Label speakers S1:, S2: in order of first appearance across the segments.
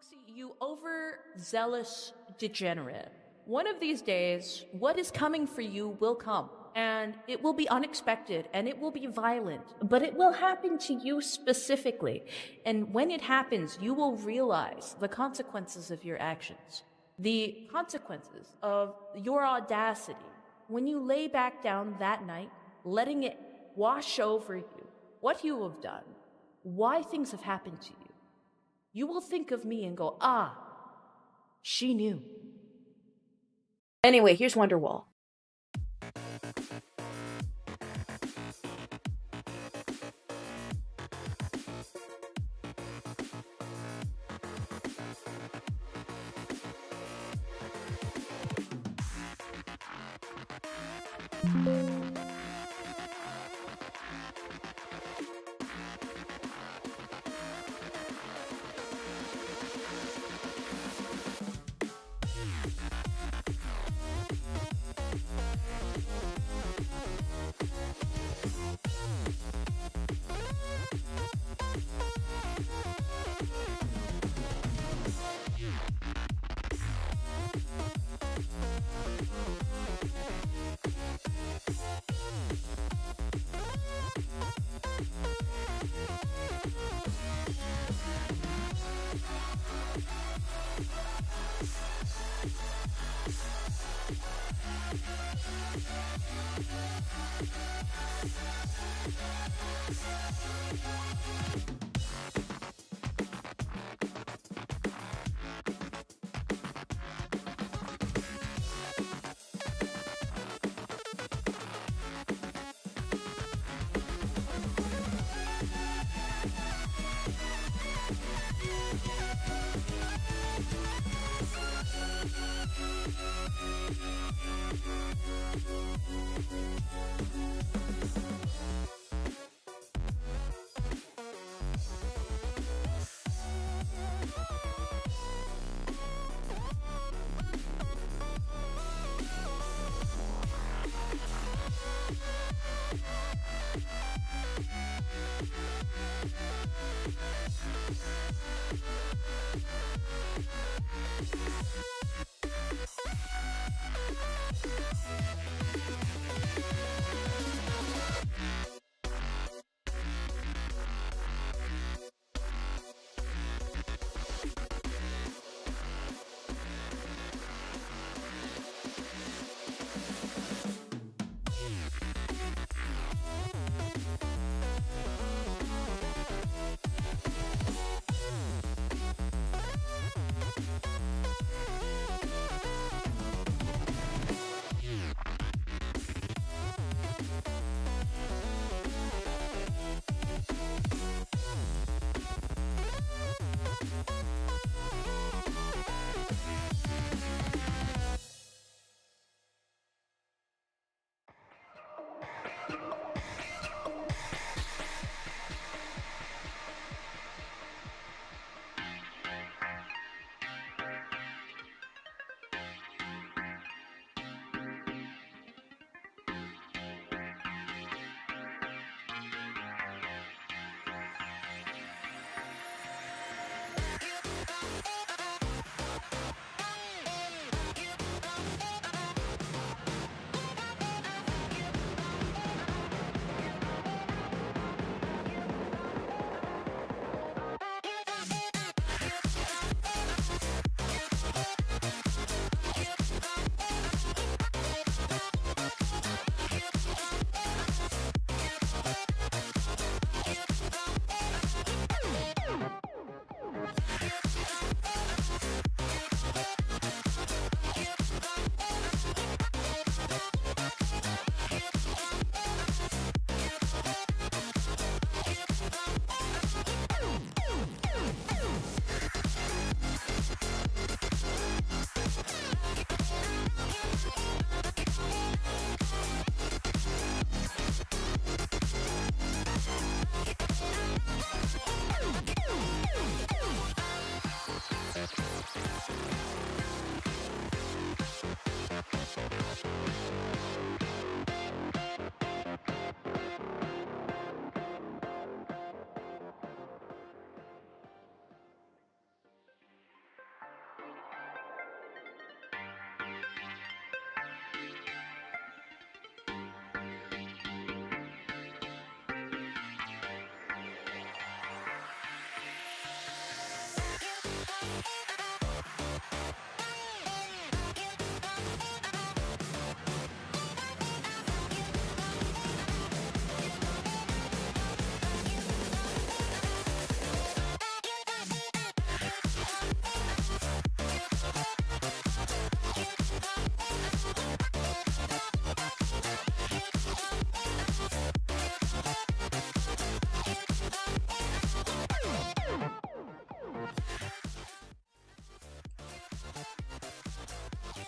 S1: Moxy, you overzealous degenerate. One of these days, what is coming for you will come. And it will be unexpected and it will be violent, but it will happen to you specifically. And when it happens, you will realize the consequences of your actions. The consequences of your audacity. When you lay back down that night, letting it wash over you, what you have done, why things have happened to you. You will think of me and go, ah, she knew. Anyway, here's Wonderwall.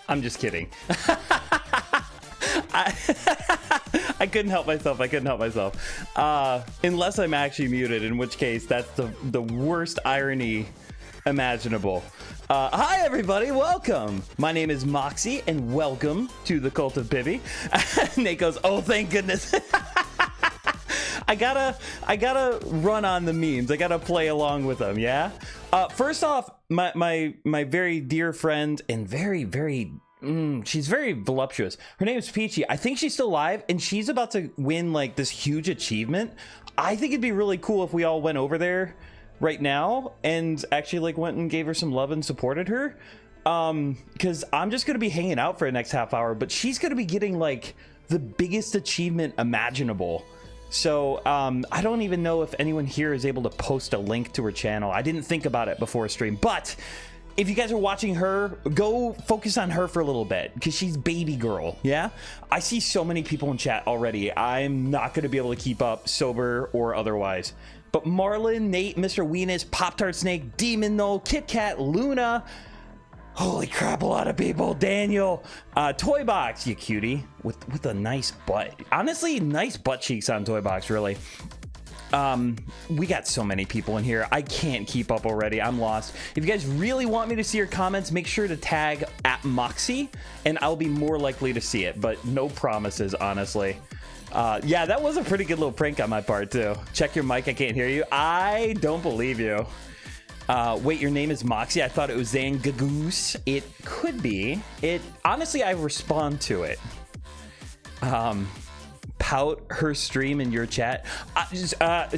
S2: I'm just kidding. I couldn't help myself. Unless I'm actually muted, in which case that's the worst irony imaginable. Hi everybody, welcome. My name is Moxy and welcome to the Cult of Bibby. Nate goes, oh thank goodness. I gotta run on the memes. I gotta play along with them, yeah? First off, my very dear friend and she's very voluptuous. Her name is Peachy. I think she's still alive and she's about to win like this huge achievement. I think it'd be really cool if we all went over there right now and actually like went and gave her some love and supported her. Because I'm just gonna be hanging out for the next half hour, but she's gonna be getting like the biggest achievement imaginable. So I don't even know if anyone here is able to post a link to her channel. I didn't think about it before stream, but if you guys are watching her, go focus on her for a little bit because she's baby girl. Yeah, I see so many people in chat already. I'm not going to be able to keep up, sober or otherwise. But Marlon, Nate, Mr. Weenus, Pop Tart Snake, Demon No, Kit Kat, Luna. Holy crap, a lot of people. Daniel, Toy Box, you cutie, with a nice butt. Honestly, nice butt cheeks on Toy Box, really. We got so many people in here. I can't keep up already. I'm lost. If you guys really want me to see your comments, make sure to tag at Moxy, and I'll be more likely to see it, but no promises, honestly. Yeah, that was a pretty good little prank on my part, too. Check your mic. I can't hear you. I don't believe you. Wait, your name is Moxy? I thought it was Zangagoose. It could be. Honestly, I respond to it. Pout her stream in your chat.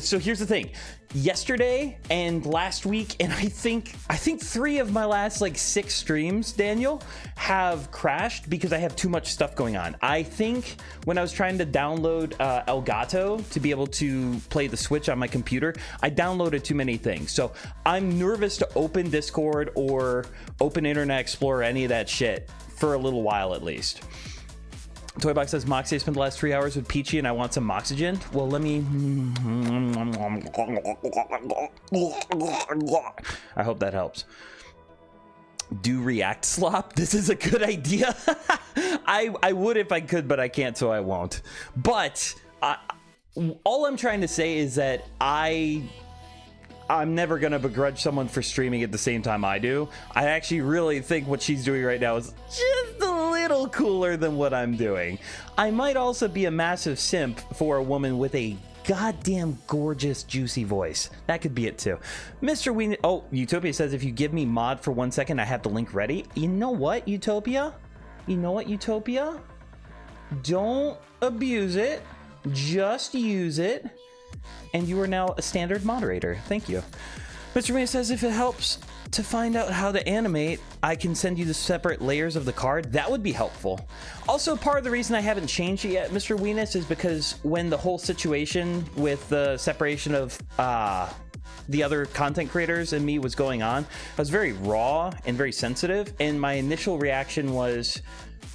S2: So here's the thing. Yesterday and last week, and I think 3 of my last like 6 streams, Daniel, have crashed because I have too much stuff going on. I think when I was trying to download Elgato to be able to play the Switch on my computer, I downloaded too many things. So I'm nervous to open Discord or open Internet Explorer, any of that shit, for a little while at least. Toybox says, Moxy, I spent the last 3 hours with Peachy and I want some oxygen. Well, let me... I hope that helps. Do React slop? This is a good idea. I would if I could, but I can't, so I won't. But all I'm trying to say is that I'm never going to begrudge someone for streaming at the same time I do. I actually really think what she's doing right now is just a little cooler than what I'm doing. I might also be a massive simp for a woman with a goddamn gorgeous, juicy voice. That could be it too. Mr. Ween... Oh, Utopia says, if you give me mod for 1 second, I have the link ready. You know what, Utopia? Don't abuse it. Just use it. And you are now a standard moderator. Thank you. Mr. May says, if it helps to find out how to animate, I can send you the separate layers of the card. That would be helpful. Also, part of the reason I haven't changed it yet, Mr. Weenus, is because when the whole situation with the separation of the other content creators and me was going on, I was very raw and very sensitive, and my initial reaction was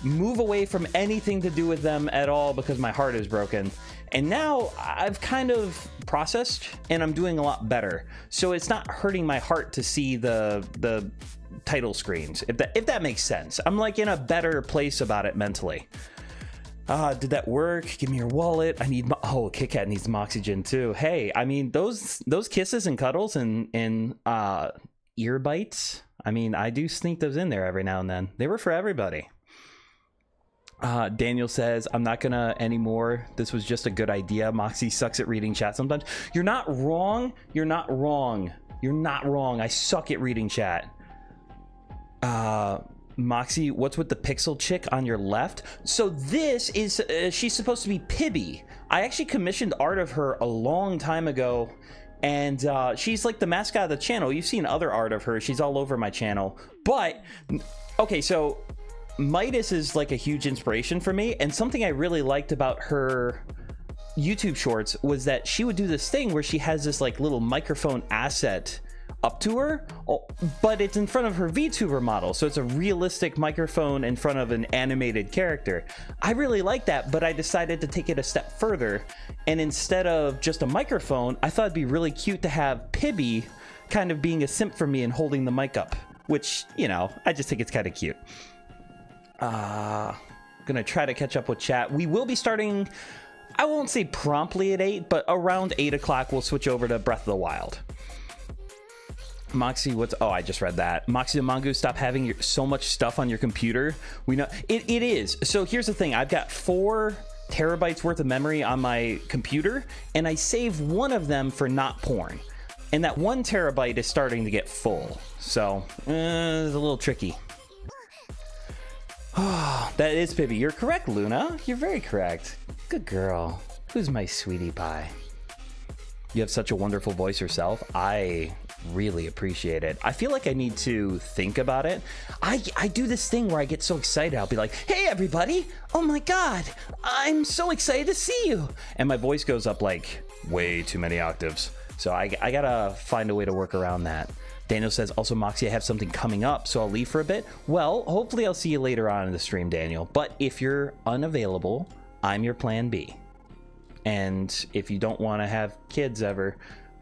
S2: move away from anything to do with them at all because my heart is broken. And now I've kind of processed and I'm doing a lot better. So it's not hurting my heart to see the title screens, if that makes sense. I'm like in a better place about it mentally. Did that work? Give me your wallet. I need Kit Kat needs some oxygen too. Hey, I mean those kisses and cuddles and ear bites. I mean, I do sneak those in there every now and then. They were for everybody. Daniel says, I'm not gonna anymore. This was just a good idea. Moxy sucks at reading chat sometimes. You're not wrong. I suck at reading chat. Moxy, what's with the pixel chick on your left? So this is, she's supposed to be Pibby. I actually commissioned art of her a long time ago. And she's like the mascot of the channel. You've seen other art of her. She's all over my channel. But, okay, so Midas is like a huge inspiration for me, and something I really liked about her YouTube shorts was that she would do this thing where she has this like little microphone asset up to her, but it's in front of her VTuber model, so it's a realistic microphone in front of an animated character. I really like that, but I decided to take it a step further, and instead of just a microphone, I thought it'd be really cute to have Pibby kind of being a simp for me and holding the mic up, which, you know, I just think it's kind of cute. Gonna try to catch up with chat. We will be starting, I won't say promptly at 8, but around 8 o'clock we'll switch over to Breath of the Wild. Moxy, oh, I just read that. Moxy the Mongoose, stop having so much stuff on your computer. We know it is. So here's the thing. I've got 4 terabytes worth of memory on my computer, and I save one of them for not porn. And that 1 terabyte is starting to get full. So, it's a little tricky. Oh, that is Pibby. You're correct, Luna. You're very correct. Good girl. Who's my sweetie pie? You have such a wonderful voice yourself. I really appreciate it. I feel like I need to think about it. I do this thing where I get so excited. I'll be like, hey, everybody. Oh, my God. I'm so excited to see you. And my voice goes up like way too many octaves. So I gotta find a way to work around that. Daniel says, also, Moxy, I have something coming up, so I'll leave for a bit. Well, hopefully I'll see you later on in the stream, Daniel. But if you're unavailable, I'm your plan B. And if you don't want to have kids ever,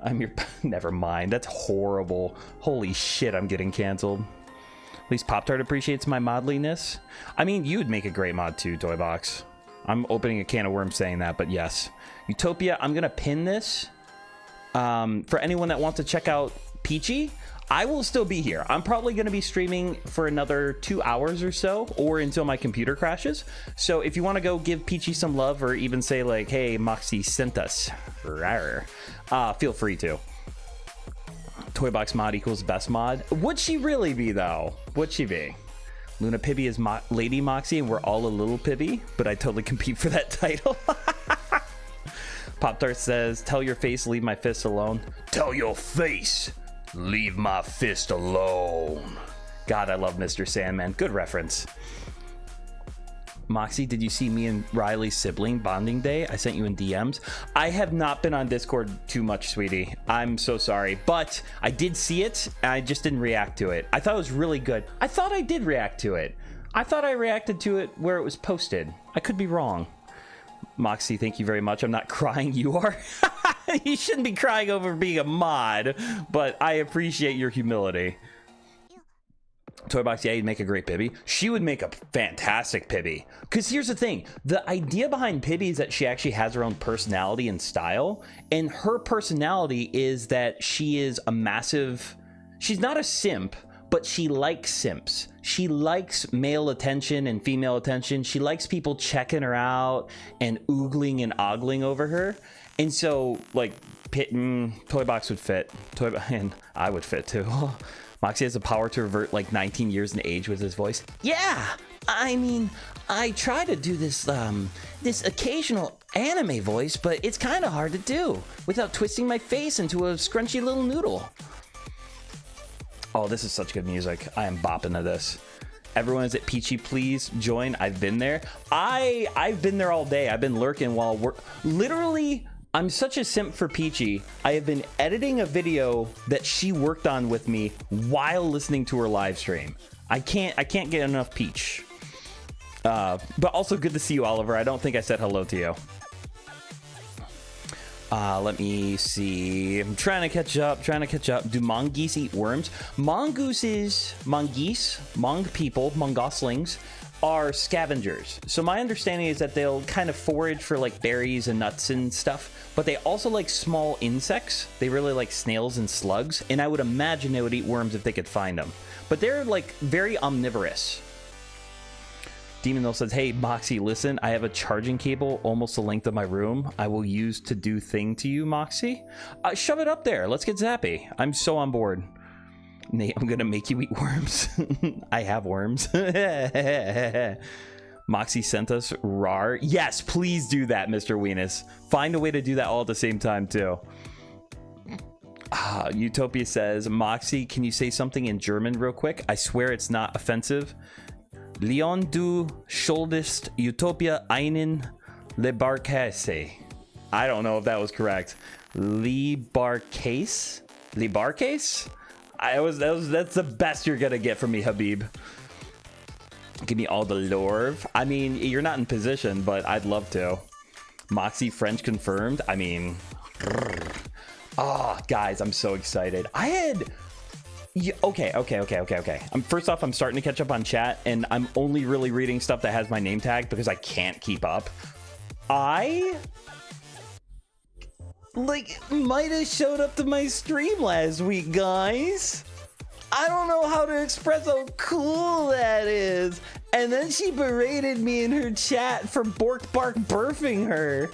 S2: I'm your... Never mind. That's horrible. Holy shit, I'm getting canceled. At least Pop-Tart appreciates my modliness. I mean, you would make a great mod too, Toybox. I'm opening a can of worms saying that, but yes. Utopia, I'm going to pin this. For anyone that wants to check out Peachy, I will still be here. I'm probably going to be streaming for another 2 hours or so, or until my computer crashes. So if you want to go give Peachy some love, or even say like, hey, Moxy sent us, feel free to. Toybox mod equals best mod. Would she really be, though? Would she be? Luna Pibby is Lady Moxy, and we're all a little Pibby, but I totally compete for that title. Pop-Tart says, tell your face, leave my fist alone. Tell your face, leave my fist alone. God, I love Mr. Sandman. Good reference. Moxy, did you see me and Riley's sibling bonding day? I sent you in DMs. I have not been on Discord too much, sweetie. I'm so sorry. But I did see it, and I just didn't react to it. I thought it was really good. I thought I did react to it. I thought I reacted to it where it was posted. I could be wrong. Moxy, thank you very much. I'm not crying. You are. You shouldn't be crying over being a mod, but I appreciate your humility. Toybox, yeah, you'd make a great Pibby. She would make a fantastic Pibby. Because here's the thing. The idea behind Pibby is that she actually has her own personality and style. And her personality is that she is a massive... She's not a simp, but she likes simps. She likes male attention and female attention. She likes people checking her out and oogling and ogling over her. And so, like, Toybox would fit. And I would fit, too. Moxy has the power to revert, like, 19 years in age with his voice. Yeah! I mean, I try to do this, this occasional anime voice, but it's kind of hard to do without twisting my face into a scrunchy little noodle. Oh, this is such good music. I am bopping to this. Everyone is at Peachy, please join. I've been there. I've been there all day. I've been lurking while literally, I'm such a simp for Peachy. I have been editing a video that she worked on with me while listening to her live stream. I can't get enough Peach. But also good to see you, Oliver. I don't think I said hello to you. Let me see. I'm trying to catch up. Do mongoose eat worms? Mongooses, mongoslings are scavengers. So my understanding is that they'll kind of forage for like berries and nuts and stuff, but they also like small insects. They really like snails and slugs, and I would imagine they would eat worms if they could find them. But they're like very omnivorous. Demon Mill says, hey, Moxy, listen, I have a charging cable almost the length of my room I will use to do thing to you, Moxy. Shove it up there. Let's get zappy. I'm so on board. Nate, I'm going to make you eat worms. I have worms. Moxy sent us rar. Yes, please do that, Mr. Weenus. Find a way to do that all at the same time, too. Utopia says, Moxy, can you say something in German real quick? I swear it's not offensive. Leon, du schuldest Utopia einen Lebarcase. I don't know if that was correct. Lebarcase? That's the best you're gonna get from me, Habib. Give me all the lore. I mean, you're not in position, but I'd love to. Moxy French confirmed. I mean, oh, guys, I'm so excited. Yeah, okay. First off, I'm starting to catch up on chat, and I'm only really reading stuff that has my name tag because I can't keep up. Might have showed up to my stream last week, guys. I don't know how to express how cool that is. And then she berated me in her chat for Bork Bark burfing her.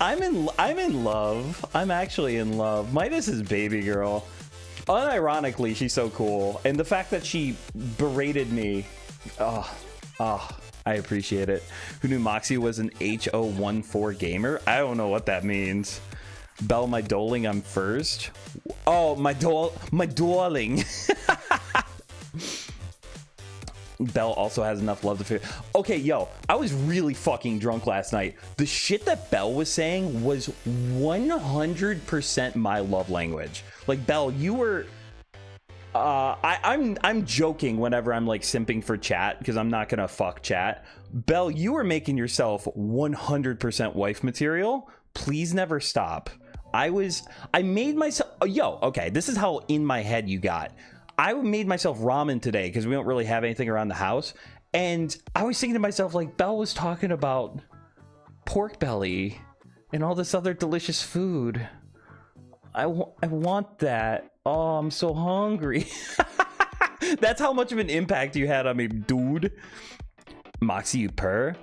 S2: I'm in love. I'm actually in love. Midas is baby girl. Unironically, she's so cool. And the fact that she berated me, I appreciate it. Who knew Moxy was an HO14 gamer? I don't know what that means. Bell, my doling, I'm first. Oh, my darling. Bell also has enough love to figure. Okay, yo, I was really fucking drunk last night. The shit that Bell was saying was 100% my love language. Like, Bell, you were I'm joking whenever I'm like simping for chat because I'm not gonna fuck chat. Bell, you were making yourself 100% wife material. Please never stop. I made myself, okay, this is how in my head you got. I made myself ramen today because we don't really have anything around the house. And I was thinking to myself, like, Belle was talking about pork belly and all this other delicious food. I want that. Oh, I'm so hungry. That's how much of an impact you had on me, dude. Moxy, you purr?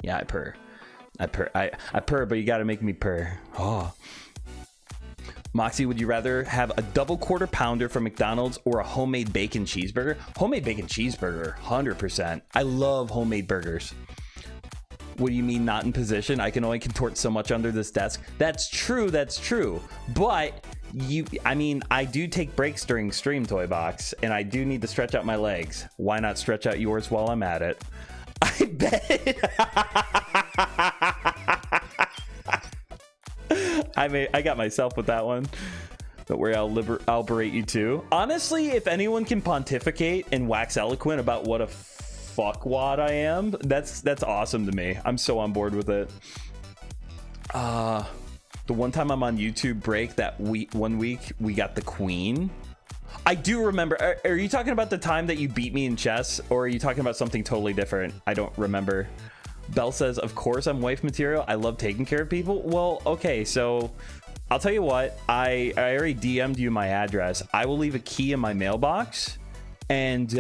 S2: Yeah, I purr. I purr, but you gotta make me purr. Oh. Moxy, would you rather have a double quarter pounder from McDonald's or a homemade bacon cheeseburger? Homemade bacon cheeseburger, 100%. I love homemade burgers. What do you mean not in position? I can only contort so much under this desk. That's true, But I do take breaks during stream, Toy Box, and I do need to stretch out my legs. Why not stretch out yours while I'm at it? I bet. I got myself with that one. Don't worry, I'll berate you too. Honestly, if anyone can pontificate and wax eloquent about what a fuckwad I am, that's awesome to me. I'm so on board with it. The one time I'm on YouTube break that one week we got the queen. I do remember. Are you talking about the time that you beat me in chess, or are you talking about something totally different? I don't remember. Belle says, of course I'm wife material. I love taking care of people. Well, okay, so I'll tell you what. I already DM'd you my address. I will leave a key in my mailbox, and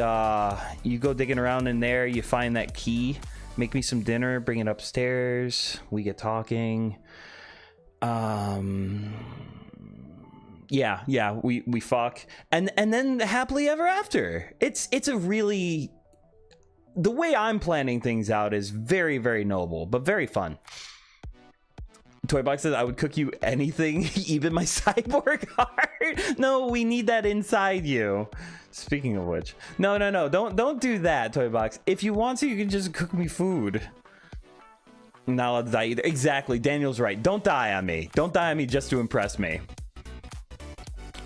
S2: you go digging around in there. You find that key. Make me some dinner. Bring it upstairs. We get talking. Yeah, we fuck, and then happily ever after. It's a really, the way I'm planning things out is very, very noble, but very fun. Toybox says, I would cook you anything, even my cyborg heart. No, we need that inside you. Speaking of which, no, don't do that, Toybox. If you want to, you can just cook me food. I'm not allowed to die either. Exactly, Daniel's right. Don't die on me. Don't die on me just to impress me.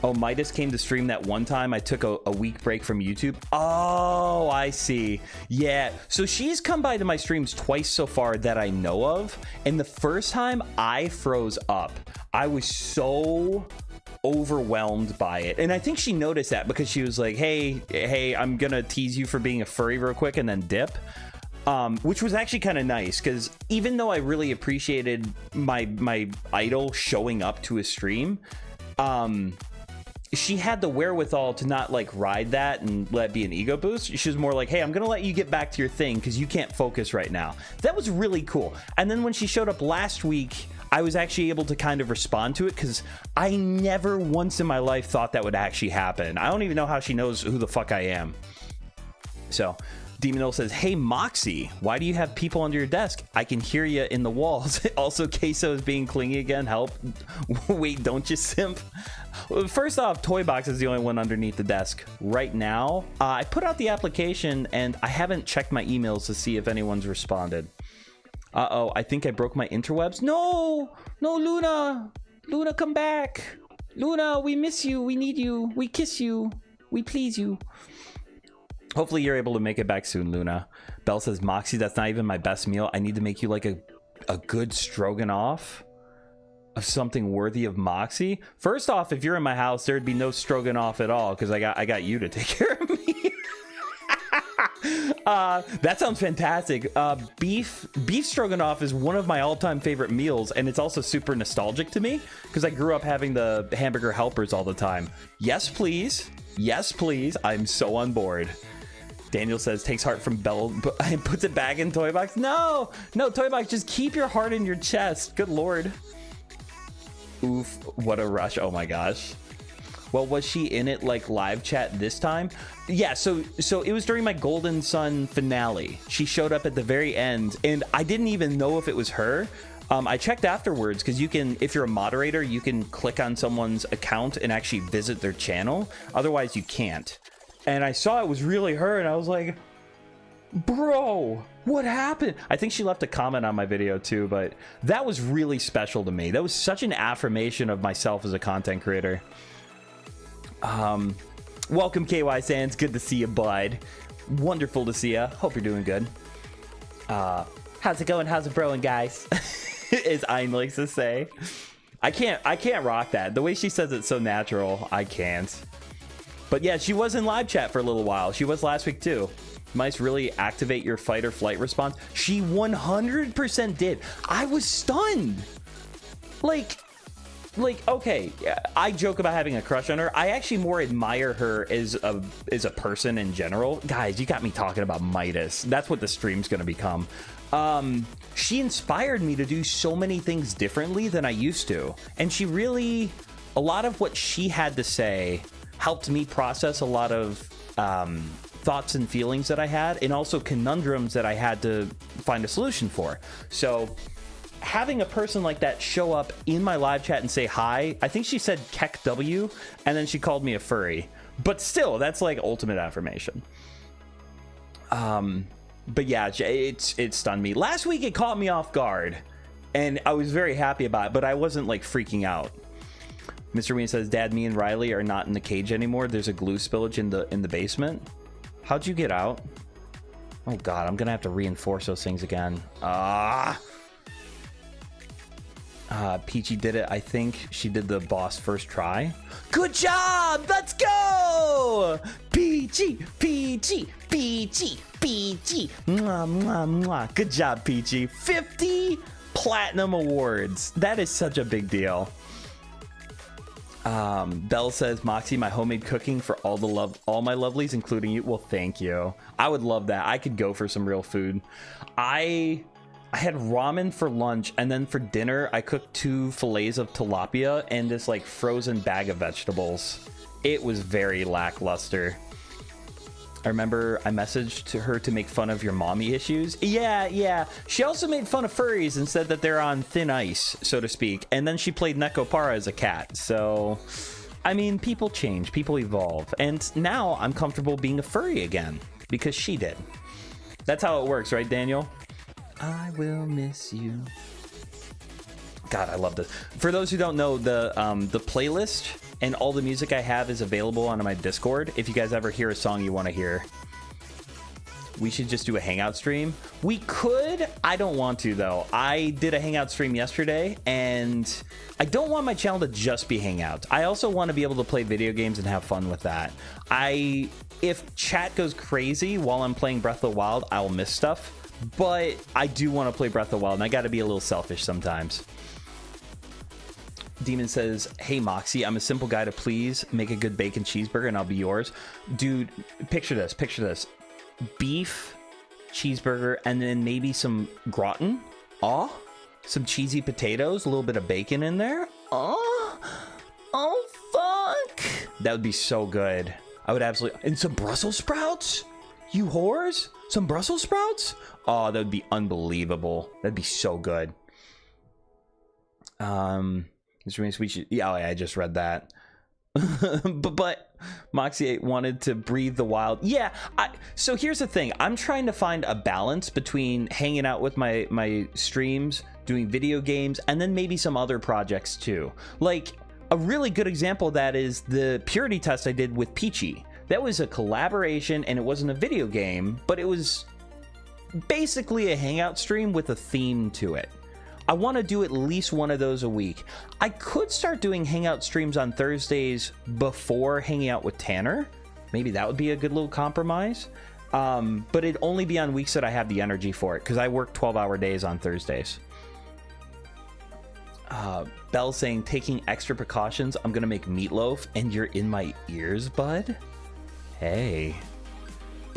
S2: Oh, Midas came to stream that one time. I took a week break from YouTube. Oh, I see. Yeah. So she's come by to my streams twice so far that I know of. And the first time I froze up. I was so overwhelmed by it. And I think she noticed that because she was like, hey, I'm going to tease you for being a furry real quick and then dip. Which was actually kind of nice because even though I really appreciated my idol showing up to a stream, she had the wherewithal to not like ride that and let it be an ego boost. She was more like, hey, I'm gonna let you get back to your thing because you can't focus right now. That was really cool. And then when she showed up last week, I was actually able to kind of respond to it because I never once in my life thought that would actually happen. I don't even know how she knows who the fuck I am. So Demonil says, hey, Moxy, why do you have people under your desk? I can hear you in the walls. Also, Queso is being clingy again. Help. Wait, don't you simp? Well, first off, Toybox is the only one underneath the desk right now. I put out the application and I haven't checked my emails to see if anyone's responded. Uh-oh, I think I broke my interwebs. No, Luna. Luna, come back. Luna, we miss you. We need you. We kiss you. We please you. Hopefully you're able to make it back soon, Luna. Belle says, Moxy, that's not even my best meal. I need to make you like a good stroganoff. of something worthy of Moxy. First off, if you're in my house, there'd be no stroganoff at all because I got you to take care of me. That sounds fantastic. Beef stroganoff is one of my all-time favorite meals, and it's also super nostalgic to me because I grew up having the hamburger helpers all the time. Yes, please. Yes, please. I'm so on board. Daniel says, takes heart from Bell and puts it back in Toy Box. No, Toy Box, just keep your heart in your chest. Good Lord. Oof, what a rush. Oh my gosh. Well, was she in it like live chat this time? Yeah, so it was during my Golden Sun finale. She showed up at the very end, and I didn't even know if it was her. I checked afterwards because you can, if you're a moderator, you can click on someone's account and actually visit their channel. Otherwise, you can't. And I saw it was really her, and I was like, bro, what happened? I think she left a comment on my video too, but that was really special to me. That was such an affirmation of myself as a content creator. Welcome, KY Sands. Good to see you, bud. Wonderful to see you. Hope you're doing good. How's it going? How's it broing, guys? As Ein likes to say. I can't rock that. The way she says it's so natural, I can't. But yeah, she was in live chat for a little while. She was last week too. Mice really activate your fight or flight response. She 100% did. I was stunned. Like, okay, I joke about having a crush on her. I actually more admire her as a person in general. Guys, you got me talking about Midas. That's what the stream's gonna become. She inspired me to do so many things differently than I used to. And she really, a lot of what she had to say helped me process a lot of thoughts and feelings that I had, and also conundrums that I had to find a solution for. So having a person like that show up in my live chat and say hi, I think she said Keck W, and then she called me a furry. But still, that's like ultimate affirmation. But yeah, it stunned me. Last week it caught me off guard, and I was very happy about it, but I wasn't like freaking out. Mr. Ween says, Dad, me and Riley are not in the cage anymore. There's a glue spillage in the basement. How'd you get out? Oh God, I'm gonna have to reinforce those things again. Peachy did it. I think she did the boss first try. Good job! Let's go! Peachy, Peachy, Peachy, Peachy. Mwah, mwah, mwah. Good job, Peachy. 50 platinum awards. That is such a big deal. Belle says, Moxy, my homemade cooking for all my lovelies, including you. Well, thank you. I would love that. I could go for some real food. I had ramen for lunch, and then for dinner I cooked 2 fillets of tilapia and this like frozen bag of vegetables. It was very lackluster. I remember I messaged to her to make fun of your mommy issues. Yeah. She also made fun of furries and said that they're on thin ice, so to speak. And then she played Nekopara as a cat. So, I mean, people change, people evolve. And now I'm comfortable being a furry again because she did. That's how it works, right, Daniel? I will miss you. God, I love this. For those who don't know, the playlist and all the music I have is available on my Discord. If you guys ever hear a song you want to hear, we should just do a hangout stream. We could. I don't want to, though. I did a hangout stream yesterday, and I don't want my channel to just be hangout. I also want to be able to play video games and have fun with that. If chat goes crazy while I'm playing Breath of the Wild, I'll miss stuff. But I do want to play Breath of the Wild, and I got to be a little selfish sometimes. Demon says, hey, Moxy, I'm a simple guy to please. Make a good bacon cheeseburger, and I'll be yours. Dude, picture this. Beef, cheeseburger, and then maybe some gratin. Some cheesy potatoes, a little bit of bacon in there. Oh, fuck. That would be so good. I would absolutely... And some Brussels sprouts? You whores? Some Brussels sprouts? Oh, that would be unbelievable. That'd be so good. Yeah, I just read that. but Moxy wanted to breathe the wild. Yeah, so here's the thing. I'm trying to find a balance between hanging out with my streams, doing video games, and then maybe some other projects too. Like, a really good example of that is the purity test I did with Peachy. That was a collaboration, and it wasn't a video game, but it was basically a hangout stream with a theme to it. I want to do at least one of those a week. I could start doing hangout streams on Thursdays before hanging out with Tanner. Maybe that would be a good little compromise. But it'd only be on weeks that I have the energy for it, because I work 12-hour days on Thursdays. Belle saying, taking extra precautions, I'm gonna make meatloaf and you're in my ears, bud. Hey.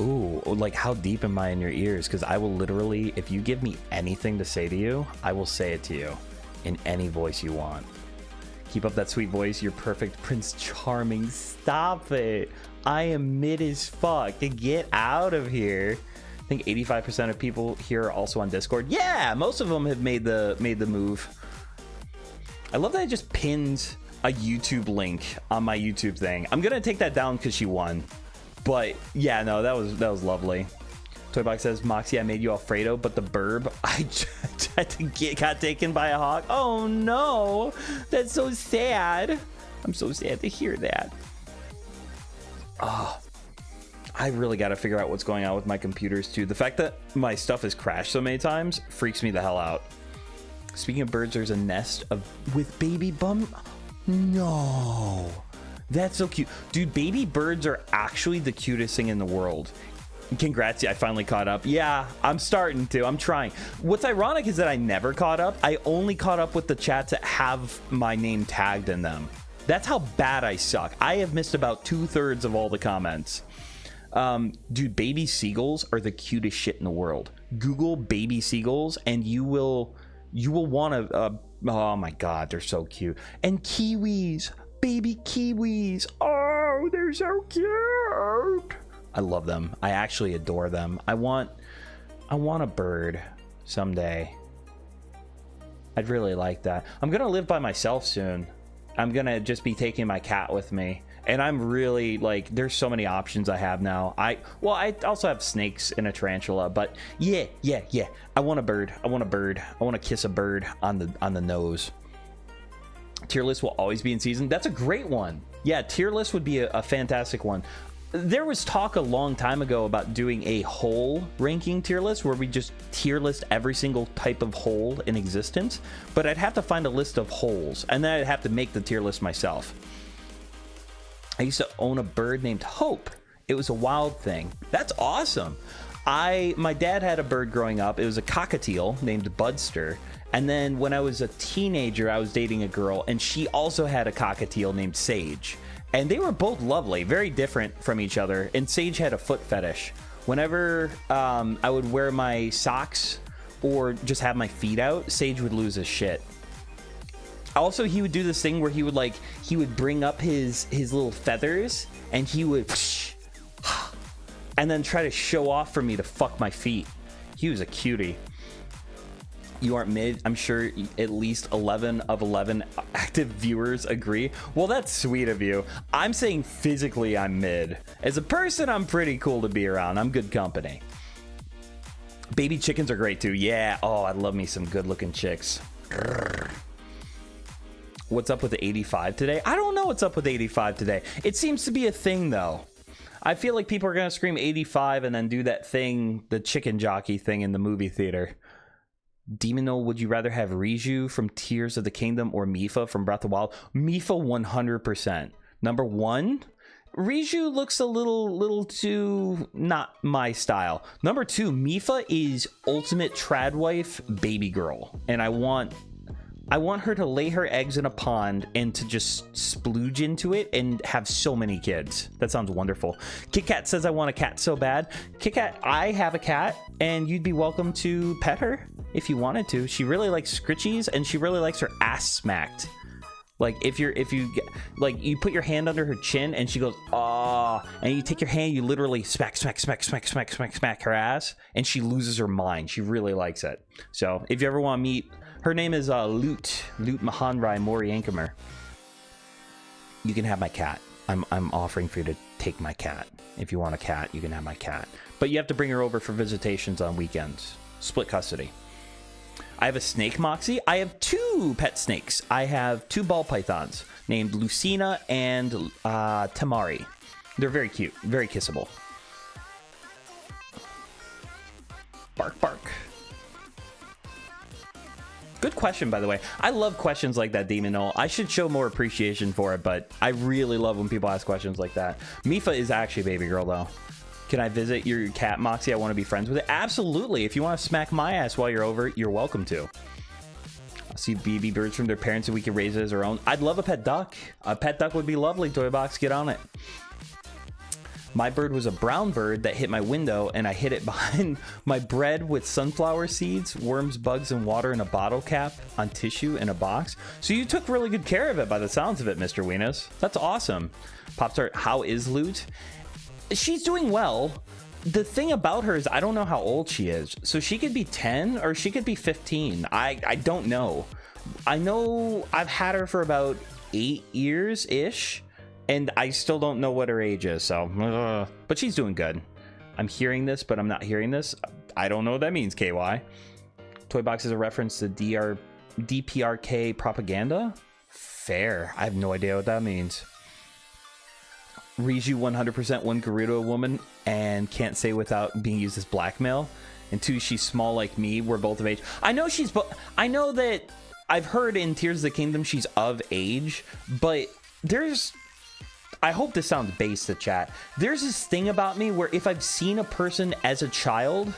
S2: Ooh, like how deep am I in your ears? Because I will literally, if you give me anything to say to you, I will say it to you in any voice you want. Keep up that sweet voice. You're perfect, Prince Charming. Stop it. I am mid as fuck. Get out of here. I think 85% of people here are also on Discord. Yeah, most of them have made the move. I love that I just pinned a YouTube link on my YouTube thing. I'm gonna take that down because she won. But yeah, no, that was lovely. Toybox says, Moxy, I made you Alfredo, but the burb I got taken by a hawk. Oh no, that's so sad. I'm so sad to hear that. Oh, I really got to figure out what's going on with my computers too. The fact that my stuff has crashed so many times freaks me the hell out. Speaking of birds, there's a nest with baby bum. No. That's so cute. Dude, baby birds are actually the cutest thing in the world. Congrats, I finally caught up. Yeah, I'm starting to. I'm trying. What's ironic is that I never caught up. I only caught up with the chats that have my name tagged in them. That's how bad I suck. I have missed about 2/3 of all the comments. Dude, baby seagulls are the cutest shit in the world. Google baby seagulls and you will want to... oh my god, they're so cute. And kiwis. Baby kiwis. Oh, they're so cute. I love them. I actually adore them. I want a bird someday. I'd really like that. I'm gonna live by myself soon. I'm gonna just be taking my cat with me, and I'm really like, there's so many options I have now. I also have snakes and a tarantula, but yeah. I want a bird. I want to kiss a bird on the nose. Tier list will always be in season. That's a great one. Yeah, tier list would be a fantastic one. There was talk a long time ago about doing a hole ranking tier list where we just tier list every single type of hole in existence, but I'd have to find a list of holes and then I'd have to make the tier list myself. I used to own a bird named Hope. It was a wild thing. That's awesome. My dad had a bird growing up. It was a cockatiel named Budster. And then when I was a teenager, I was dating a girl and she also had a cockatiel named Sage. And they were both lovely, very different from each other. And Sage had a foot fetish. Whenever I would wear my socks or just have my feet out, Sage would lose his shit. Also, he would do this thing where he would bring up his little feathers and he would and then try to show off for me to fuck my feet. He was a cutie. You aren't mid. I'm sure at least 11 of 11 active viewers agree. Well, that's sweet of you. I'm saying physically I'm mid. As a person, I'm pretty cool to be around. I'm good company. Baby chickens are great too. Yeah. Oh, I love me some good looking chicks. What's up with the 85 today? I don't know what's up with 85 today. It seems to be a thing though. I feel like people are going to scream 85 and then do that thing, the chicken jockey thing in the movie theater. Demonol, would you rather have Riju from Tears of the Kingdom or Mifa from Breath of the Wild? Mifa 100%. Number one, Riju looks a little too not my style. Number two, Mifa is ultimate trad wife baby girl. And I want her to lay her eggs in a pond and to just splooge into it and have so many kids. That sounds wonderful. Kit Kat says I want a cat so bad. Kit Kat, I have a cat and you'd be welcome to pet her if you wanted to. She really likes scritchies and she really likes her ass smacked. Like if you like you put your hand under her chin and she goes ah, and you take your hand, you literally smack her ass and she loses her mind. She really likes it. So if you ever want to meet, her name is Loot Mahanrai Mori Ankamer. You can have my cat. I'm offering for you to take my cat. If you want a cat, you can have my cat. But you have to bring her over for visitations on weekends. Split custody. I have a snake, Moxy. I have two pet snakes. I have two ball pythons named Lucina and Tamari. They're very cute, very kissable. Bark, bark. Good question, by the way. I love questions like that, Demon Null. I should show more appreciation for it, but I really love when people ask questions like that. Mifa is actually a baby girl, though. Can I visit your cat, Moxy? I want to be friends with it. Absolutely. If you want to smack my ass while you're over, you're welcome to. I'll see baby birds from their parents and we can raise it as our own. I'd love a pet duck. A pet duck would be lovely. Toy Box, get on it. My bird was a brown bird that hit my window, and I hid it behind my bread with sunflower seeds, worms, bugs, and water in a bottle cap on tissue in a box. So you took really good care of it by the sounds of it, Mr. Weenus. That's awesome. Pop-Tart, how is Loot? She's doing well. The thing about her is I don't know how old she is. So she could be 10 or she could be 15. I don't know. I know I've had her for about 8 years-ish. And I still don't know what her age is, so... but she's doing good. I'm hearing this, but I'm not hearing this. I don't know what that means, KY. Toy Box is a reference to DPRK propaganda? Fair. I have no idea what that means. Riju 100% one Gerudo woman and can't say without being used as blackmail. And 2, she's small like me. We're both of age. I know she's... I know that I've heard in Tears of the Kingdom she's of age, but there's... I hope this sounds base to chat. There's this thing about me where if I've seen a person as a child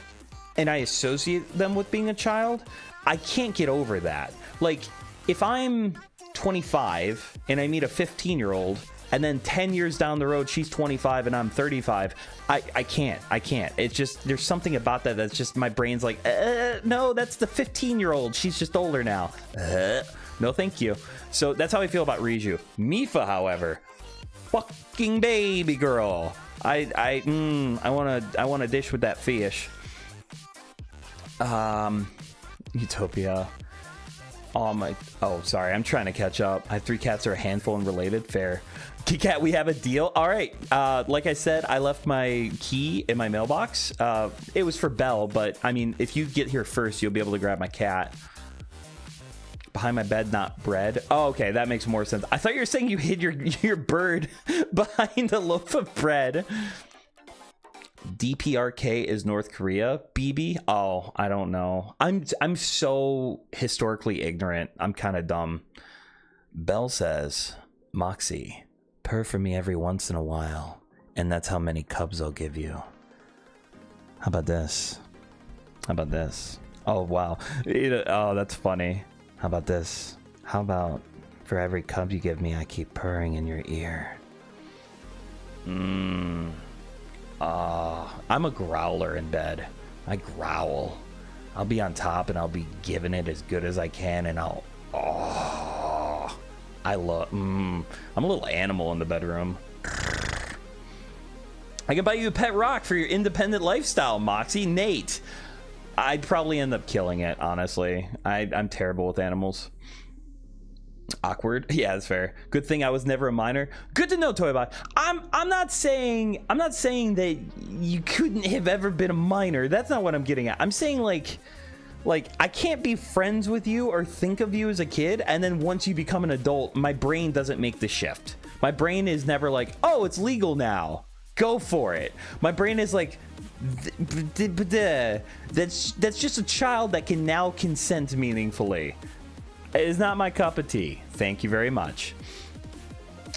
S2: and I associate them with being a child, I can't get over that. Like, if I'm 25 and I meet a 15-year-old and then 10 years down the road she's 25 and I'm 35, I can't. It's just, there's something about that that's just, my brain's like, no, that's the 15-year-old. She's just older now. No, thank you. So that's how I feel about Riju. Mifa, however... fucking baby girl. I want to dish with that fish. Utopia. Oh, sorry. I'm trying to catch up. I have 3 cats that are a handful and related. Fair. Kit Kat, we have a deal. All right. Like I said, I left my key in my mailbox. It was for Belle, but I mean, if you get here first, you'll be able to grab my cat. Behind my bed, not bread. Oh, okay, that makes more sense. I thought you were saying you hid your bird behind a loaf of bread. DPRK is North Korea. BB? Oh, I don't know. I'm so historically ignorant. I'm kind of dumb. Belle says, Moxy, purr for me every once in a while, and that's how many cubs I'll give you. How about this? How about this? Oh, wow. Oh, that's funny. How about this? How about for every cub you give me, I keep purring in your ear? I'm a growler in bed. I growl. I'll be on top and I'll be giving it as good as I can, and I'm a little animal in the bedroom. I can buy you a pet rock for your independent lifestyle, Moxy. Nate. I'd probably end up killing it, honestly. I'm terrible with animals. Awkward. Yeah, that's fair. Good thing I was never a minor. Good to know, Toybot. I'm not saying that you couldn't have ever been a minor. That's not what I'm getting at. I'm saying like I can't be friends with you or think of you as a kid, and then once you become an adult, my brain doesn't make the shift. My brain is never like, oh, it's legal now. Go for it. My brain is like, that's just a child that can now consent meaningfully. It is not my cup of tea. Thank you very much.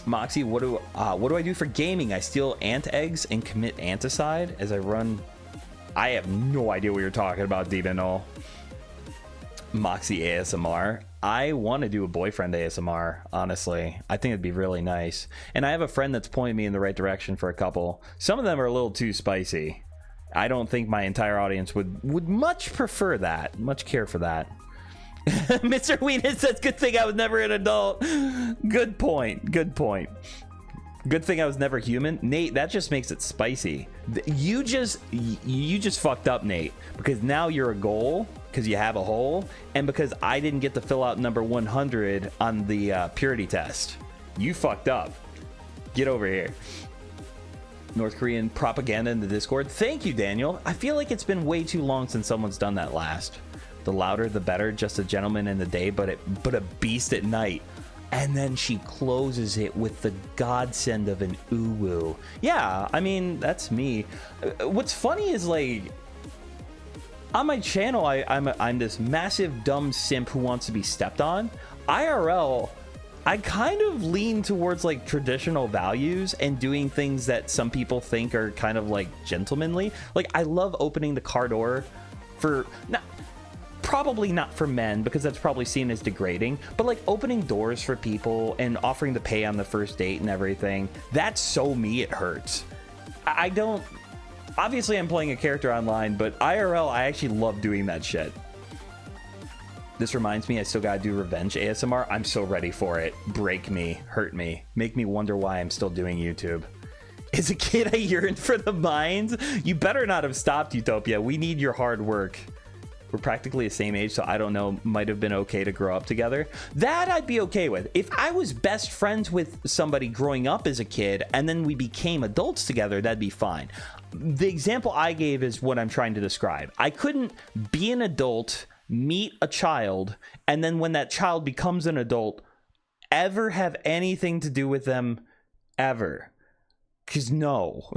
S2: Moxy, what do I do for gaming? I steal ant eggs and commit anticide as I run. I have no idea what you're talking about, Demonol. Moxy ASMR. I want to do a boyfriend ASMR, honestly. I think it'd be really nice. And I have a friend that's pointing me in the right direction for a couple. Some of them are a little too spicy. I don't think my entire audience would much prefer that, much care for that. Mr. Weenan says, good thing I was never an adult. Good point. Good point. Good thing I was never human. Nate, that just makes it spicy. You just fucked up, Nate, because now you're a goal because you have a hole, and because I didn't get to fill out number 100 on the purity test. You fucked up. Get over here. North Korean propaganda in the Discord. Thank you, Daniel. I feel like it's been way too long since someone's done that last. The louder, the better. Just a gentleman in the day, but a beast at night. And then she closes it with the godsend of an uwu. Yeah, I mean, that's me. What's funny is, like, on my channel, I'm this massive dumb simp who wants to be stepped on. IRL, I kind of lean towards like traditional values and doing things that some people think are kind of like gentlemanly. Like I love opening the car door for probably not for men, because that's probably seen as degrading, but like opening doors for people and offering to pay on the first date and everything. That's so me, it hurts. I don't, obviously I'm playing a character online, but IRL, I actually love doing that shit. This reminds me, I still gotta do revenge ASMR. I'm so ready for it. Break me, hurt me, make me wonder why I'm still doing YouTube. As a kid, I yearned for the mines. You better not have stopped, Utopia. We need your hard work. We're practically the same age, so I don't know, might have been okay to grow up together. That I'd be okay with. If I was best friends with somebody growing up as a kid and then we became adults together, that'd be fine. The example I gave is what I'm trying to describe. I couldn't be an adult, meet a child, and then when that child becomes an adult, ever have anything to do with them ever. Because no.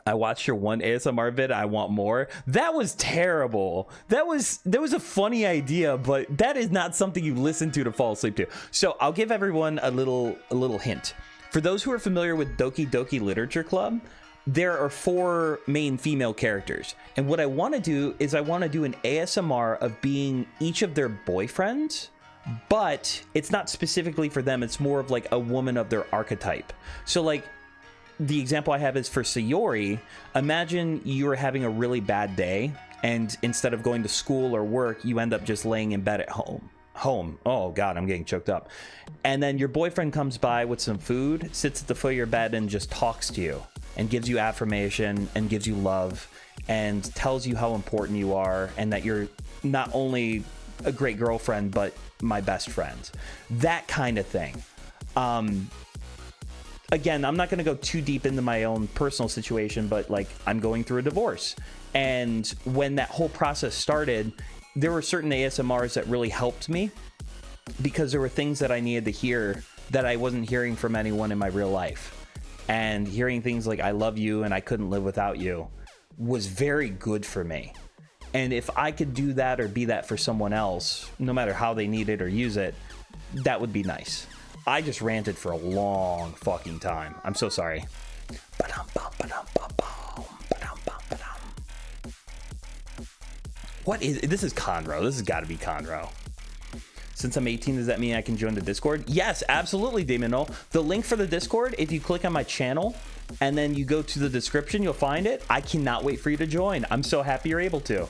S2: I watched your one ASMR vid. I want more. That was terrible. That was a funny idea, but that is not something you listen to fall asleep to. So I'll give everyone a little hint. For those who are familiar with Doki Doki Literature Club, there are 4 main female characters. And what I want to do is I want to do an ASMR of being each of their boyfriends, but it's not specifically for them. It's more of like a woman of their archetype. So like, the example I have is for Sayori. Imagine you're having a really bad day, and instead of going to school or work, you end up just laying in bed at home. Oh God, I'm getting choked up. And then your boyfriend comes by with some food, sits at the foot of your bed and just talks to you and gives you affirmation and gives you love and tells you how important you are and that you're not only a great girlfriend, but my best friend. That kind of thing. Again, I'm not going to go too deep into my own personal situation, but like I'm going through a divorce. And when that whole process started, there were certain ASMRs that really helped me because there were things that I needed to hear that I wasn't hearing from anyone in my real life. And hearing things like I love you and I couldn't live without you was very good for me. And if I could do that or be that for someone else, no matter how they need it or use it, that would be nice. I just ranted for a long fucking time. I'm so sorry. What is this? Is Conroe? This has got to be Conroe. Since I'm 18, does that mean I can join the Discord? Yes, absolutely, Demonol. The link for the Discord, if you click on my channel and then you go to the description, you'll find it. I cannot wait for you to join. I'm so happy you're able to.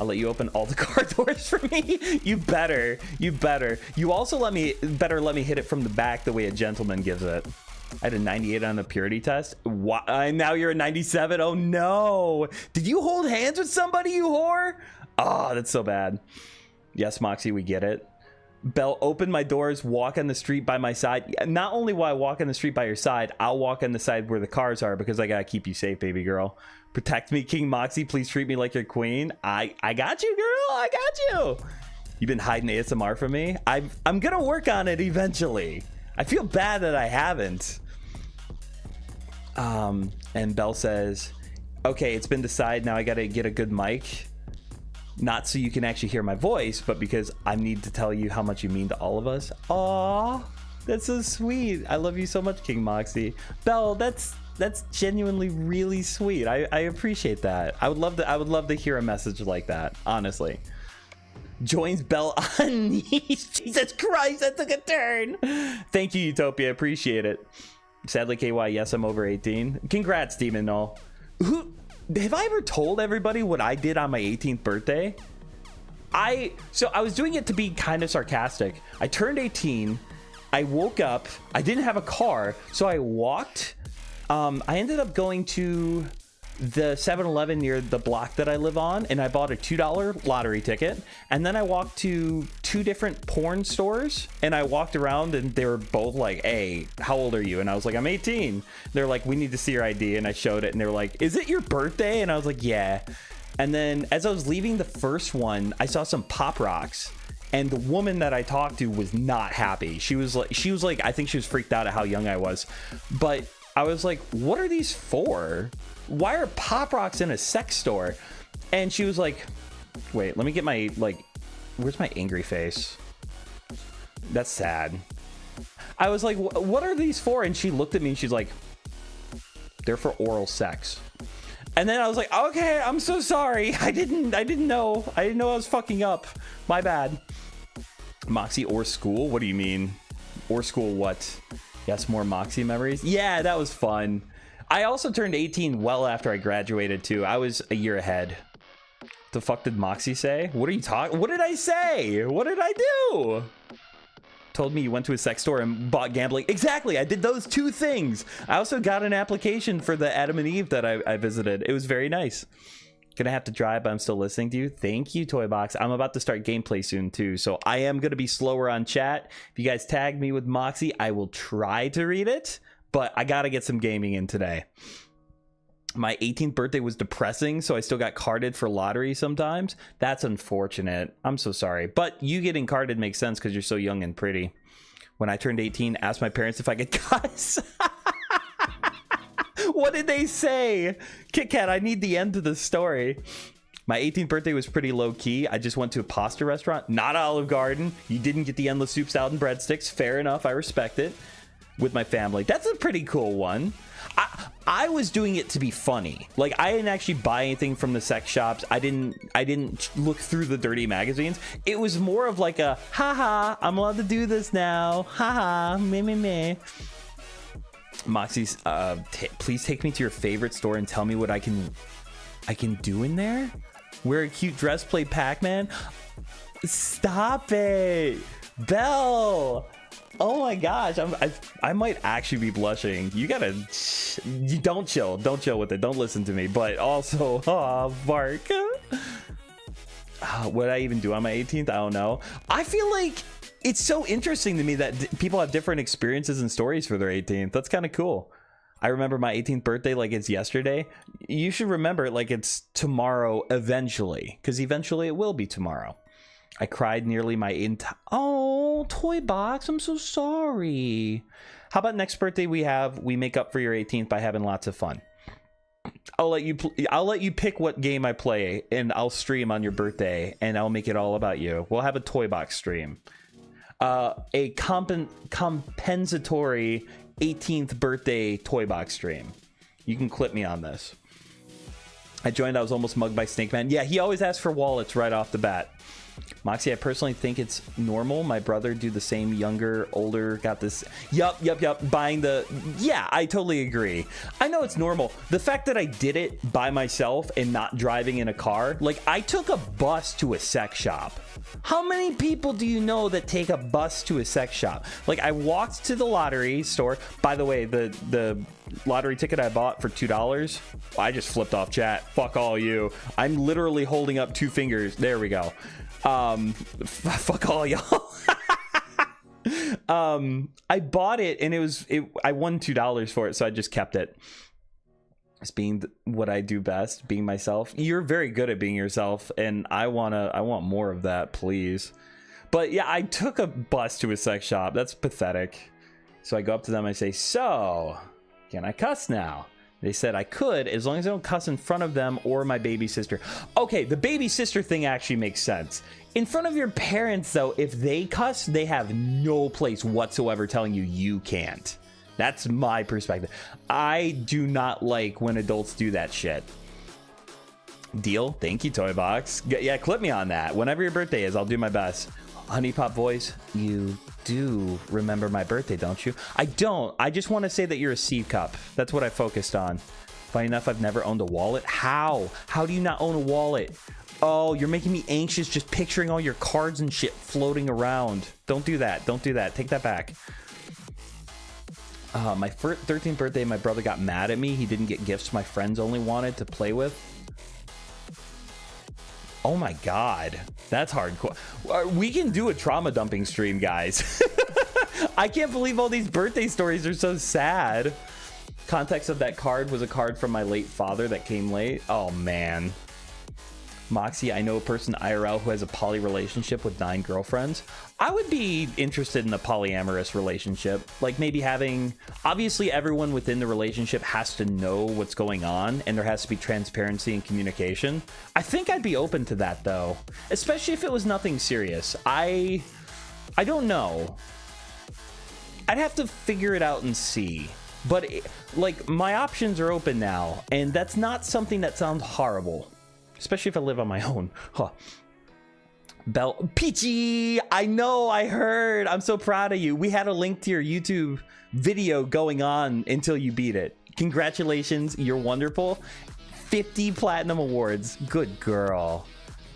S2: I'll let you open all the car doors for me. You better. You also better let me hit it from the back the way a gentleman gives it. I had a 98 on the purity test. Now you're a 97. Oh no. Did you hold hands with somebody, you whore? Oh, that's so bad. Yes, Moxy, we get it. Belle, open my doors, walk on the street by my side. Not only will I walk on the street by your side, I'll walk on the side where the cars are because I gotta keep you safe, baby girl. Protect me, King Moxy. Please treat me like your queen. I got you, girl. I got you. You've been hiding ASMR from me. I'm gonna work on it eventually. I feel bad that I haven't. And Belle says, okay, it's been decided. Now I gotta get a good mic. Not so you can actually hear my voice, but because I need to tell you how much you mean to all of us. Aw, that's so sweet. I love you so much, King Moxy. Belle, that's genuinely really sweet. I appreciate that. I would love to hear a message like that, honestly. Joins Belle on knees. Jesus Christ, that took a turn. Thank you, Utopia. Appreciate it. Sadly, KY, yes, I'm over 18. Congrats, Demon Null. Have I ever told everybody what I did on my 18th birthday? So I was doing it to be kind of sarcastic. I turned 18. I woke up. I didn't have a car, so I walked. I ended up going to the 7-Eleven near the block that I live on, and I bought a $2 lottery ticket. And then I walked to 2 different porn stores, and I walked around, and they were both like, hey, how old are you? And I was like, I'm 18. They're like, we need to see your ID. And I showed it, and they were like, is it your birthday? And I was like, yeah. And then as I was leaving the first one, I saw some Pop Rocks. And the woman that I talked to was not happy. She was like, I think she was freaked out at how young I was. But I was like, what are these for? why are Pop Rocks in a sex store? And she was like, wait, let me get my, like, where's my angry face? That's sad. I was like, what are these for? And she looked at me and she's like, they're for oral sex. And then I was like, okay, I'm so sorry. I didn't know I was fucking up. My bad. Moxy or school? What do you mean? Or school what? Yes, more Moxy memories? Yeah, that was fun. I also turned 18 well after I graduated too. I was a year ahead. The fuck did Moxy say? What are you talking? What did I say? What did I do? Told me you went to a sex store and bought gambling. Exactly, I did those two things. I also got an application for the Adam and Eve that I visited. It was very nice. Gonna have to drive, but I'm still listening to you. Thank you, Toy Box. I'm about to start gameplay soon too, so I am gonna be slower on chat. If you guys tag me with Moxy, I will try to read it, but I gotta get some gaming in today. My 18th birthday was depressing, so I still got carded for lottery sometimes. That's unfortunate. I'm so sorry. But you getting carded makes sense because you're so young and pretty. When I turned 18, asked my parents if I could cuss. What did they say? Kit Kat, I need the end of the story. My 18th birthday was pretty low-key. I just went to a pasta restaurant, not Olive Garden. You didn't get the endless soup, salad, and breadsticks. Fair enough. I respect it. With my family. That's a pretty cool one. I was doing it to be funny. Like, I didn't actually buy anything from the sex shops. I didn't look through the dirty magazines. It was more of like a haha, I'm allowed to do this now, haha, meh. Moxy's please take me to your favorite store and tell me what I can do in there. Wear a cute dress, play Pac-Man. Stop it, Belle. Oh my gosh, I might actually be blushing. You don't chill with it. Don't listen to me. But also, bark. What did I even do on my 18th? I don't know. I feel like it's so interesting to me that people have different experiences and stories for their 18th. That's kind of cool. I remember my 18th birthday like it's yesterday. You should remember it like it's tomorrow eventually, because eventually it will be tomorrow. I cried nearly my entire... Oh, Toy Box, I'm so sorry. How about next birthday we make up for your 18th by having lots of fun. I'll let you pick what game I play, and I'll stream on your birthday, and I'll make it all about you. We'll have a Toy Box stream. A compensatory 18th birthday Toy Box stream. You can clip me on this. I joined, I was almost mugged by Snake Man. Yeah, he always asks for wallets right off the bat. Moxy, I personally think it's normal. My brother do the same, younger, older, got this. Yup. Buying the. Yeah, I totally agree. I know it's normal. The fact that I did it by myself and not driving in a car, like I took a bus to a sex shop. How many people do you know that take a bus to a sex shop? Like I walked to the lottery store. By the way, the lottery ticket I bought for $2. I just flipped off chat. Fuck all you. I'm literally holding up two fingers. There we go. Fuck all y'all. I bought it and I won $2 for it, so I just kept it. It's being what I do best, being myself. You're very good at being yourself, and I want more of that, please. But yeah, I took a bus to a sex shop. That's pathetic. So I go up to them, I say, so can I cuss now? They said I could, as long as I don't cuss in front of them or my baby sister. Okay, the baby sister thing actually makes sense. In front of your parents, though, if they cuss, they have no place whatsoever telling you can't. That's my perspective. I do not like when adults do that shit. Deal? Thank you, Toy Box. Yeah, clip me on that. Whenever your birthday is, I'll do my best. Honey Pop Voice, you do remember my birthday, don't you? I don't. I just want to say that you're a C cup. That's what I focused on. Funny enough, I've never owned a wallet. How? How do you not own a wallet? Oh, you're making me anxious just picturing all your cards and shit floating around. Don't do that. Don't do that. Take that back. My 13th birthday, my brother got mad at me. He didn't get gifts my friends only wanted to play with. Oh my god, that's hardcore. We can do a trauma dumping stream, guys. I can't believe all these birthday stories are so sad. Context of that card was a card from my late father that came late. Oh man. Moxy, I know a person IRL who has a poly relationship with 9 girlfriends. I would be interested in a polyamorous relationship. Like maybe having, obviously everyone within the relationship has to know what's going on and there has to be transparency and communication. I think I'd be open to that though, especially if it was nothing serious. I don't know. I'd have to figure it out and see. But like my options are open now, and that's not something that sounds horrible, especially if I live on my own. Huh. Bell Peachy, I know, I heard. I'm so proud of you. We had a link to your YouTube video going on until you beat it. Congratulations, you're wonderful. 50 platinum awards. Good girl.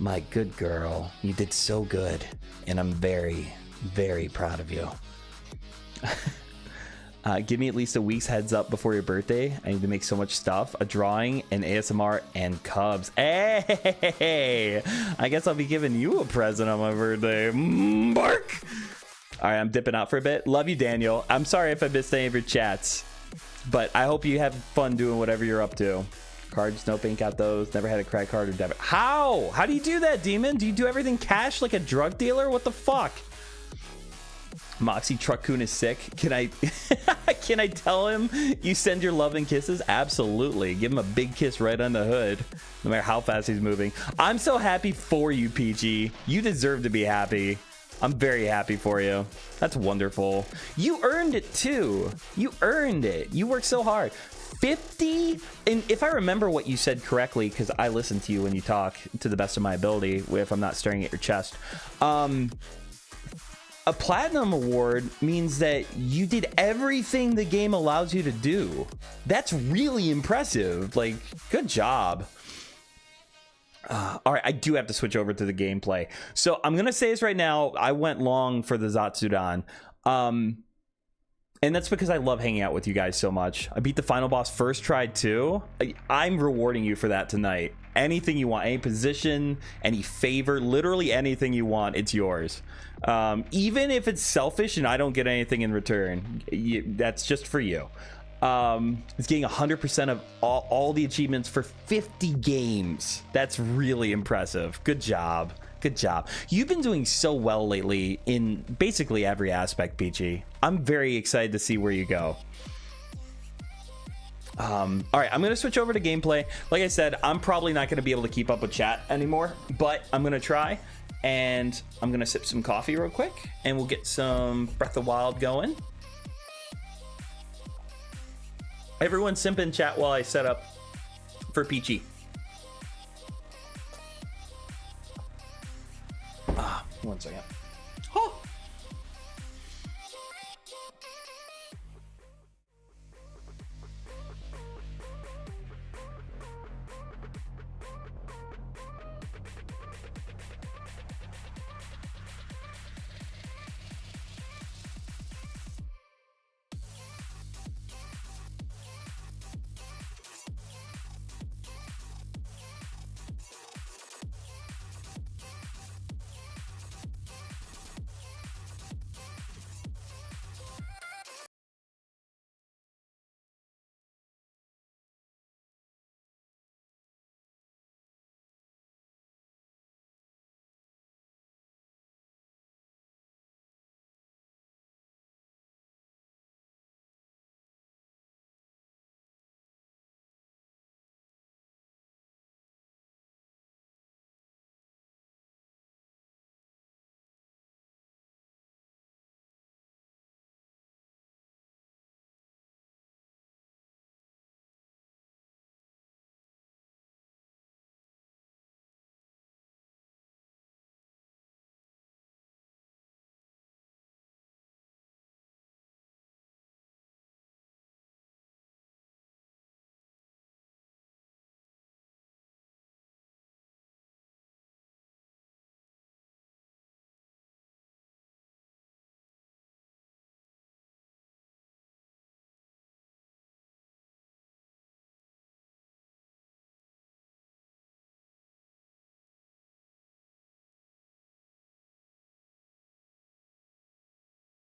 S2: My good girl. You did so good, and I'm very, very proud of you. Give me at least a week's heads up before your birthday. I need to make so much stuff. A drawing, an ASMR, and Cubs. Hey! I guess I'll be giving you a present on my birthday. Bark! All right, I'm dipping out for a bit. Love you, Daniel. I'm sorry if I missed any of your chats, but I hope you have fun doing whatever you're up to. Cards, no bank out those. Never had a credit card or debit. How? How do you do that, Demon? Do you do everything cash like a drug dealer? What the fuck? Moxy Truckcoon is sick. Can I can I tell him you send your love and kisses? Absolutely. Give him a big kiss right on the hood, no matter how fast he's moving. I'm so happy for you, PG. You deserve to be happy. I'm very happy for you. That's wonderful. You earned it too. You earned it. You worked so hard. 50, and if I remember what you said correctly, because I listen to you when you talk to the best of my ability, if I'm not staring at your chest. A platinum award means that you did everything the game allows you to do. That's really impressive. Like, good job. All right, I do have to switch over to the gameplay. So I'm going to say this right now. I went long for the Zatsudan. And that's because I love hanging out with you guys so much. I beat the final boss first try too. I'm rewarding you for that tonight. Anything you want, any position, any favor, literally anything you want, it's yours. Even if it's selfish and I don't get anything in return, that's just for you. It's getting 100% of all the achievements for 50 games. That's really impressive. Good job. Good job. You've been doing so well lately in basically every aspect, Peachy. I'm very excited to see where you go. All right, I'm going to switch over to gameplay. Like I said, I'm probably not going to be able to keep up with chat anymore, but I'm going to try. And I'm going to sip some coffee real quick, and we'll get some Breath of Wild going. Everyone simp in chat while I set up for Peachy. One second. Oh.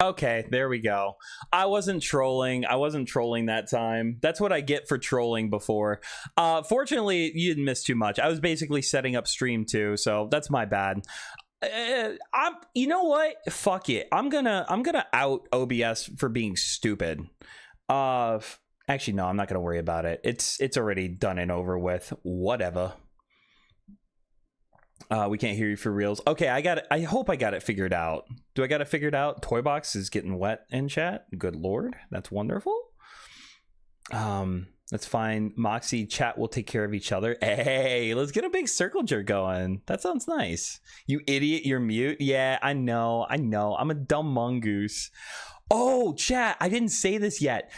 S2: Okay, there we go. I wasn't trolling. I wasn't trolling that time. That's what I get for trolling before. Fortunately, you didn't miss too much. I was basically setting up stream too, so that's my bad. You know what? Fuck it. I'm gonna out OBS for being stupid. Actually, no, I'm not gonna worry about it. It's already done and over with. Whatever. We can't hear you for reals. Okay, I got it. I hope I got it figured out. Do I got it figured out? Toy box is getting wet in chat. Good lord, that's wonderful. That's fine. Moxy, chat will take care of each other. Hey, let's get a big circle jerk going. That sounds nice. You idiot, you're mute. Yeah, I know. I'm a dumb mongoose. Oh, chat, I didn't say this yet.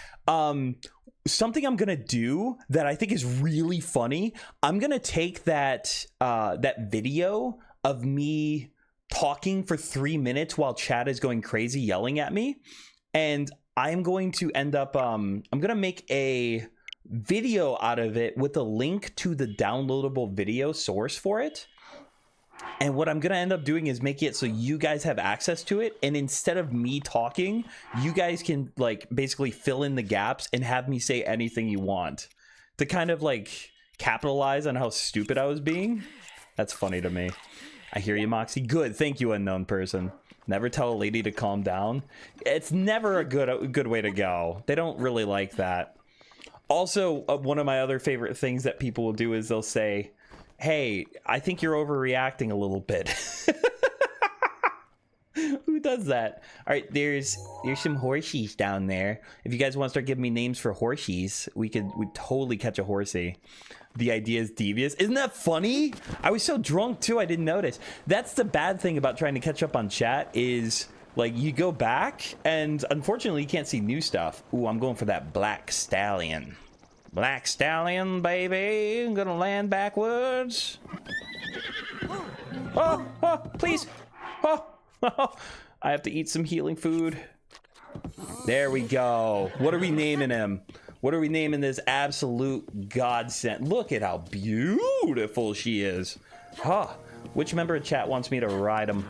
S2: Something I'm gonna do that I think is really funny. I'm gonna take that that video of me talking for 3 minutes while chat is going crazy yelling at me, and I'm going to end up I'm gonna make a video out of it with a link to the downloadable video source for it. And what I'm gonna end up doing is make it so you guys have access to it, and instead of me talking, you guys can like basically fill in the gaps and have me say anything you want to kind of like capitalize on how stupid I was being. That's funny to me. I hear you, Moxy. Good, thank you, unknown person. Never tell a lady to calm down. It's never a good way to go. They don't really like that. Also, one of my other favorite things that people will do is they'll say, hey, I think you're overreacting a little bit. Who does that? All right, there's some horsies down there. If you guys want to start giving me names for horsies, we'd totally catch a horsey. The idea is devious. Isn't that funny? I was so drunk too, I didn't notice. That's the bad thing about trying to catch up on chat is like you go back and unfortunately you can't see new stuff. Ooh, I'm going for that black stallion. Black stallion, baby. I'm gonna land backwards. Oh, please. Oh, I have to eat some healing food. There we go. What are we naming him? What are we naming this absolute godsend? Look at how beautiful she is. Huh. Which member of chat wants me to ride him?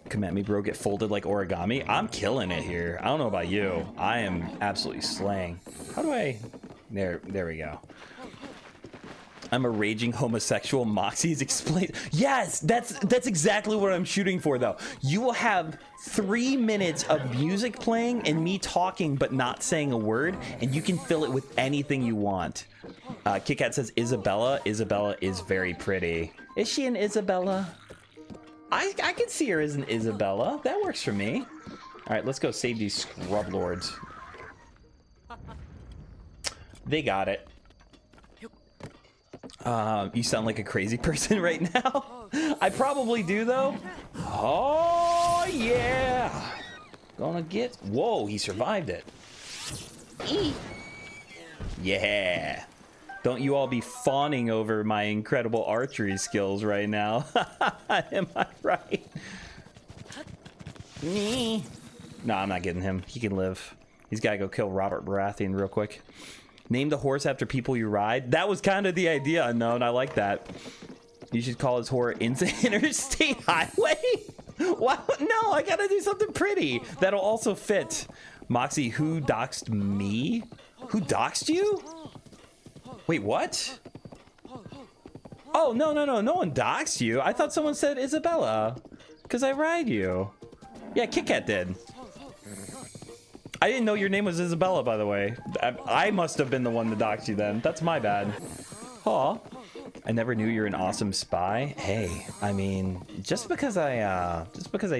S2: Come at me, bro. Get folded like origami. I'm killing it here. I don't know about you. I am absolutely slaying. How do I... There we go. I'm a raging homosexual. Moxy's explained. Yes, that's exactly what I'm shooting for, though. You will have 3 minutes of music playing and me talking but not saying a word, and you can fill it with anything you want. KitKat says Isabella. Isabella is very pretty. Is she an Isabella? I can see her as an Isabella. That works for me. All right, let's go save these scrub lords. They got it. You sound like a crazy person right now. I probably do, though. Oh, yeah. Gonna get... Whoa, he survived it. Yeah. Don't you all be fawning over my incredible archery skills right now. Am I right? No, I'm not getting him. He can live. He's got to go kill Robert Baratheon real quick. Name the horse after people you ride. That was kind of the idea, Unknown. I like that. You should call his horse Interstate Highway. What? No, I gotta do something pretty that'll also fit. Moxy, who doxed me? Who doxed you? Wait, what? Oh, no one doxed you. I thought someone said Isabella because I ride you. Yeah, KitKat did. I didn't know your name was Isabella, by the way. I must have been the one that doxed you then. That's my bad. Aw. I never knew you're an awesome spy. Hey, I mean, just because I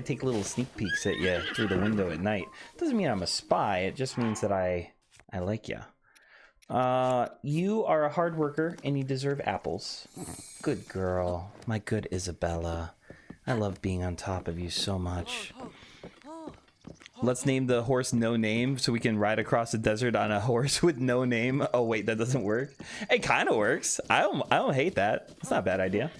S2: take little sneak peeks at you through the window at night doesn't mean I'm a spy. It just means that I like you. You are a hard worker and you deserve apples. Good girl. My good Isabella. I love being on top of you so much. Let's name the horse No Name so we can ride across the desert on a horse with no name. Oh wait, that doesn't work. It kind of works. I don't hate that. It's not a bad idea.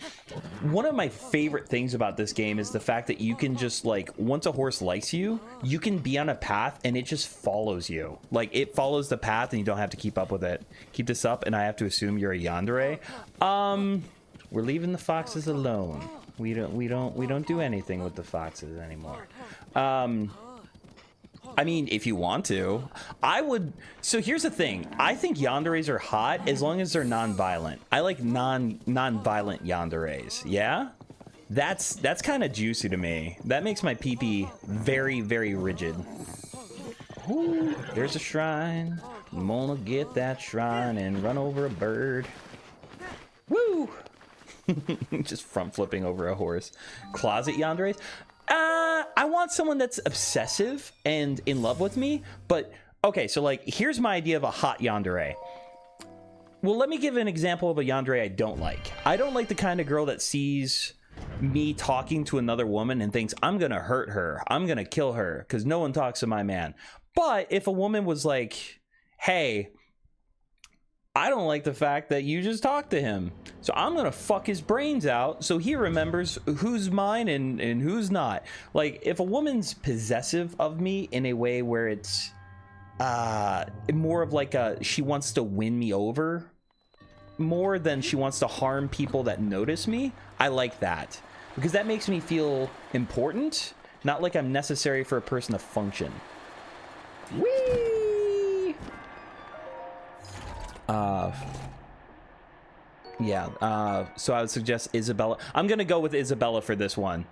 S2: One of my favorite things about this game is the fact that you can just like, once a horse likes you, you can be on a path and it just follows you. Like it follows the path and you don't have to keep up with it. Keep this up and I have to assume you're a yandere. We're leaving the foxes alone. We don't do anything with the foxes anymore. I mean, if you want to, I would. So here's the thing. I think yanderes are hot as long as they're non-violent. I like non-violent yanderes. Yeah, that's kind of juicy to me. That makes my pee-pee very, very rigid. Ooh, there's a shrine. I'm gonna get that shrine and run over a bird. Woo! Just front flipping over a horse. Closet yanderes. I want someone that's obsessive and in love with me, but okay, so like, here's my idea of a hot yandere. Well, let me give an example of a yandere I don't like. I don't like the kind of girl that sees me talking to another woman and thinks, I'm gonna hurt her, I'm gonna kill her, because no one talks to my man. But if a woman was like, hey, I don't like the fact that you just talked to him, so I'm gonna fuck his brains out so he remembers who's mine and who's not. Like, if a woman's possessive of me in a way where it's more of like she wants to win me over more than she wants to harm people that notice me, I like that, because that makes me feel important, not like I'm necessary for a person to function. Whee! So I would suggest Isabella. I'm gonna go with Isabella for this one.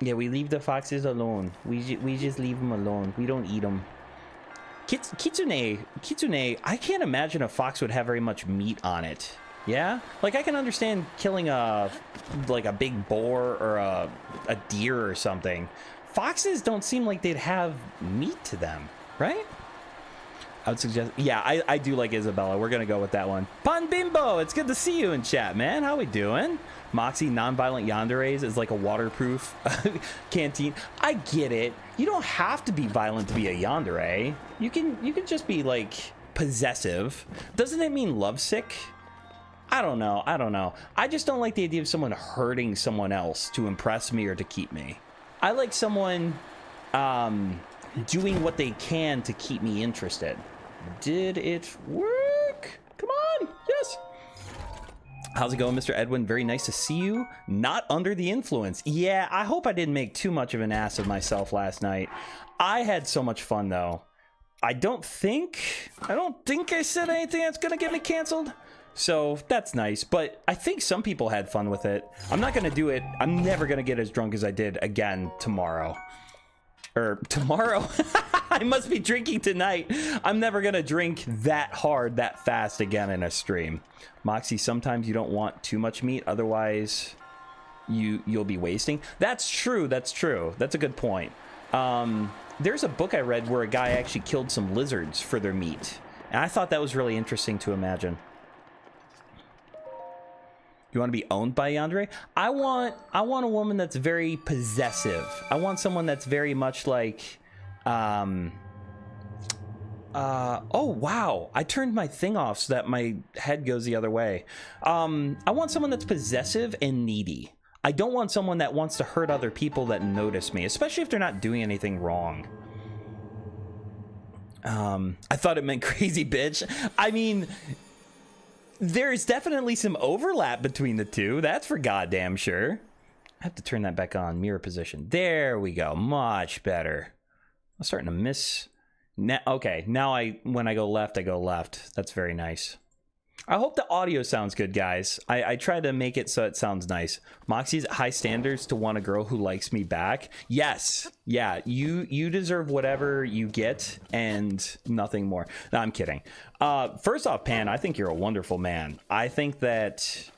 S2: Yeah, we leave the foxes alone. We just leave them alone. We don't eat them. Kitsune, I can't imagine a fox would have very much meat on it. Yeah? Like, I can understand killing a big boar or a deer or something. Foxes don't seem like they'd have meat to them, right? I would suggest, yeah, I do like Isabella. We're gonna go with that one. Pun Bimbo, it's good to see you in chat, man. How we doing? Moxy, non-violent yanderes is like a waterproof canteen. I get it. You don't have to be violent to be a yandere. You can just be like possessive. Doesn't it mean lovesick? I don't know. I just don't like the idea of someone hurting someone else to impress me or to keep me. I like someone doing what they can to keep me interested. Did it work? Come on. Yes. How's it going, Mr. Edwin? Very nice to see you. Not under the influence. Yeah, I hope I didn't make too much of an ass of myself last night. I had so much fun, though. I don't think I said anything that's gonna get me canceled. So that's nice, but I think some people had fun with it. I'm not gonna do it. I'm never gonna get as drunk as I did again tomorrow. Tomorrow? I must be drinking tonight. I'm never gonna drink that hard, that fast again in a stream. Moxy, sometimes you don't want too much meat, otherwise you'll be wasting. That's true. That's a good point. There's a book I read where a guy actually killed some lizards for their meat, and I thought that was really interesting to imagine. You want to be owned by yandere? I want a woman that's very possessive. I want someone that's very much like, oh wow, I turned my thing off so that my head goes the other way. I want someone that's possessive and needy. I don't want someone that wants to hurt other people that notice me, especially if they're not doing anything wrong. I thought it meant crazy bitch. I mean, there's definitely some overlap between the two. That's for goddamn sure. I have to turn that back on. Mirror position. There we go. Much better. I'm starting to miss. Okay, now when I go left, I go left. That's very nice. I hope the audio sounds good, guys. I try to make it so it sounds nice. Moxie's high standards to want a girl who likes me back. Yes. Yeah, you deserve whatever you get and nothing more. No, I'm kidding. First off, Pan, I think you're a wonderful man. I think that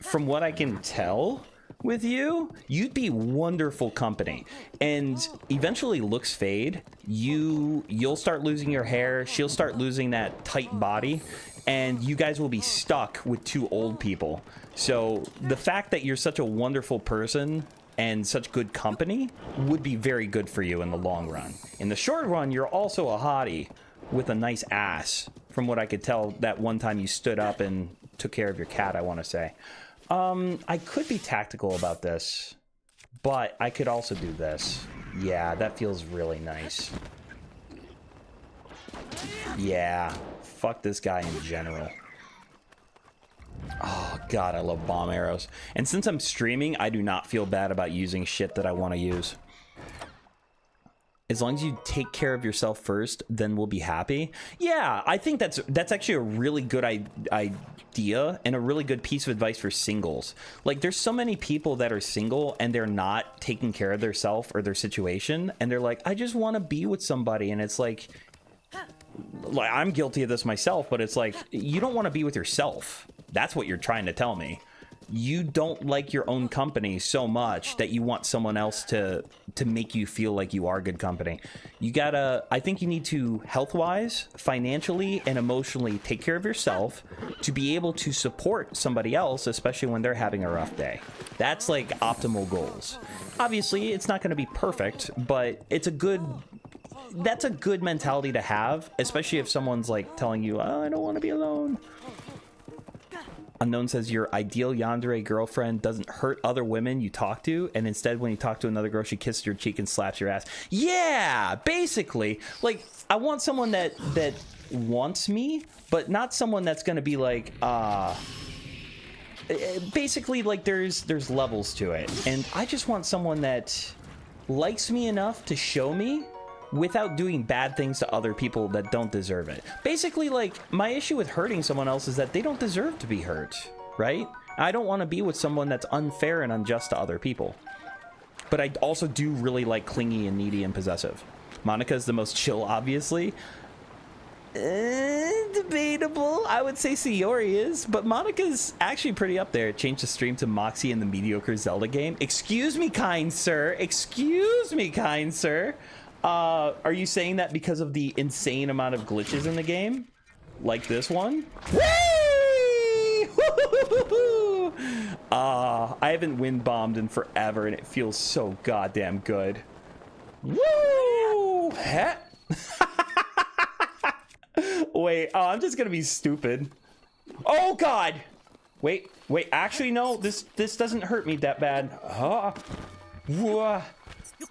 S2: from what I can tell with you, you'd be wonderful company. And eventually looks fade. You'll start losing your hair. She'll start losing that tight body. And you guys will be stuck with two old people. So the fact that you're such a wonderful person and such good company would be very good for you in the long run. In the short run, you're also a hottie with a nice ass, from what I could tell that one time you stood up and took care of your cat, I want to say. I could be tactical about this, but I could also do this. Yeah, that feels really nice. Yeah. Fuck this guy in general. Oh god, I love bomb arrows. And since I'm streaming, I do not feel bad about using shit that I want to use. as long as you take care of yourself first, then we'll be happy. Yeah, I think that's actually a really good idea and a really good piece of advice for singles. Like, there's so many people that are single and they're not taking care of themselves or their situation, and they're like, I just want to be with somebody. And it's like I'm guilty of this myself, but it's like, you don't want to be with yourself. That's what you're trying to tell me. You don't like your own company so much that you want someone else to make you feel like you are good company. You gotta, I think you need to, health-wise, financially, and emotionally take care of yourself to be able to support somebody else, especially when they're having a rough day. That's like optimal goals. Obviously, it's not going to be perfect, but it's a good, that's a good mentality to have, especially if someone's like telling you, oh, I don't want to be alone. Unknown says your ideal yandere girlfriend doesn't hurt other women you talk to, and instead when you talk to another girl, she kisses your cheek and slaps your ass. Yeah, basically, like, I want someone that wants me, but not someone that's gonna be like, basically, like, there's levels to it, and I just want someone that likes me enough to show me without doing bad things to other people that don't deserve it. Basically, like, my issue with hurting someone else is that they don't deserve to be hurt, right? I don't want to be with someone that's unfair and unjust to other people. But I also do really like clingy and needy and possessive. Monica's the most chill, obviously. Debatable. I would say Sayori is, but Monica's actually pretty up there. Changed the stream to Moxy in the mediocre Zelda game. Excuse me, kind sir. Excuse me, kind sir. Are you saying that because of the insane amount of glitches in the game? Like this one? Whee! I haven't wind bombed in forever and it feels so goddamn good. Woo! Wait, oh, I'm just gonna be stupid. Oh god! Wait, actually no, this doesn't hurt me that bad.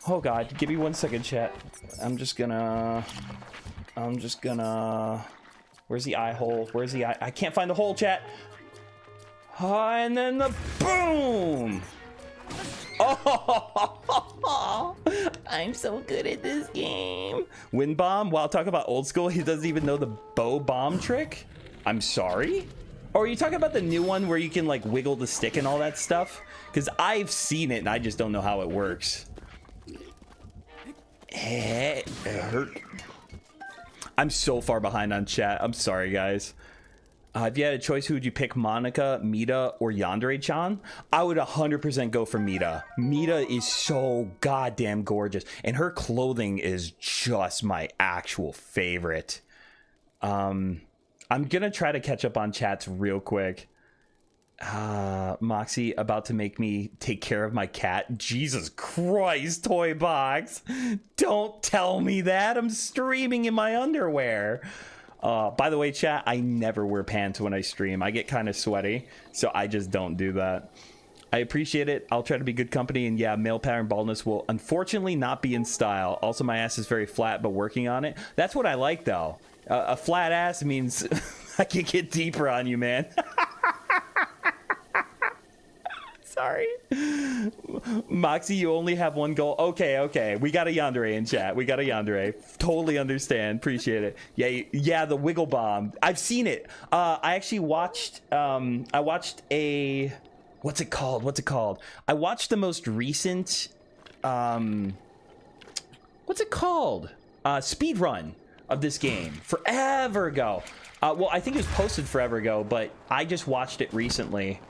S2: Oh god, give me 1 second, chat. I'm just gonna... Where's the eye hole? Where's the eye? I can't find the hole, chat. And then the boom! Oh, I'm so good at this game. Wind bomb? Wow, talk about old school. He doesn't even know the bow bomb trick? I'm sorry? Or are you talking about the new one where you can like wiggle the stick and all that stuff? Because I've seen it and I just don't know how it works. It hurt. I'm so far behind on chat. I'm sorry, guys. If you had a choice, who would you pick, Monica, Mita, or Yandere-chan? I would 100% go for Mita. Mita is so goddamn gorgeous, and her clothing is just my actual favorite. I'm gonna try to catch up on chats real quick. Moxy about to make me take care of my cat. Jesus Christ, Toy Box. Don't tell me that. I'm streaming in my underwear. By the way, chat, I never wear pants when I stream. I get kind of sweaty, so I just don't do that. I appreciate it. I'll try to be good company, and yeah, male pattern baldness will unfortunately not be in style. Also, my ass is very flat, but working on it. That's what I like, though. A flat ass means I can get deeper on you, man. Sorry. Moxy, you only have one goal. Okay. We got a yandere in chat. We got a yandere. Totally understand. Appreciate it. Yeah, the wiggle bomb. I've seen it. I actually watched, I watched a, what's it called? I watched the most recent, what's it called? Speed run of this game forever ago. Well, I think it was posted forever ago, but I just watched it recently.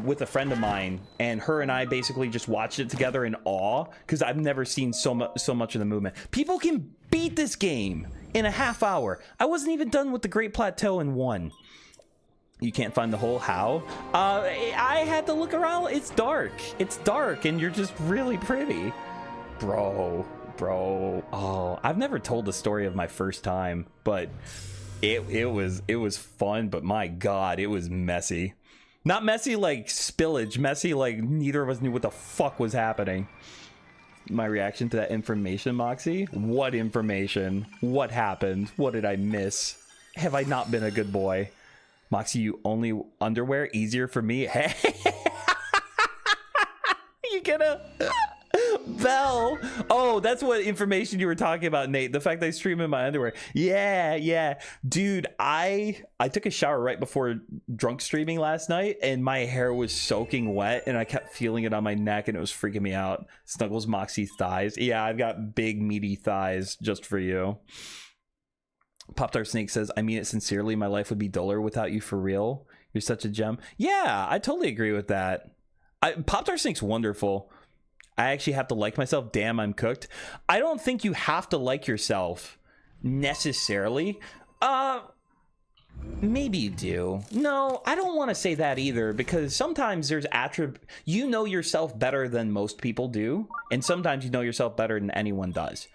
S2: With a friend of mine, and her and I basically just watched it together in awe because I've never seen so much of the movement. People can beat this game in a half hour. I wasn't even done with the Great Plateau in 1. You can't find the hole? How? I had to look around. It's dark, and you're just really pretty, bro. Oh, I've never told the story of my first time, but it was fun. But my god, it was messy. Not messy like spillage, messy like neither of us knew what the fuck was happening. My reaction to that information, Moxy? What information? What happened? What did I miss? Have I not been a good boy? Moxy, you only underwear? Easier for me? Hey! You gonna... Bell. Oh, that's what information you were talking about, Nate. The fact that I stream in my underwear. Yeah. Dude, I took a shower right before drunk streaming last night, and my hair was soaking wet, and I kept feeling it on my neck, and it was freaking me out. Snuggles Moxy thighs. Yeah, I've got big, meaty thighs just for you. Pop-Tart Snake says, I mean it sincerely. My life would be duller without you, for real. You're such a gem. Yeah, I totally agree with that. Pop-Tart Snake's wonderful. I actually have to like myself. Damn, I'm cooked. I don't think you have to like yourself necessarily. Maybe you do. No, I don't want to say that either, because sometimes there's you know yourself better than most people do, and sometimes you know yourself better than anyone does.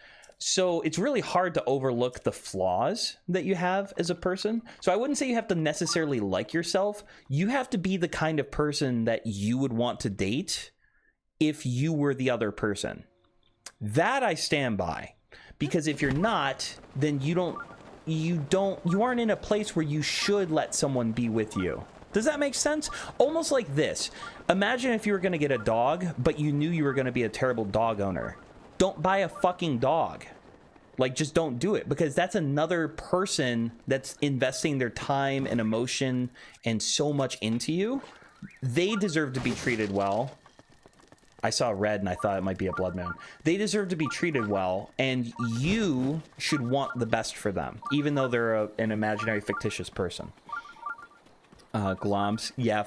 S2: So it's really hard to overlook the flaws that you have as a person. So I wouldn't say you have to necessarily like yourself. You have to be the kind of person that you would want to date if you were the other person. That I stand by. Because if you're not, then you aren't in a place where you should let someone be with you. Does that make sense? Almost like this. Imagine if you were going to get a dog, but you knew you were going to be a terrible dog owner. Don't buy a fucking dog. Like, just don't do it, because that's another person that's investing their time and emotion and so much into you. They deserve to be treated well. I saw red and I thought it might be a blood moon. They deserve to be treated well, and you should want the best for them, even though they're an imaginary fictitious person. Gloms, yeah,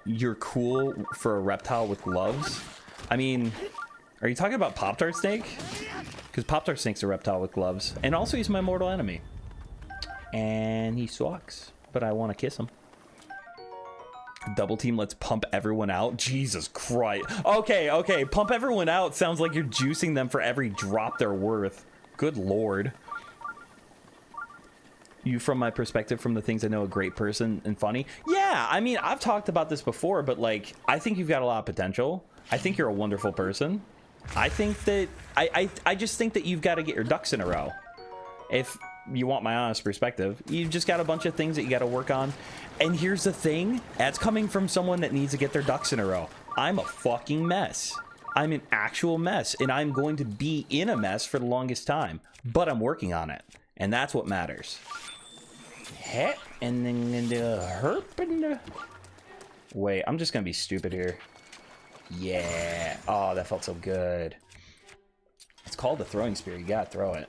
S2: you're cool for a reptile with gloves. I mean, are you talking about Pop-Tart Snake? Because Pop-Tart Snake's a reptile with gloves. And also, he's my mortal enemy. And he sucks. But I want to kiss him. Double team, let's pump everyone out. Jesus Christ. Okay. Pump everyone out sounds like you're juicing them for every drop they're worth. Good Lord. You, from my perspective, from the things I know, a great person and funny. Yeah, I mean, I've talked about this before, but, like, I think you've got a lot of potential. I think you're a wonderful person. I think that I just think that you've got to get your ducks in a row. If you want my honest perspective, you've just got a bunch of things that you got to work on. And here's the thing, that's coming from someone that needs to get their ducks in a row. I'm a fucking mess. I'm an actual mess, and I'm going to be in a mess for the longest time, but I'm working on it, and that's what matters. Heh, and then herp and wait, I'm just gonna be stupid here. Yeah. Oh, that felt so good. It's called a throwing spear. You gotta throw it.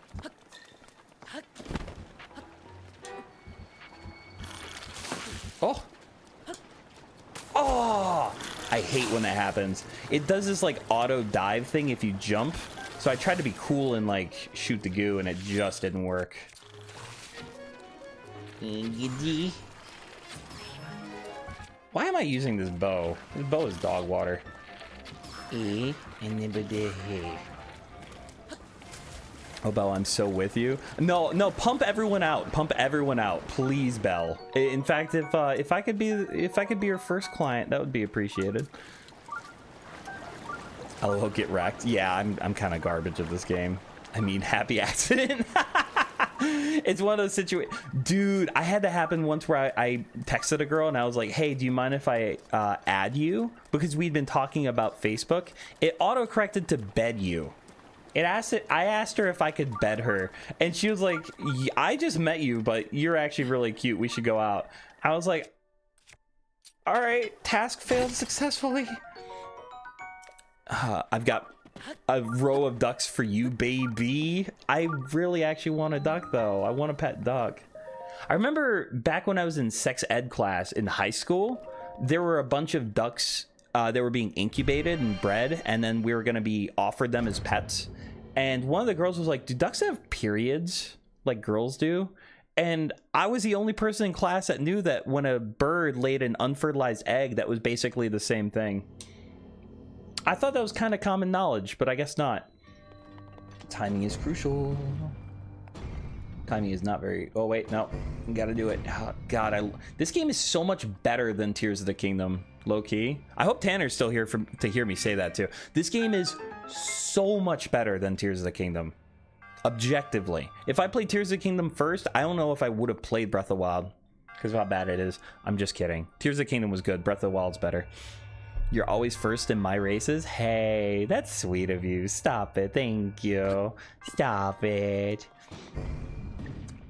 S2: Oh. Oh. I hate when that happens. It does this like auto dive thing if you jump. So I tried to be cool and like shoot the goo, and it just didn't work. Why am I using this bow? This bow is dog water. Oh, Belle, I'm so with you. No, pump everyone out. Pump everyone out, please, Belle. In fact, if I could be your first client, that would be appreciated. I'll get wrecked. Yeah, I'm kind of garbage at this game. I mean, happy accident. It's one of those situations. Dude, I had that happen once where I texted a girl and I was like, hey, do you mind if I add you? Because we'd been talking about Facebook. It auto-corrected to bed you. I asked her if I could bed her. And she was like, I just met you, but you're actually really cute. We should go out. I was like, all right, task failed successfully. I've got a row of ducks for you, baby. I really actually want a duck, though. I want a pet duck. I remember back when I was in sex ed class in high school, there were a bunch of ducks that were being incubated and bred, and then we were going to be offered them as pets. And one of the girls was like, do ducks have periods like girls do? And I was the only person in class that knew that when a bird laid an unfertilized egg, that was basically the same thing. I thought that was kind of common knowledge, but I guess not. Timing is crucial. Timing is not very... Oh, wait, no. Gotta do it. Oh, God, this game is so much better than Tears of the Kingdom, low-key. I hope Tanner's still here to hear me say that, too. This game is so much better than Tears of the Kingdom. Objectively. If I played Tears of the Kingdom first, I don't know if I would have played Breath of the Wild, because of how bad it is. I'm just kidding. Tears of the Kingdom was good. Breath of the Wild's better. You're always first in my races. Hey, that's sweet of you. Stop it. Thank you. Stop it.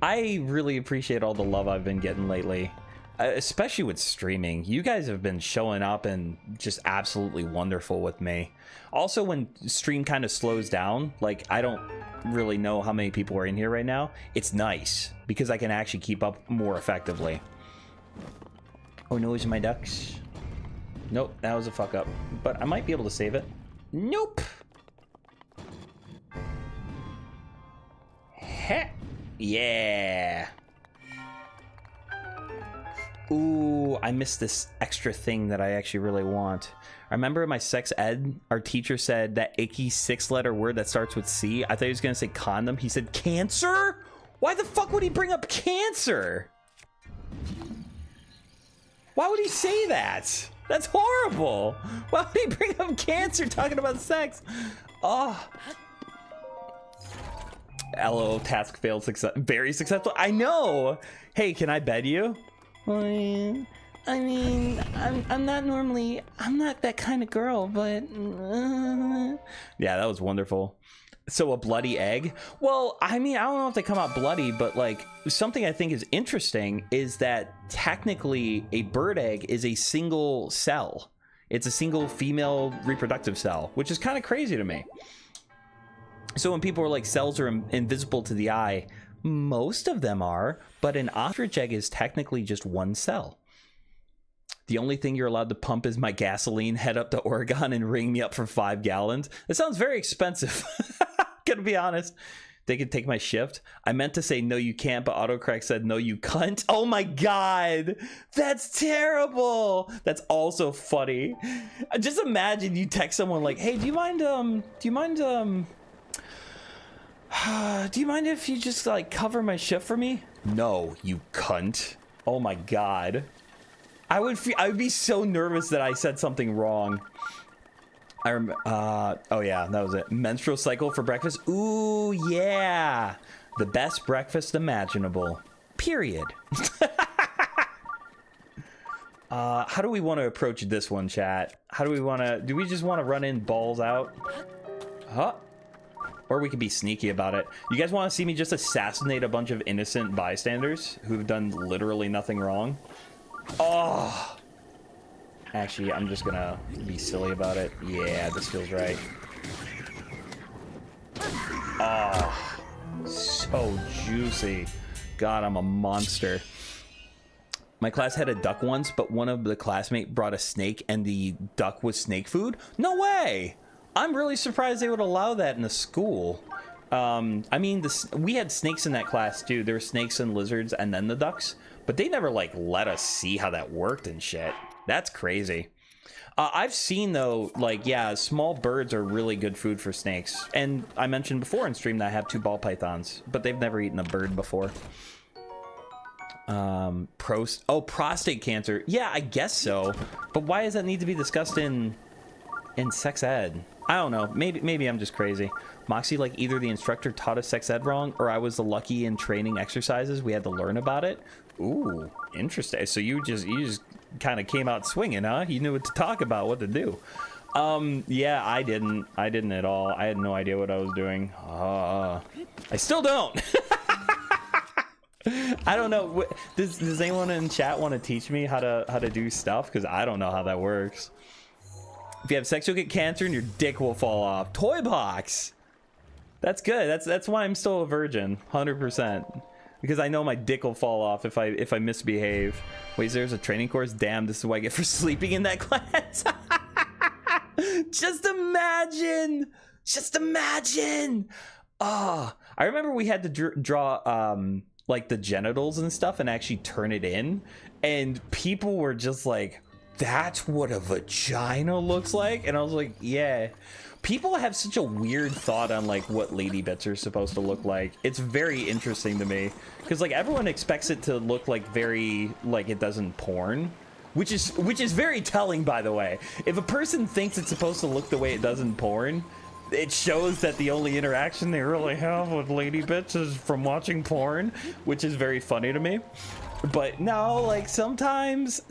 S2: I really appreciate all the love I've been getting lately, especially with streaming. You guys have been showing up and just absolutely wonderful with me. Also, when stream kind of slows down, like I don't really know how many people are in here right now, it's nice because I can actually keep up more effectively. Oh no, is my ducks? Nope, that was a fuck up, but I might be able to save it. Nope. Heh. Yeah. Ooh, I missed this extra thing that I actually really want. I remember in my sex ed, our teacher said that icky 6-letter word that starts with C. I thought he was gonna say condom. He said cancer? Why the fuck would he bring up cancer? Why would he say that? That's horrible. Why would he bring up cancer talking about sex? Oh. LO, task failed, very successful. I know. Hey, can I bed you? I mean, I'm not normally, I'm not that kind of girl, but yeah, that was wonderful. So a bloody egg? Well, I mean, I don't know if they come out bloody, but like something I think is interesting is that technically a bird egg is a single cell. It's a single female reproductive cell, which is kind of crazy to me. So when people are like cells are invisible to the eye, most of them are, but an ostrich egg is technically just one cell. The only thing you're allowed to pump is my gasoline, head up to Oregon and ring me up for 5 gallons. It sounds very expensive. Gonna be honest. They could take my shift. I meant to say no you can't, but autocorrect said no you cunt. Oh my god, that's terrible. That's also funny. Just imagine you text someone like, hey, do you mind if you just like cover my shift for me? No, you cunt. Oh my god. I would be so nervous that I said something wrong. Oh yeah, that was it. Menstrual cycle for breakfast. Ooh, yeah. The best breakfast imaginable. Period. How do we want to approach this one, chat? How do we want to, do we just want to run in balls out? Huh? Or we could be sneaky about it. You guys want to see me just assassinate a bunch of innocent bystanders who've done literally nothing wrong? Oh. Actually, I'm just gonna be silly about it. Yeah, this feels right. Oh, so juicy. God, I'm a monster. My class had a duck once, but one of the classmates brought a snake and the duck was snake food? No way! I'm really surprised they would allow that in a school. I mean, we had snakes in that class too. There were snakes and lizards and then the ducks, but they never like let us see how that worked and shit. That's crazy. I've seen though, like, yeah, small birds are really good food for snakes. And I mentioned before in stream that I have 2 ball pythons, but they've never eaten a bird before. Prostate cancer. Yeah, I guess so. But why does that need to be discussed in sex ed? I don't know. Maybe I'm just crazy. Moxy, like either the instructor taught us sex ed wrong or I was the lucky in training exercises. We had to learn about it. Ooh, interesting. So you just kind of came out swinging, huh? You knew what to talk about, what to do. Yeah, I didn't at all. I had no idea what I was doing. I still don't. I don't know. Does anyone in chat want to teach me how to do stuff? Because I don't know how that works. If you have sex, you'll get cancer and your dick will fall off. Toy box. That's good. That's why I'm still a virgin, 100%. Because I know my dick will fall off if I misbehave. Wait, there's a training course? Damn, this is what I get for sleeping in that class. Just imagine. Just imagine. Oh, I remember we had to draw like the genitals and stuff and actually turn it in. And people were just like, that's what a vagina looks like? And I was like, yeah. People have such a weird thought on like what lady bits are supposed to look like. It's very interesting to me because like everyone expects it to look like very like it does in porn, which is very telling, by the way. If a person thinks it's supposed to look the way it does in porn, it shows that the only interaction they really have with lady bits is from watching porn, which is very funny to me. But no, like sometimes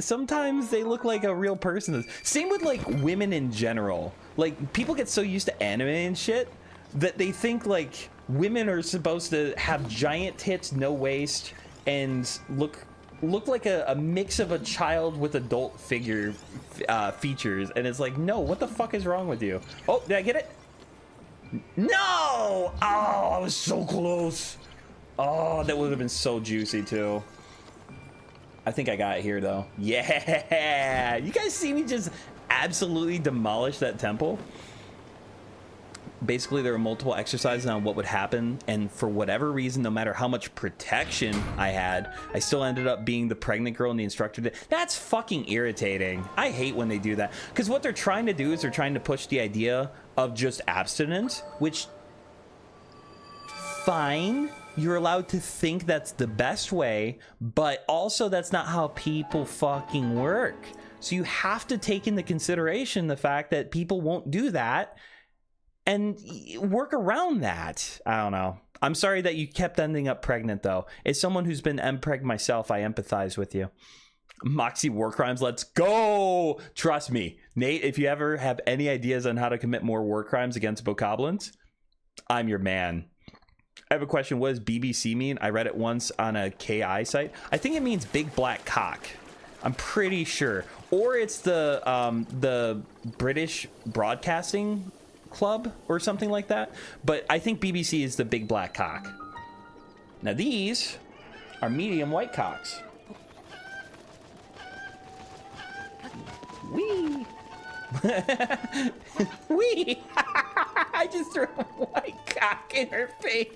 S2: they look like a real person. Same with like women in general. Like people get so used to anime and shit that they think like women are supposed to have giant tits, no waist, and look like a mix of a child with adult figure features. And it's like, no, what the fuck is wrong with you? Oh, did I get it? No! Oh, I was so close. Oh, that would have been so juicy too. I think I got it here though. Yeah! You guys see me just absolutely demolish that temple? Basically, there were multiple exercises on what would happen, and for whatever reason, no matter how much protection I had, I still ended up being the pregnant girl and the instructor did. That's fucking irritating. I hate when they do that, because what they're trying to do is they're trying to push the idea of just abstinence, which, fine, you're allowed to think that's the best way, but also that's not how people fucking work. So you have to take into consideration the fact that people won't do that and work around that. I don't know. I'm sorry that you kept ending up pregnant, though. As someone who's been empreg myself, I empathize with you. Moxy war crimes, let's go! Trust me, Nate, if you ever have any ideas on how to commit more war crimes against bokoblins, I'm your man. I have a question. What does BBC mean? I read it once on a KI site. I think it means big black cock. I'm pretty sure. Or it's the British Broadcasting Club or something like that. But I think BBC is the big black cock. Now these are medium white cocks. Wee. Wee. I just threw a white cock in her face.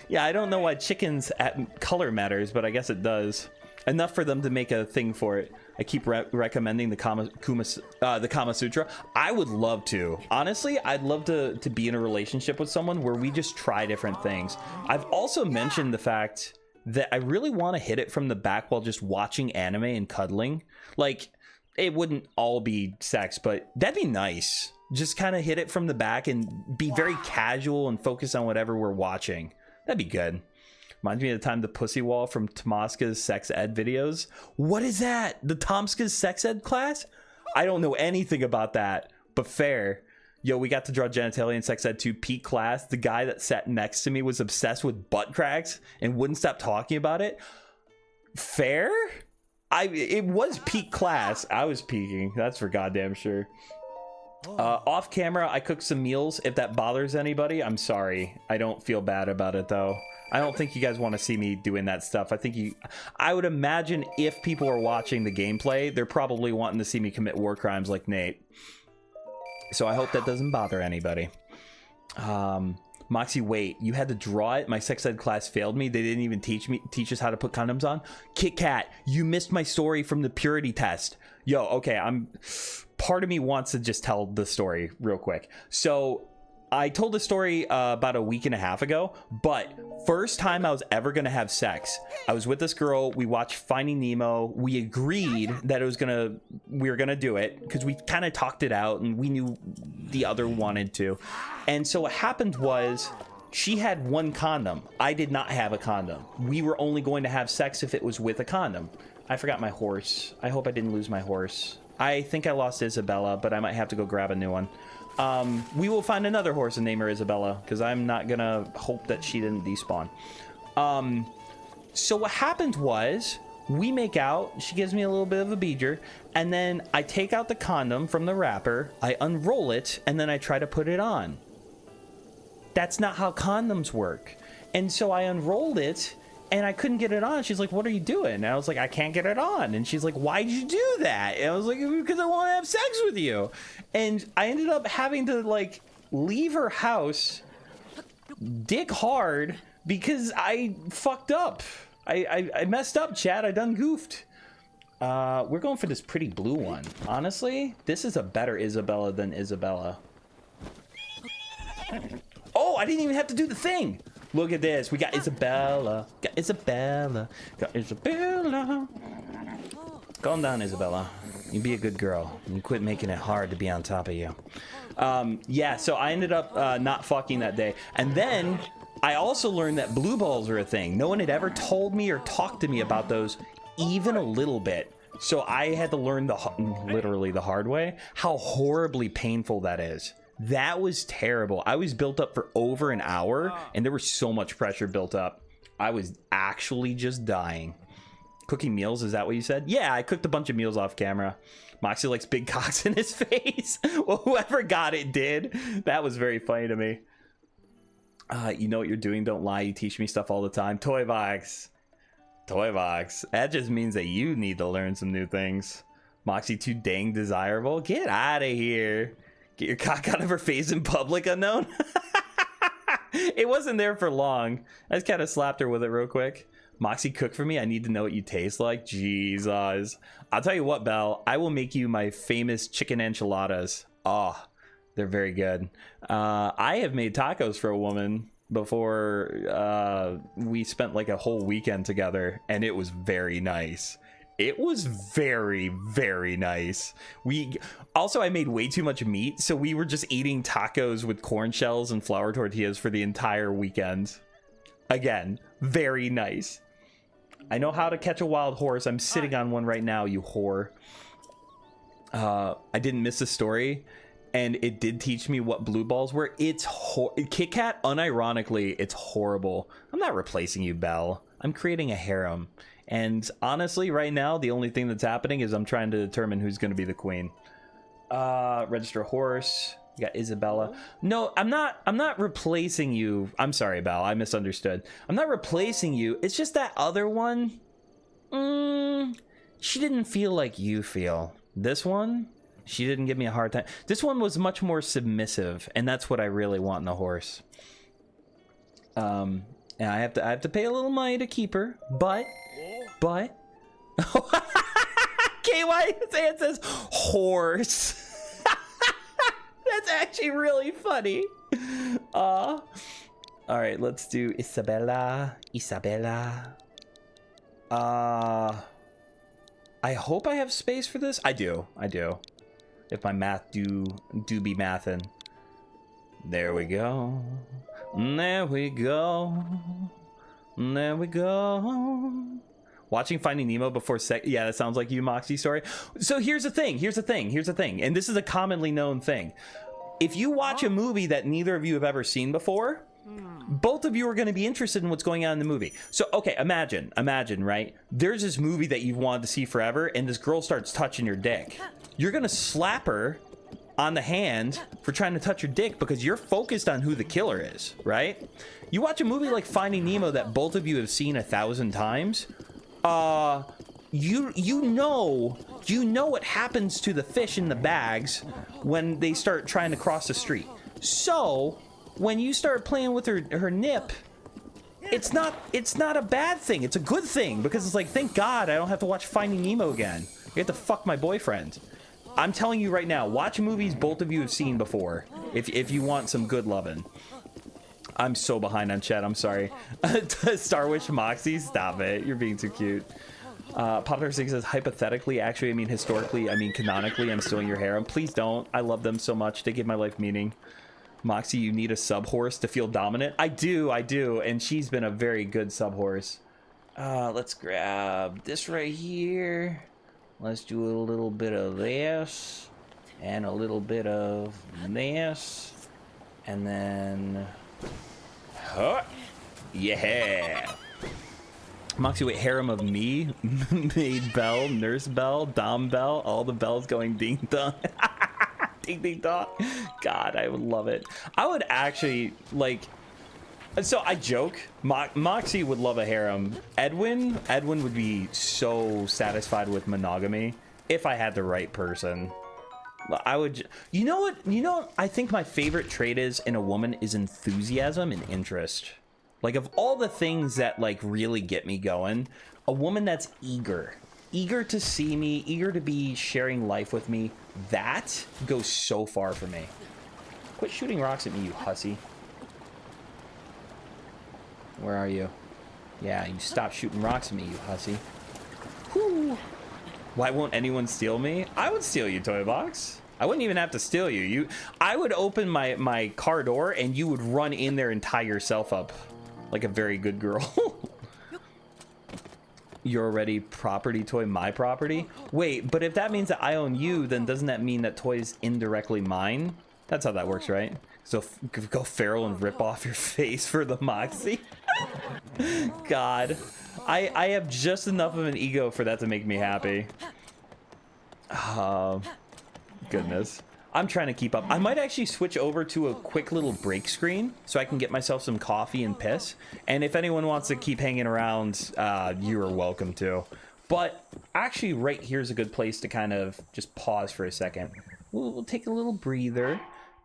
S2: Yeah, I don't know why chickens at color matters, but I guess it does. Enough for them to make a thing for it. I keep recommending the Kama Sutra. I would love to. Honestly, I'd love to be in a relationship with someone where we just try different things. I've also mentioned the fact that I really want to hit it from the back while just watching anime and cuddling. Like, it wouldn't all be sex, but that'd be nice. Just kind of hit it from the back and be very casual and focus on whatever we're watching. That'd be good. Reminds me of the time the pussy wall from Tomaska's sex ed videos. What is that? The Tomska's sex ed class? I don't know anything about that, but fair. Yo, we got to draw genitalia in sex ed 2 peak class. The guy that sat next to me was obsessed with butt cracks and wouldn't stop talking about it. Fair? It was peak class. I was peaking. That's for goddamn sure. Off camera, I cooked some meals. If that bothers anybody, I'm sorry. I don't feel bad about it though. I don't think you guys want to see me doing that stuff. I would imagine if people are watching the gameplay, they're probably wanting to see me commit war crimes like Nate. So I hope that doesn't bother anybody. Moxy, wait, you had to draw it? My sex ed class failed me. They didn't even teach us how to put condoms on. Kit Kat, you missed my story from the purity test. Yo, okay, part of me wants to just tell the story real quick. So I told the story about a week and a half ago, but first time I was ever gonna have sex, I was with this girl. We watched Finding Nemo. We agreed that we were gonna do it because we kind of talked it out and we knew the other wanted to. And so what happened was she had one condom. I did not have a condom. We were only going to have sex if it was with a condom. I forgot my horse. I hope I didn't lose my horse. I think I lost Isabella, but I might have to go grab a new one. We will find another horse and name her Isabella, because I'm not gonna hope that she didn't despawn. So what happened was, we make out, she gives me a little bit of a beager, and then I take out the condom from the wrapper, I unroll it, and then I try to put it on. That's not how condoms work. And so I unrolled it, and I couldn't get it on. She's like, what are you doing? And I was like, I can't get it on. And she's like, why'd you do that? And I was like, because I want to have sex with you. And I ended up having to like leave her house, dick hard, because I fucked up. I messed up, Chad. I done goofed. We're going for this pretty blue one. Honestly, this is a better Isabella than Isabella. Oh, I didn't even have to do the thing. Look at this. We got Isabella. Got Isabella. Got Isabella. Calm down, Isabella. You be a good girl. You quit making it hard to be on top of you. Yeah, so I ended up not fucking that day. And then I also learned that blue balls are a thing. No one had ever told me or talked to me about those even a little bit. So I had to learn literally the hard way how horribly painful that is. That was terrible. I was built up for over an hour and there was so much pressure built up. I was actually just dying. Cooking meals, is that what you said? Yeah, I cooked a bunch of meals off camera. Moxy likes big cocks in his face. Well, whoever got it did. That was very funny to me. You know what you're doing, don't lie. You teach me stuff all the time. Toy box. Toy box. That just means that you need to learn some new things. Moxy too dang desirable. Get out of here. Get your cock out of her face in public, unknown. It wasn't there for long. I just kind of slapped her with it real quick. Moxy, cook for me. I need to know what you taste like. Jesus. I'll tell you what, Belle. I will make you my famous chicken enchiladas. Oh, they're very good. I have made tacos for a woman before. We spent like a whole weekend together, and it was very nice. It was very, very nice. I made way too much meat, so we were just eating tacos with corn shells and flour tortillas for the entire weekend. Again, very nice. I know how to catch a wild horse. I'm sitting on one right now, you whore. I didn't miss a story, and it did teach me what blue balls were. It's Kit Kat, unironically, it's horrible. I'm not replacing you, Belle. I'm creating a harem. And honestly, right now, the only thing that's happening is I'm trying to determine who's going to be the queen. Register a horse. You got Isabella. No, I'm not replacing you. I'm sorry, Belle. I misunderstood. I'm not replacing you. It's just that other one. She didn't feel like you feel. This one, she didn't give me a hard time. This one was much more submissive, and that's what I really want in a horse. And I have to pay a little money to keep her, but KY says horse. That's actually really funny. All right, let's do Isabella. I hope I have space for this. I do. If my math do be mathin'. There we go. There we go. Watching Finding Nemo before sex. Yeah, that sounds like you, Moxy. Sorry. So here's the thing. And this is a commonly known thing. If you watch a movie that neither of you have ever seen before, both of you are going to be interested in what's going on in the movie. So, okay, imagine, right? There's this movie that you've wanted to see forever, and this girl starts touching your dick. You're going to slap her on the hand for trying to touch your dick because you're focused on who the killer is, right? You watch a movie like Finding Nemo that both of you have seen 1,000 times. You know what happens to the fish in the bags when they start trying to cross the street. So when you start playing with her nip, it's not a bad thing. It's a good thing because it's like, thank God I don't have to watch Finding Nemo again. I get to fuck my boyfriend. I'm telling you right now, watch movies both of you have seen before if you want some good loving. I'm so behind on chat. I'm sorry. Star Witch Moxy, stop it. You're being too cute. Popular 6 says, hypothetically, actually, I mean historically, I mean canonically, I'm still in your harem. Please don't. I love them so much. They give my life meaning. Moxy, you need a sub horse to feel dominant. I do. And she's been a very good sub horse. Let's grab this right here. Let's do a little bit of this and a little bit of this. And then, yeah. Moxy, wait, harem of me, maid Bell, nurse Bell, dom Bell, all the bells going ding dong. Ding ding dong. God, I would love it. I would actually like. So I joke. Moxy would love a harem. Edwin would be so satisfied with monogamy if I had the right person. I would. You know what? I think my favorite trait is in a woman is enthusiasm and interest. Like, of all the things that like really get me going, a woman that's eager to see me, eager to be sharing life with me, that goes so far for me. Quit shooting rocks at me, you hussy. Where are you? Yeah, you stop shooting rocks at me, you hussy. Whew. Why won't anyone steal me? I would steal you, Toy Box. I wouldn't even have to steal you. I would open my car door and you would run in there and tie yourself up like a very good girl. You're already property toy, my property? Wait, but if that means that I own you, then doesn't that mean that toy is indirectly mine? That's how that works, right? So go feral and rip off your face for the Moxy? God. I have just enough of an ego for that to make me happy. Goodness. I'm trying to keep up. I might actually switch over to a quick little break screen so I can get myself some coffee and piss. And if anyone wants to keep hanging around, you are welcome to. But actually right here's a good place to kind of just pause for a second. We'll take a little breather.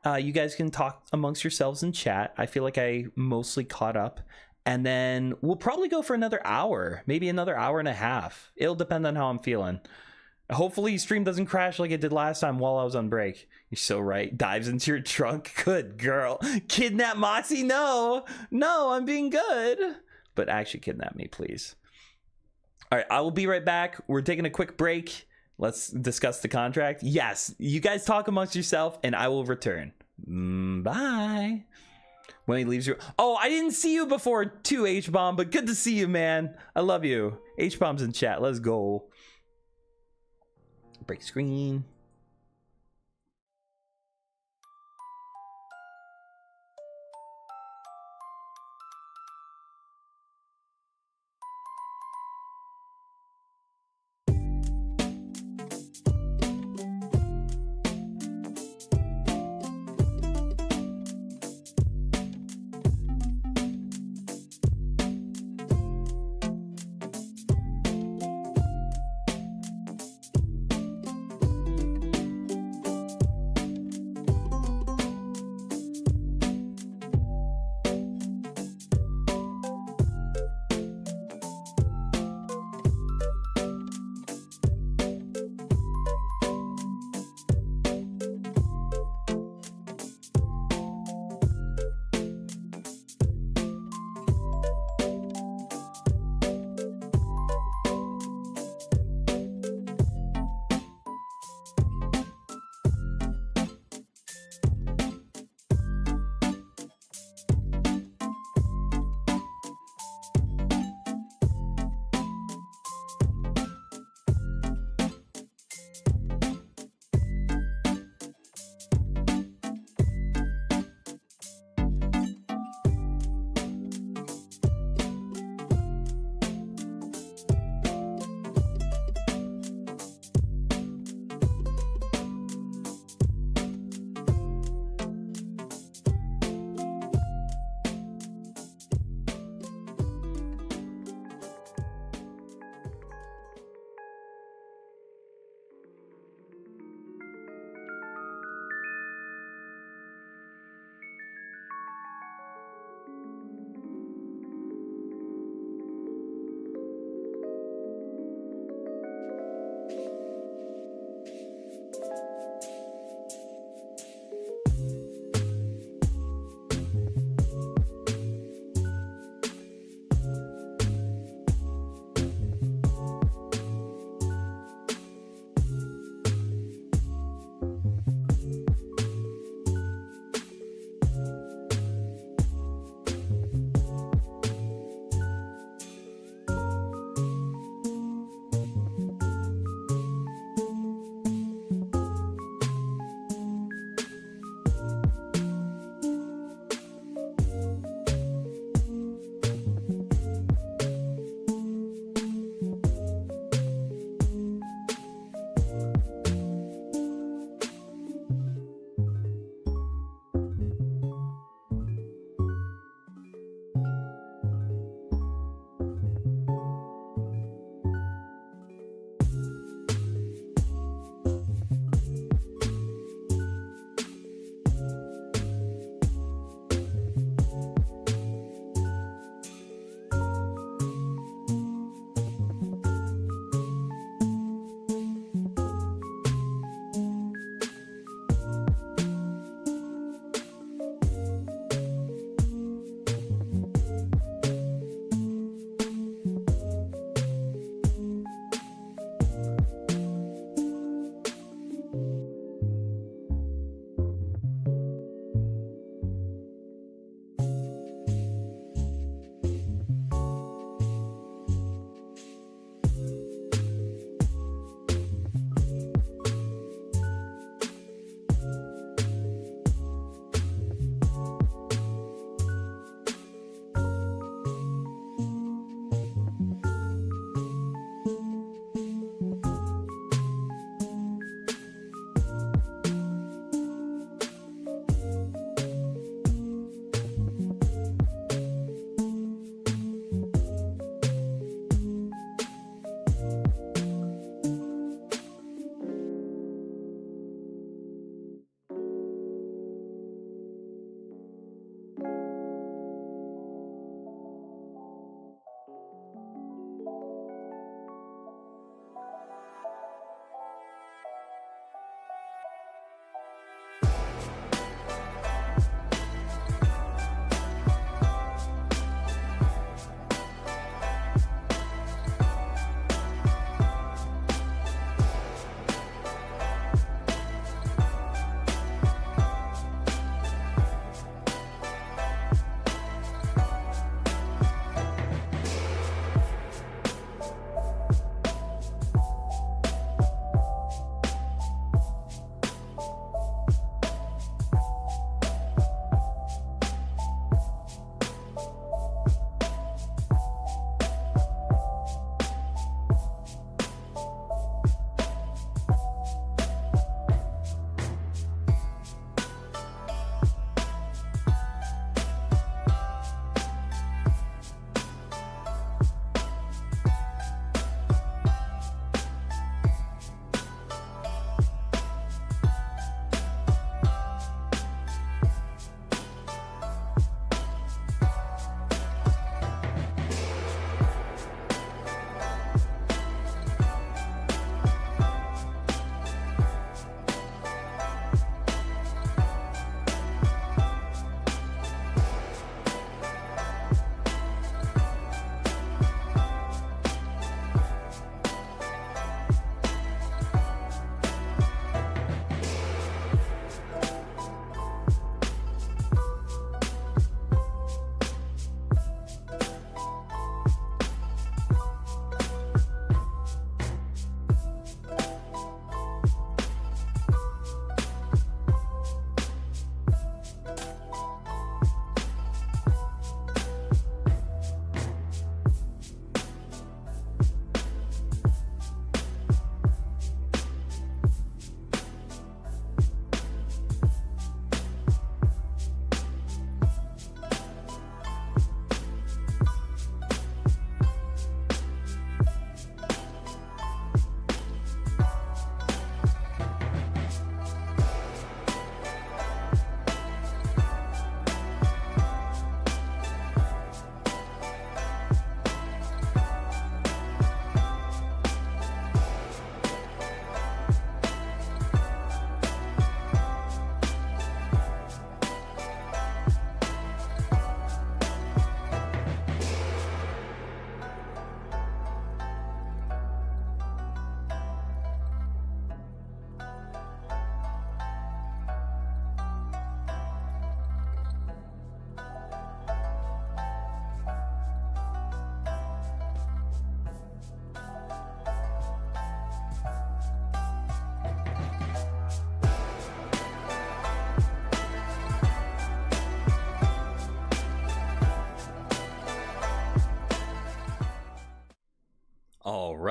S2: You guys can talk amongst yourselves in chat. I feel like I mostly caught up. And then we'll probably go for another hour, maybe another hour and a half. It'll depend on how I'm feeling. Hopefully stream doesn't crash like it did last time while I was on break. You're so right. Dives into your trunk. Good girl. Kidnap Moxy? No. No, I'm being good. But actually kidnap me, please. All right, I will be right back. We're taking a quick break. Let's discuss the contract. Yes, you guys talk amongst yourself and I will return. Bye. When he leaves you. Oh, I didn't see you before too, H-Bomb, but good to see you, man. I love you. H-Bomb's in chat. Let's go. Break screen.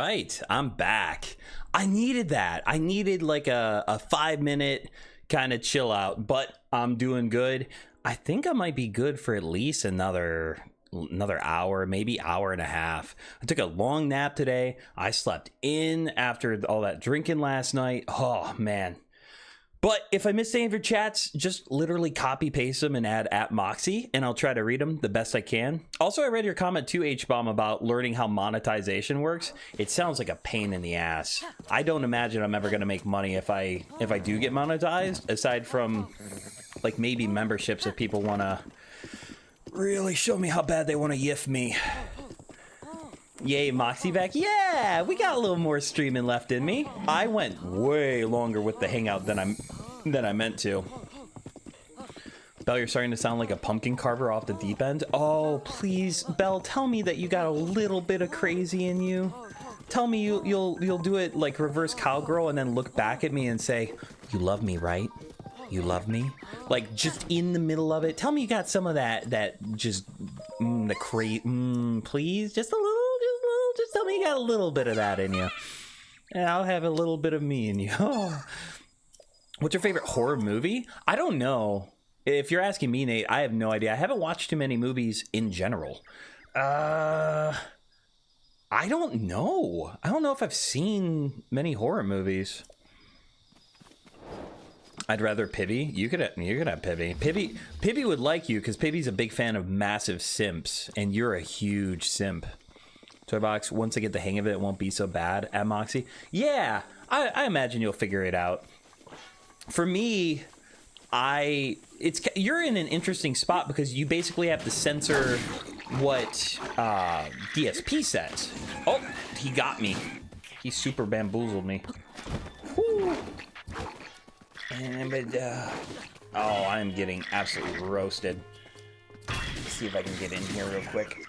S2: right, I'm back. I needed that. I needed like a 5-minute kind of chill out, but I'm doing good. I think I might be good for at least another hour, maybe hour and a half. I took a long nap today. I slept in after all that drinking last night. Oh man. But if I missed any of your chats, just literally copy paste them and add @Moxy, and I'll try to read them the best I can. Also, I read your comment too, H-Bomb, about learning how monetization works. It sounds like a pain in the ass. I don't imagine I'm ever going to make money if I do get monetized, aside from like maybe memberships if people want to really show me how bad they want to yiff me. Yay, Moxy back. Yeah, we got a little more streaming left in me. I went way longer with the hangout than I meant to. Belle, you're starting to sound like a pumpkin carver off the deep end. Oh, please, Belle, tell me that you got a little bit of crazy in you. Tell me you'll do it like reverse cowgirl and then look back at me and say, "You love me, right? You love me?" Like just in the middle of it. Tell me you got some of that just the please, just a little. Just tell me you got a little bit of that in you, and I'll have a little bit of me in you. Oh. What's your favorite horror movie? I don't know. If you're asking me, Nate, I have no idea. I haven't watched too many movies in general. I don't know. I don't know if I've seen many horror movies. I'd rather Pibby. You could have Pibby. Pibby would like you because Pibby's a big fan of massive simps, and you're a huge simp. Toybox, once I get the hang of it, it won't be so bad. @Moxy. Yeah, I imagine you'll figure it out. For me, you're in an interesting spot because you basically have to censor what DSP says. Oh, he got me. He super bamboozled me. Whew. Oh, I'm getting absolutely roasted. Let's see if I can get in here real quick.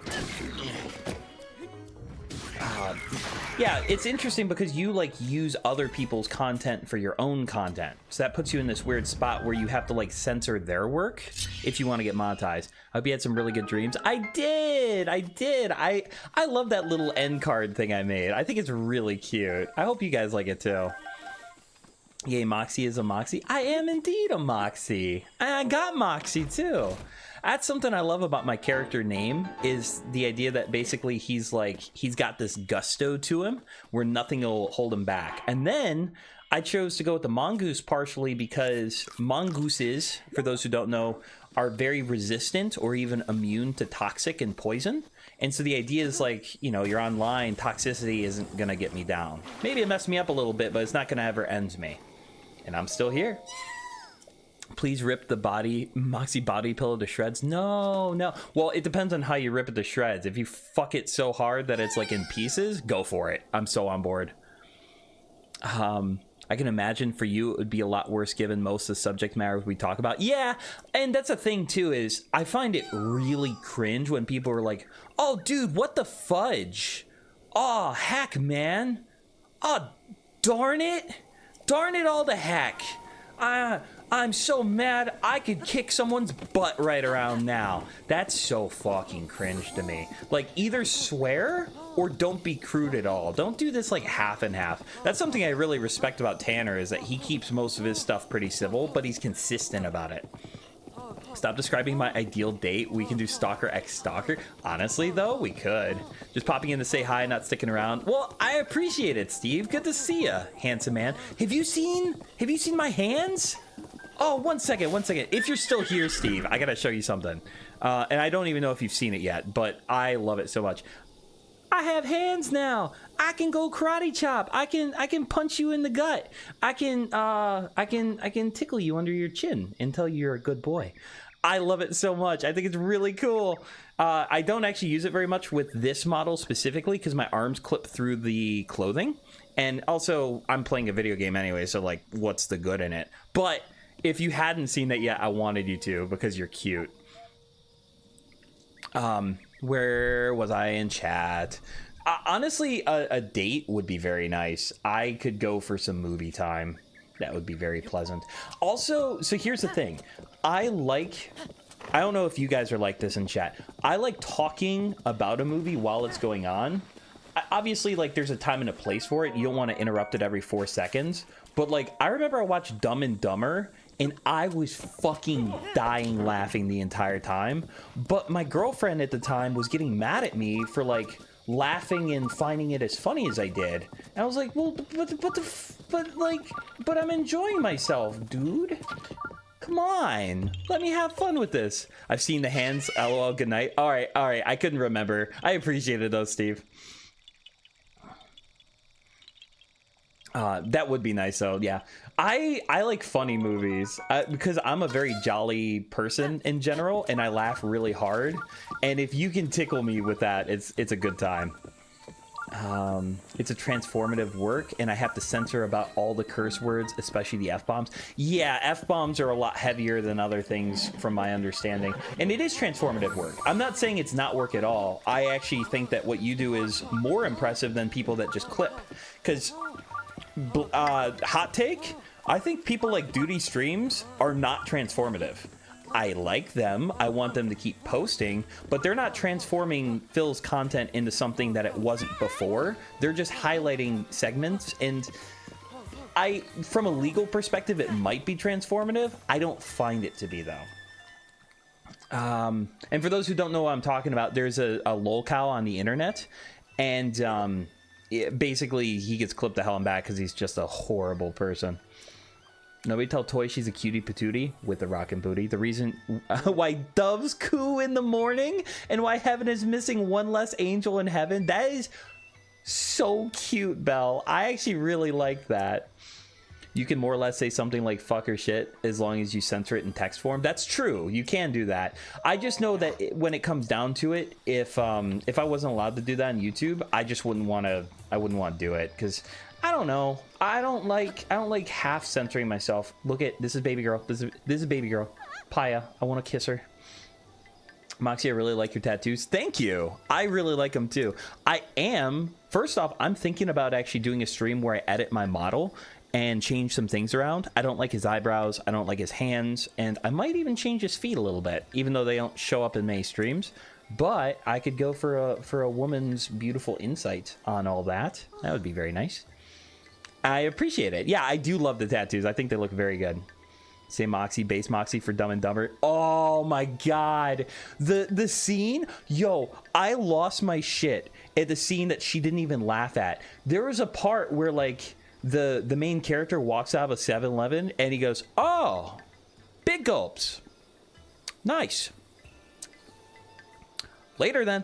S2: Yeah, it's interesting because you like use other people's content for your own content. So that puts you in this weird spot where you have to like censor their work if you want to get monetized. I hope you had some really good dreams. I did. I love that little end card thing I made. I think it's really cute. I hope you guys like it too. Yay, Moxy is a Moxy. I am indeed a Moxy. I got Moxy too. That's something I love about my character name, is the idea that basically he's got this gusto to him where nothing will hold him back. And then I chose to go with the mongoose partially because mongooses, for those who don't know, are very resistant or even immune to toxic and poison. And so the idea is like, you know, you're online, toxicity isn't going to get me down. Maybe it messed me up a little bit, but it's not going to ever end me. And I'm still here. Please rip the Moxy body pillow to shreds. No. Well, it depends on how you rip it to shreds. If you fuck it so hard that it's like in pieces, go for it. I'm so on board. I can imagine for you it would be a lot worse given most of the subject matter we talk about. Yeah, and that's the thing too, is I find it really cringe when people are like, "Oh, dude, what the fudge? Oh, heck, man. Oh, darn it. Darn it all to heck. I'm so mad I could kick someone's butt right around now." That's so fucking cringe to me. Like, either swear or don't be crude at all. Don't do this like half and half. That's something I really respect about Tanner, is that he keeps most of his stuff pretty civil, but he's consistent about it. Stop describing my ideal date. We can do stalker x stalker. Honestly, though, we could. Just popping in to say hi, not sticking around. Well, I appreciate it, Steve. Good to see ya, handsome man. Have you seen my hands? Oh, one second. If you're still here, Steve, I gotta show you something. And I don't even know if you've seen it yet, but I love it so much. I have hands now. I can go karate chop. I can punch you in the gut. I can tickle you under your chin and tell you you're a good boy. I love it so much. I think it's really cool. I don't actually use it very much with this model specifically because my arms clip through the clothing. And also, I'm playing a video game anyway, so like, what's the good in it? But if you hadn't seen that yet, I wanted you to because you're cute. Where was I in chat? Honestly, a date would be very nice. I could go for some movie time. That would be very pleasant. Also, so here's the thing. I don't know if you guys are like this in chat. I like talking about a movie while it's going on. obviously, like, there's a time and a place for it. You don't want to interrupt it every 4 seconds. But, like, I remember I watched Dumb and Dumber, and I was fucking dying laughing the entire time. But my girlfriend at the time was getting mad at me for, like, laughing and finding it as funny as I did. And I was like, well, but I'm enjoying myself, dude. Come on, let me have fun with this. I've seen the hands. LOL, good night. All right, I couldn't remember. I appreciate it though, Steve. That would be nice though. Yeah, I like funny movies because I'm a very jolly person in general, and I laugh really hard. And if you can tickle me with that, it's a good time. It's a transformative work, and I have to censor about all the curse words, especially the F-bombs. Yeah, F-bombs are a lot heavier than other things from my understanding, and it is transformative work. I'm not saying it's not work at all. I actually think that what you do is more impressive than people that just clip, because hot take, I think people like Duty Streams are not transformative. I like them. I want them to keep posting, but they're not transforming Phil's content into something that it wasn't before. They're just highlighting segments, and from a legal perspective, it might be transformative. I don't find it to be, though. And for those who don't know what I'm talking about, there's a lolcow on the internet, and basically he gets clipped the hell and back because he's just a horrible person. Nobody tell Toy she's a cutie patootie with the rockin' booty. The reason why doves coo in the morning and why heaven is missing one less angel in heaven. That is so cute, Belle. I actually really like that. You can more or less say something like fuck or shit as long as you censor it in text form. That's true. You can do that. I just know that when it comes down to it, if I wasn't allowed to do that on YouTube, I just wouldn't want to do it, because I don't know. I don't like half censoring myself. Look at this is baby girl. This is baby girl. Paya. I want to kiss her. Moxy, I really like your tattoos. Thank you. I really like them too. First off, I'm thinking about actually doing a stream where I edit my model and change some things around. I don't like his eyebrows. I don't like his hands, and I might even change his feet a little bit, even though they don't show up in many streams. But I could go for a woman's beautiful insight on all that. That would be very nice. I appreciate it. Yeah, I do love the tattoos. I think they look very good. Say Moxy, base Moxy for Dumb and Dumber. Oh my god. The scene, yo, I lost my shit at the scene that she didn't even laugh at. There was a part where, like, the main character walks out of a 7-Eleven and he goes, oh, big gulps. Nice. Later then.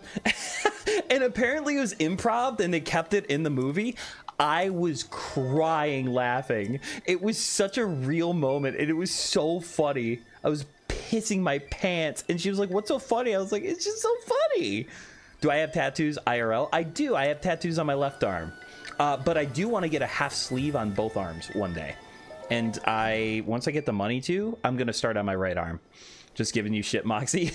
S2: And apparently it was improv and they kept it in the movie. I was crying laughing. It was such a real moment and it was so funny. I was pissing my pants and she was like, what's so funny? I was like, it's just so funny. Do I have tattoos IRL? I do. I have tattoos on my left arm. But I do want to get a half sleeve on both arms one day. And once I get the money to, I'm going to start on my right arm. Just giving you shit, Moxy.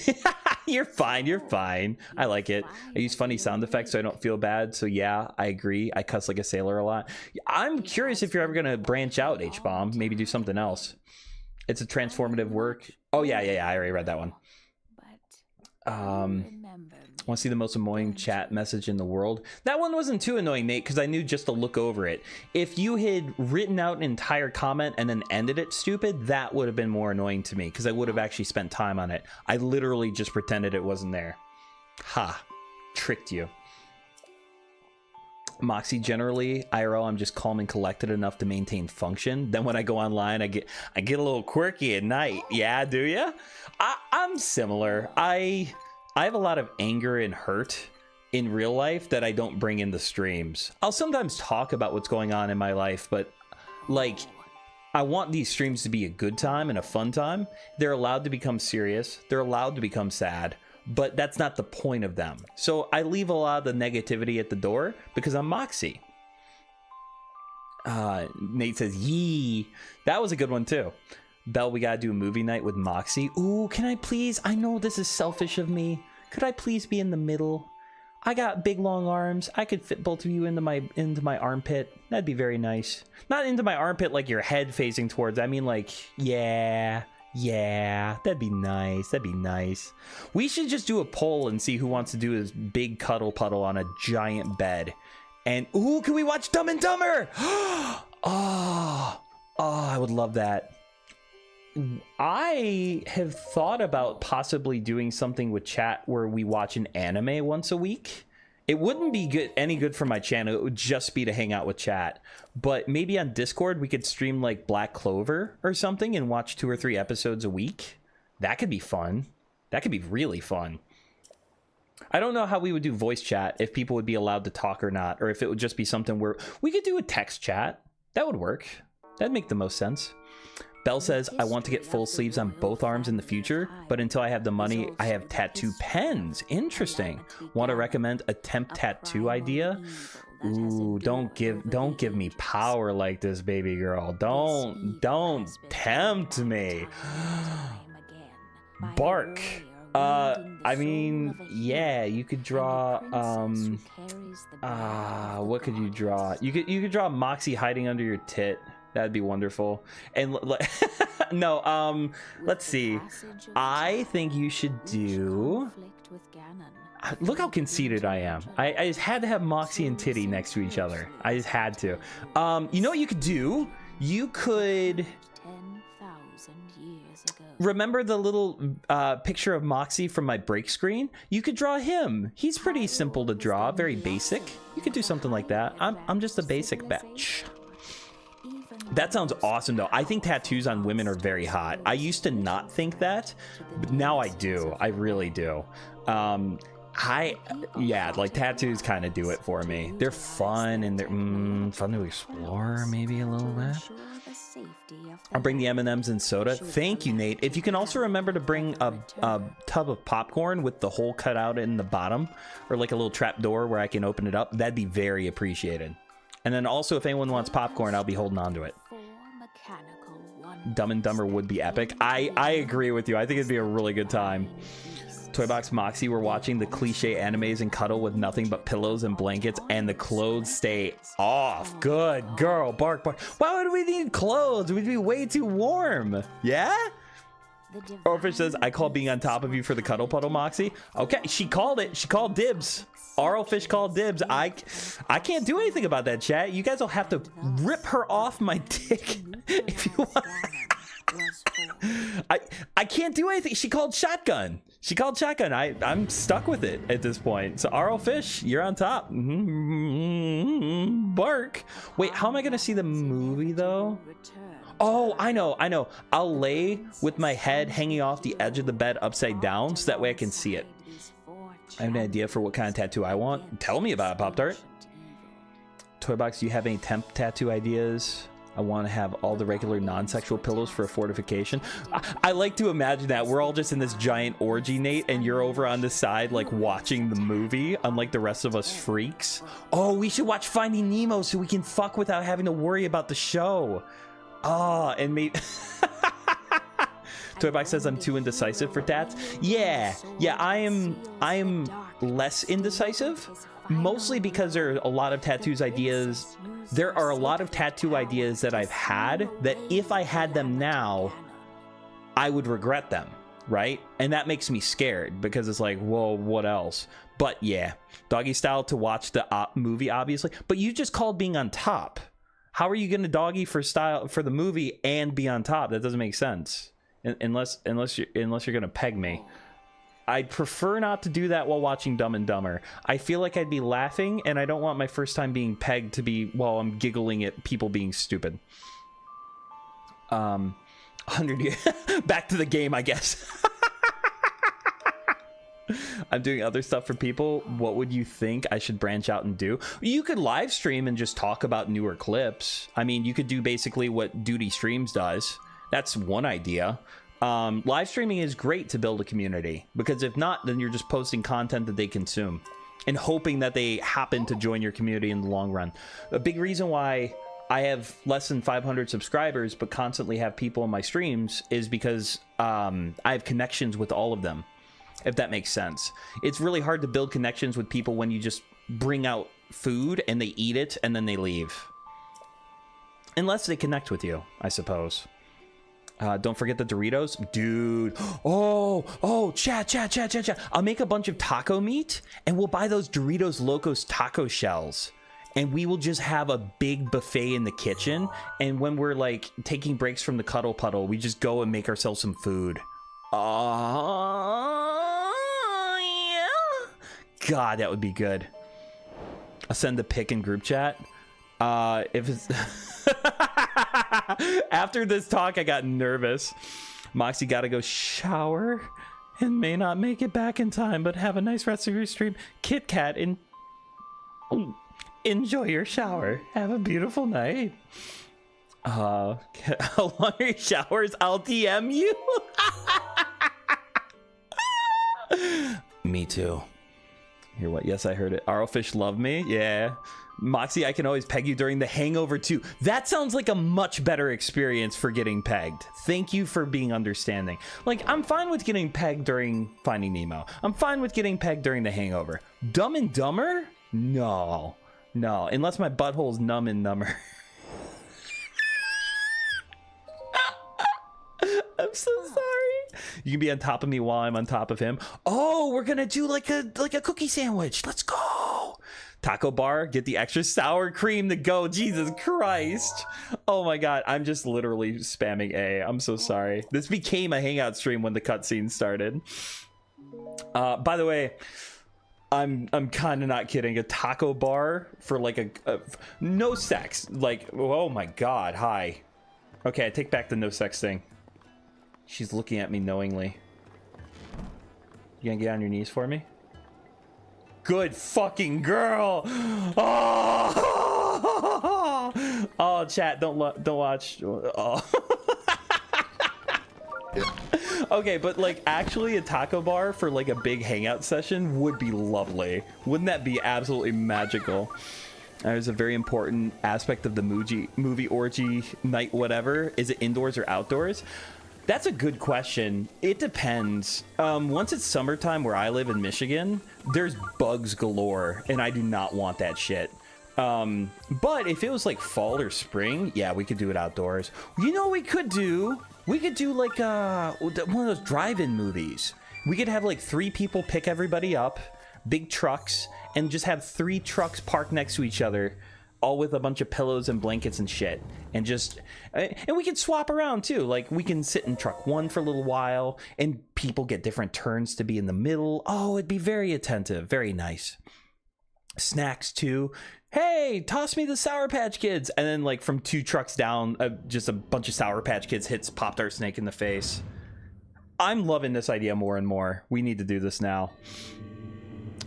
S2: You're fine. You're fine. I like it. I use funny sound effects so I don't feel bad. So yeah, I agree. I cuss like a sailor a lot. I'm curious if you're ever going to branch out, H-Bomb. Maybe do something else. It's a transformative work. Oh, yeah. I already read that one. Want to see the most annoying chat message in the world? That one wasn't too annoying, Nate, because I knew just to look over it. If you had written out an entire comment and then ended it stupid, that would have been more annoying to me, because I would have actually spent time on it. I literally just pretended it wasn't there. Ha. Tricked you. Moxy, generally, IRL, I'm just calm and collected enough to maintain function. Then when I go online, I get a little quirky at night. Yeah, do ya? I'm similar. I have a lot of anger and hurt in real life that I don't bring in the streams. I'll sometimes talk about what's going on in my life, but like, I want these streams to be a good time and a fun time. They're allowed to become serious. They're allowed to become sad, but that's not the point of them. So I leave a lot of the negativity at the door because I'm Moxy. Nate says, yee. That was a good one too. Belle, we gotta do a movie night with Moxy. Ooh, can I please? I know this is selfish of me. Could I please be in the middle? I got big long arms. I could fit both of you into my armpit. That'd be very nice. Not into my armpit like your head facing towards. I mean like, yeah. Yeah, that'd be nice. That'd be nice. We should just do a poll and see who wants to do this big cuddle puddle on a giant bed. And, ooh, can we watch Dumb and Dumber? Oh, I would love that. I have thought about possibly doing something with chat where we watch an anime once a week. It wouldn't be any good for my channel. It would just be to hang out with chat. But maybe on Discord, we could stream like Black Clover or something and watch 2 or 3 episodes a week. That could be fun. That could be really fun. I don't know how we would do voice chat, if people would be allowed to talk or not, or if it would just be something where we could do a text chat. That would work. That'd make the most sense. Belle says, I want to get full sleeves on both arms in the future, but until I have the money, I have tattoo pens. Interesting. Want to recommend a temp tattoo idea? Ooh, don't give me power like this, baby girl. Don't tempt me. Bark. I mean, yeah, you could draw, what could you draw? You could draw Moxy hiding under your tit. That'd be wonderful. And no, let's see. I think you should do... Look how conceited I am. I just had to have Moxy and Titty next to each other. I just had to. You know what you could do? You could... Remember the little picture of Moxy from my break screen? You could draw him. He's pretty simple to draw, very basic. You could do something like that. I'm just a basic bitch. That sounds awesome, though. I think tattoos on women are very hot. I used to not think that, but now I do. I really do. Yeah, like tattoos kind of do it for me. They're fun and they're fun to explore, maybe a little bit. I'll bring the M&Ms and soda. Thank you, Nate. If you can also remember to bring a tub of popcorn with the hole cut out in the bottom, or like a little trap door where I can open it up, that'd be very appreciated. And then also, if anyone wants popcorn, I'll be holding on to it. Dumb and Dumber would be epic. I agree with you. I think it'd be a really good time. Toybox Moxy, we're watching the cliche animes and cuddle with nothing but pillows and blankets, and the clothes stay off. Good girl. Bark, bark. Why would we need clothes? We'd be way too warm. Yeah? Orfish says, I call being on top of you for the cuddle puddle, Moxy. Okay, she called it. She called dibs. Arlfish called dibs. I can't do anything about that, chat. You guys will have to rip her off my dick if you want. I can't do anything. She called shotgun. She called shotgun. I'm stuck with it at this point. So Arlfish, you're on top. Bark. Wait, how am I gonna see the movie though? Oh, I know. I'll lay with my head hanging off the edge of the bed upside down so that way I can see it. I have an idea for what kind of tattoo I want. Tell me about it, Pop-Tart. Toybox, do you have any temp tattoo ideas? I want to have all the regular non-sexual pillows for a fortification. I like to imagine that we're all just in this giant orgy, Nate, and you're over on the side, like, watching the movie, unlike the rest of us freaks. Oh, we should watch Finding Nemo so we can fuck without having to worry about the show. Oh, and maybe... Toybox says I'm too indecisive for tats. Yeah, I am less indecisive, mostly because there are a lot of tattoos ideas. There are a lot of tattoo ideas that I've had that if I had them now, I would regret them, right? And that makes me scared because it's like, whoa, what else? But yeah, doggy style to watch the movie, obviously. But you just called being on top. How are you going to doggy for style for the movie and be on top? That doesn't make sense. Unless you're gonna peg me. I'd prefer not to do that while watching Dumb and Dumber. I feel like I'd be laughing, and I don't want my first time being pegged to be while I'm giggling at people being stupid. 100 years back to the game, I guess. I'm doing other stuff for people. What would you think I should branch out and do? You could live stream and just talk about newer clips. I mean, you could do basically what Duty Streams does. That's one idea. Live streaming is great to build a community, because if not, then you're just posting content that they consume and hoping that they happen to join your community in the long run. A big reason why I have less than 500 subscribers but constantly have people in my streams is because I have connections with all of them, if that makes sense. It's really hard to build connections with people when you just bring out food and they eat it and then they leave. Unless they connect with you, I suppose. Don't forget the Doritos, dude. Oh, chat. I'll make a bunch of taco meat and we'll buy those Doritos Locos taco shells. And we will just have a big buffet in the kitchen. And when we're like taking breaks from the cuddle puddle, we just go and make ourselves some food. Yeah. God, that would be good. I'll send the pic in group chat. If it's after this talk, I got nervous. Moxy gotta go shower and may not make it back in time, but have a nice rest of your stream. Kit Kat and enjoy your shower. Have a beautiful night. How long are your showers? I'll DM you. Me too. Hear what? Yes, I heard it. Arrowfish love me. Yeah. Moxy, I can always peg you during the hangover too. That sounds like a much better experience for getting pegged. Thank you for being understanding. Like, I'm fine with getting pegged during Finding Nemo. I'm fine with getting pegged during the hangover. Dumb and Dumber? No. No, unless my butthole's numb and number. I'm so sorry. You can be on top of me while I'm on top of him. Oh, we're gonna do like a cookie sandwich. Let's go. Taco bar, get the extra sour cream to go. Jesus Christ. Oh my God, I'm just literally spamming A. I'm so sorry. This became a hangout stream when the cutscene started. By the way, I'm kind of not kidding. A taco bar for like a no sex. Like, oh my God, hi. Okay, I take back the no sex thing. She's looking at me knowingly. You gonna get on your knees for me? Good fucking girl. Oh, chat, don't watch. Oh. Okay, but like actually a taco bar for like a big hangout session would be lovely. Wouldn't that be absolutely magical? There's a very important aspect of the movie orgy night, whatever. Is it indoors or outdoors? That's a good question. It depends. Once it's summertime where I live in Michigan, there's bugs galore, and I do not want that shit. But if it was like fall or spring, yeah, we could do it outdoors. You know what we could do? We could do like one of those drive-in movies. We could have like 3 people pick everybody up, big trucks, and just have 3 trucks parked next to each other, all with a bunch of pillows and blankets and shit, and we can swap around too. Like, we can sit in truck 1 for a little while and people get different turns to be in the middle. Oh, it'd be very attentive, very nice. Snacks too. Hey, toss me the Sour Patch Kids, and then like from 2 trucks down, just a bunch of Sour Patch Kids hits Pop-Tart Snake in the face. I'm loving this idea more and more. We need to do this now.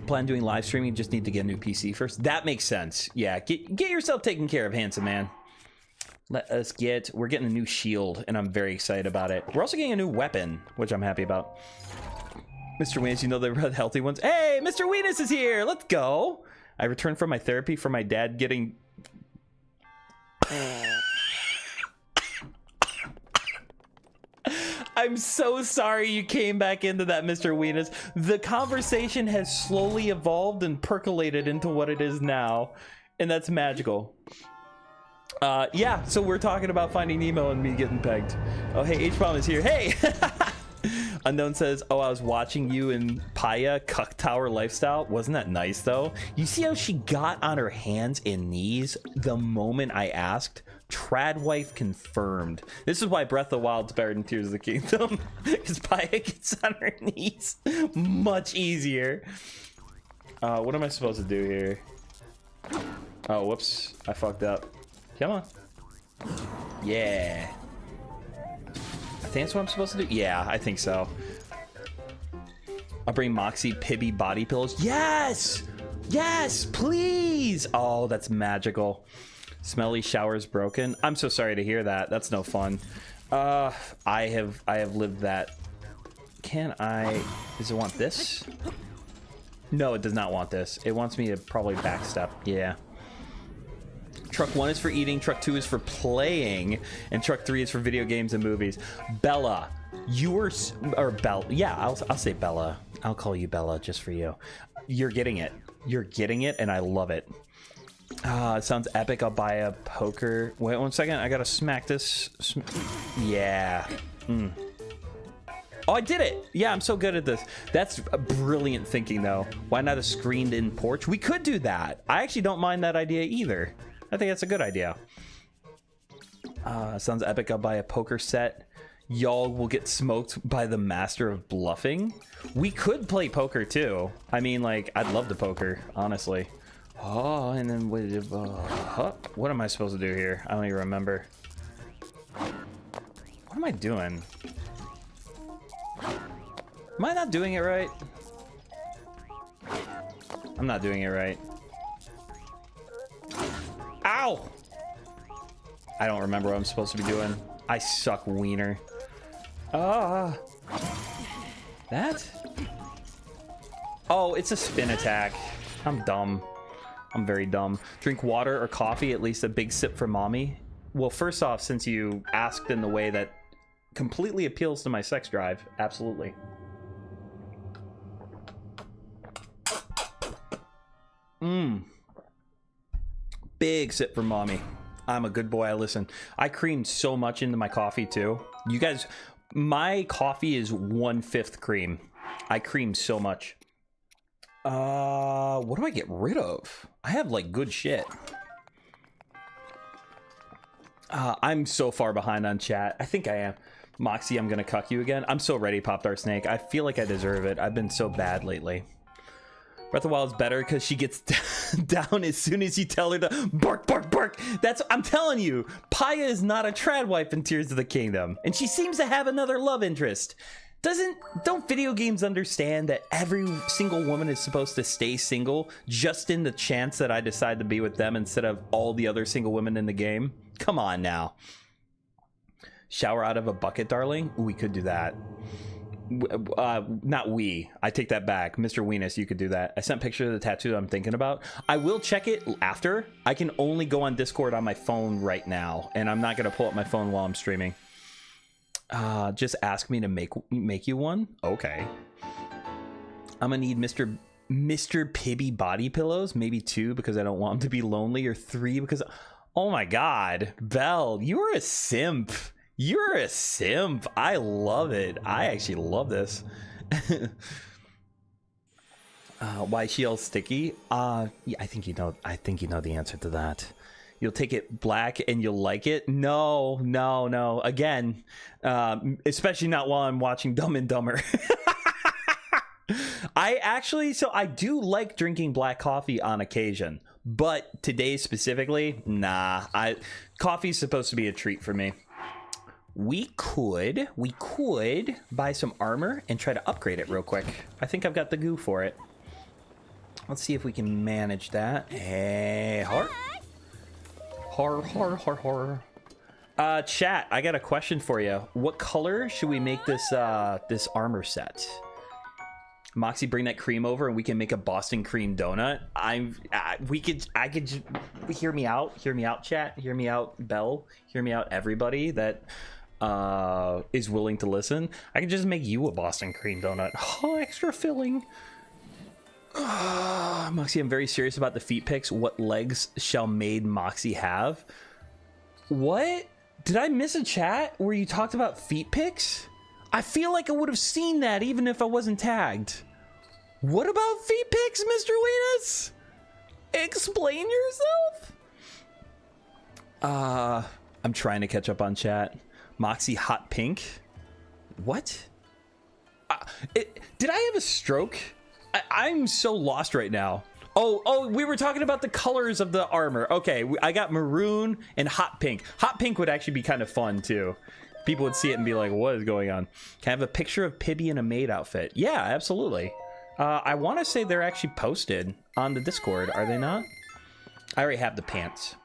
S2: Plan doing live streaming, just need to get a new PC first. That makes sense. Yeah, get yourself taken care of, handsome man. We're getting a new shield, and I'm very excited about it. We're also getting a new weapon, which I'm happy about. Mr. Weenus, you know the red healthy ones. Hey, Mr. Weenus is here. Let's go. I returned from my therapy for my dad getting... I'm so sorry you came back into that, Mr. Weenus. The conversation has slowly evolved and percolated into what it is now, and that's magical. Yeah, so we're talking about Finding Nemo and me getting pegged. Oh, hey, H-Bomb is here. Hey! Unknown says, oh, I was watching you in Paya Cuck Tower Lifestyle. Wasn't that nice, though? You see how she got on her hands and knees the moment I asked? Trad wife confirmed. This is why Breath of the Wild's better than Tears of the Kingdom. Because Paya gets on her knees much easier. What am I supposed to do here? Oh, whoops. I fucked up. Come on. Yeah. I think that's what I'm supposed to do. Yeah, I think so. I'll bring Moxy Pibby body pillows. Yes! Yes, please! Oh, that's magical. Smelly showers broken. I'm so sorry to hear that. That's no fun. I have lived that. Can I... Does it want this? No, it does not want this. It wants me to probably backstep. Yeah. Truck 1 is for eating, truck 2 is for playing, and truck 3 is for video games and movies. Bella, yeah, I'll say Bella. I'll call you Bella just for you. You're getting it. You're getting it, and I love it. It sounds epic. I'll buy a poker. Wait 1 second. I gotta smack this. Yeah. Oh, I did it. Yeah, I'm so good at this. That's a brilliant thinking, though. Why not a screened-in porch? We could do that. I actually don't mind that idea either. I think that's a good idea. Sounds epic. I'll buy a poker set. Y'all will get smoked by the master of bluffing. We could play poker, too. I mean, like, I'd love to poker, honestly. Oh, and then what am I supposed to do here? I don't even remember. What am I doing? Am I not doing it right? I'm not doing it right. Ow! I don't remember what I'm supposed to be doing. I suck wiener. That? Oh, it's a spin attack. I'm dumb. I'm very dumb. Drink water or coffee, at least a big sip for mommy. Well, first off, since you asked in the way that completely appeals to my sex drive, absolutely. Big sip for mommy. I'm a good boy. I listen. I cream so much into my coffee too. You guys, my coffee is 1/5 cream. I cream so much. What do I get rid of? I have like good shit. I'm so far behind on chat. I think I am. Moxy, I'm gonna cuck you again. I'm so ready, Pop Dart Snake. I feel like I deserve it. I've been so bad lately. Breath of the Wild is better because she gets down as soon as you tell her to bark, bark, bark. I'm telling you, Paya is not a trad wife in Tears of the Kingdom, and she seems to have another love interest. Don't video games understand that every single woman is supposed to stay single just in the chance that I decide to be with them instead of all the other single women in the game? Come on now. Shower out of a bucket, darling? Ooh, we could do that. Not we. I take that back. Mr. Weenus, you could do that. I sent pictures of the tattoo that I'm thinking about. I will check it after. I can only go on Discord on my phone right now, and I'm not going to pull up my phone while I'm streaming. Just ask me to make you one? Okay. I'm going to need Mr. Pibby body pillows. Maybe 2 because I don't want him to be lonely, or 3 because... Oh my god. Belle, you're a simp. You're a simp. I love it. I actually love this. Why is she all sticky? Yeah, I think you know the answer to that. You'll take it black and you'll like it? No. Again, especially not while I'm watching Dumb and Dumber. I do like drinking black coffee on occasion, but today specifically, nah. Coffee's supposed to be a treat for me. We could buy some armor and try to upgrade it real quick. I think I've got the goo for it. Let's see if we can manage that. Hey, Horror. Chat, I got a question for you. What color should we make this this armor set? Moxy, bring that cream over and we can make a Boston cream donut. I could just hear me out, chat. Hear me out, Belle. Hear me out, everybody that is willing to listen. I can just make you a Boston cream donut. Oh, extra filling. Moxy, I'm very serious about the feet pics. What legs shall Maid Moxy have? What? Did I miss a chat where you talked about feet pics? I feel like I would have seen that even if I wasn't tagged. What about feet pics, Mr. Weenus? Explain yourself. I'm trying to catch up on chat. Moxy hot pink. What? Did I have a stroke? I'm so lost right now. Oh, we were talking about the colors of the armor. Okay, I got maroon and hot pink. Hot pink would actually be kind of fun too. People would see it and be like, what is going on? Can I have a picture of Pibby in a maid outfit? Yeah, absolutely. I want to say they're actually posted on the Discord. Are they not? I already have the pants.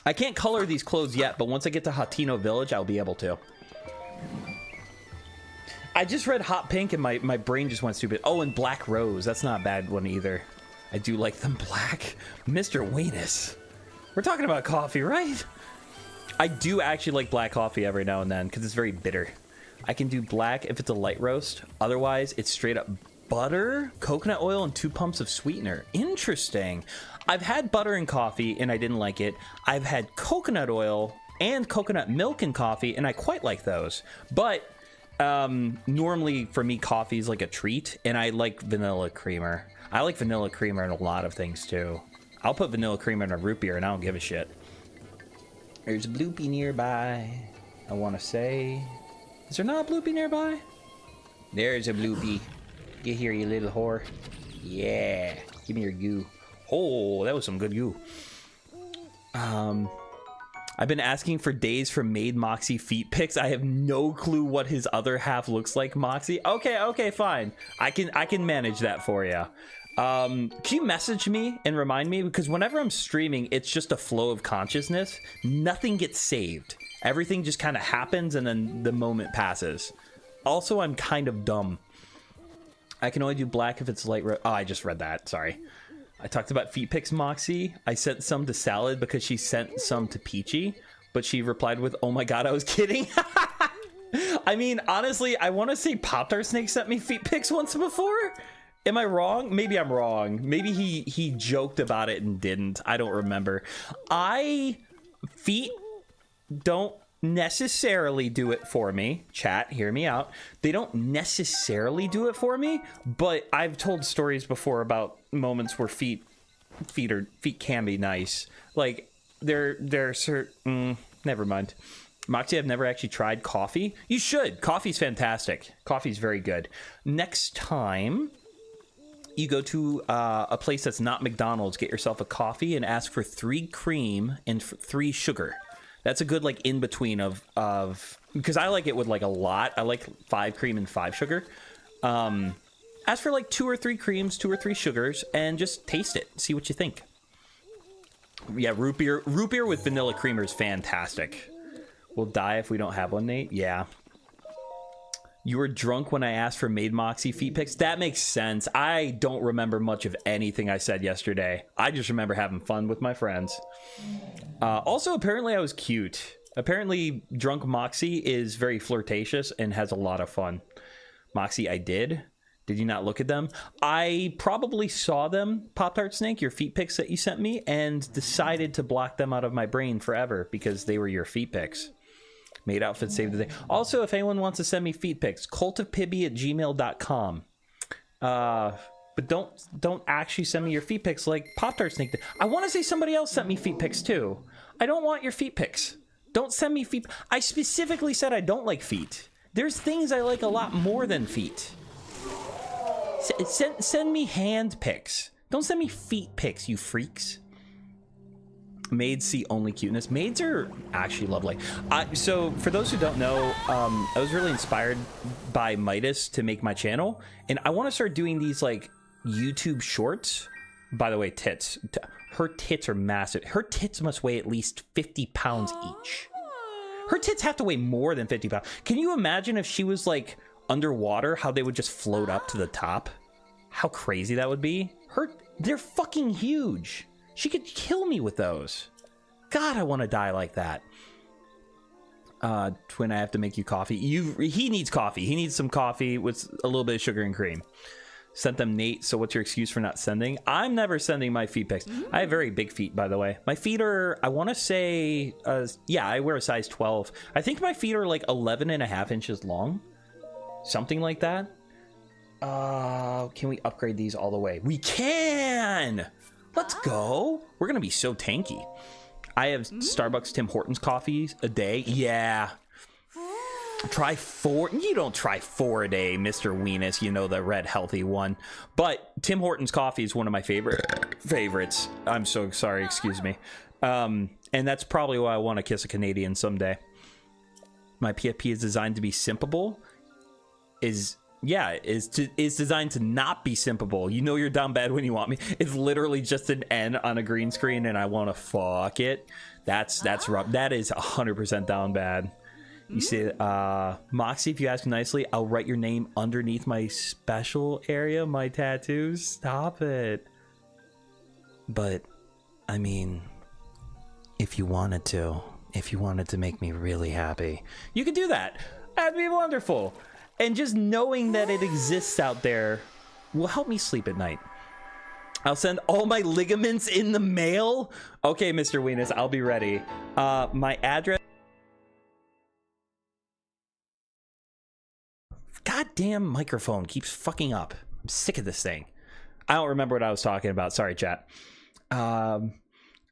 S2: I can't color these clothes yet, but once I get to Hatino Village, I'll be able to. I just read hot pink and my brain just went stupid. Oh, and black rose. That's not a bad one either. I do like them black. Mr. Weenus. We're talking about coffee, right? I do actually like black coffee every now and then because it's very bitter. I can do black if it's a light roast. Otherwise, it's straight up butter, coconut oil, and 2 pumps of sweetener. Interesting. I've had butter in coffee and I didn't like it. I've had coconut oil and coconut milk in coffee and I quite like those. But normally for me, coffee is like a treat, and I like vanilla creamer. I like vanilla creamer in a lot of things too. I'll put vanilla creamer in a root beer and I don't give a shit. There's a bloopy nearby. I want to say, is there not a bloopy nearby? There's a bloopy. Get here, you little whore. Yeah, give me your goo. Oh, that was some good goo. I've been asking for days for Made Moxy feet pics. I have no clue what his other half looks like, Moxy. Okay, fine. I can manage that for you. Can you message me and remind me? Because whenever I'm streaming, it's just a flow of consciousness. Nothing gets saved. Everything just kind of happens and then the moment passes. Also, I'm kind of dumb. I can only do black if it's light red. Oh, I just read that. Sorry. I talked about feet pics, Moxy. I sent some to Salad because she sent some to Peachy, but she replied with, "Oh my god, I was kidding." I mean, honestly, I want to say Pop-Tart Snake sent me feet pics once before. Am I wrong? Maybe I'm wrong. Maybe he joked about it and didn't. I don't remember. Feet don't necessarily do it for me. Chat, hear me out. They don't necessarily do it for me, but I've told stories before about moments where feet can be nice. Like they're certain. Never mind. Moxy, I've never actually tried coffee. You should. Coffee's fantastic. Coffee's very good. Next time you go to a place that's not McDonald's, get yourself a coffee and ask for 3 cream and 3 sugar. That's a good, like, in-between of because I like it with, like, a lot. I like 5 cream and 5 sugar. Ask for, like, 2 or 3 creams, 2 or 3 sugars, and just taste it. See what you think. Yeah, root beer with vanilla creamer is fantastic. We'll die if we don't have one, Nate. Yeah. You were drunk when I asked for Made Moxy feet pics. That makes sense. I don't remember much of anything I said yesterday. I just remember having fun with my friends. Also, apparently I was cute. Apparently, drunk Moxy is very flirtatious and has a lot of fun. Moxy, I did. Did you not look at them? I probably saw them, Pop-Tart Snake, your feet pics that you sent me, and decided to block them out of my brain forever because they were your feet pics. Made outfits saved the day. Also, if anyone wants to send me feet pics, cultofpibby@gmail.com. But don't actually send me your feet pics like Pop-Tart Snake did. I want to say somebody else sent me feet pics too. I don't want your feet pics. Don't send me feet. I specifically said I don't like feet. There's things I like a lot more than feet. Send me hand pics. Don't send me feet pics, you freaks. Maids see only cuteness. Maids are actually lovely. So for those who don't know, I was really inspired by Midas to make my channel, and I want to start doing these like YouTube shorts. By the way, tits. Her tits are massive. Her tits must weigh at least 50 pounds each. Her tits have to weigh more than 50 pounds. Can you imagine if she was like underwater, how they would just float up to the top? How crazy that would be. They're fucking huge. She could kill me with those. God, I want to die like that. Twin, I have to make you coffee. He needs coffee. He needs some coffee with a little bit of sugar and cream. Sent them Nate, so what's your excuse for not sending? I'm never sending my feet pics. I have very big feet, by the way. My feet are, I want to say, yeah, I wear a size 12. I think my feet are like 11.5 inches long. Something like that. Can we upgrade these all the way? We can! Let's go. We're going to be so tanky. I have Starbucks Tim Hortons coffees a day. Yeah. Try 4. You don't try 4 a day, Mr. Weenus. You know, the red healthy one. But Tim Hortons coffee is one of my favorites. I'm so sorry. Excuse me. And that's probably why I want to kiss a Canadian someday. My PFP is designed to be simpable. Is designed to not be simpable. You know you're down bad when you want me. It's literally just an N on a green screen and I want to fuck it. That's rough. That is 100% down bad. You say, Moxy, if you ask nicely, I'll write your name underneath my special area, my tattoos. Stop it. But, I mean, if you wanted to make me really happy, you could do that. That'd be wonderful. And just knowing that it exists out there will help me sleep at night. I'll send all my ligaments in the mail. Okay, Mr. Weenus, I'll be ready. My address. Goddamn microphone keeps fucking up. I'm sick of this thing. I don't remember what I was talking about. Sorry, chat.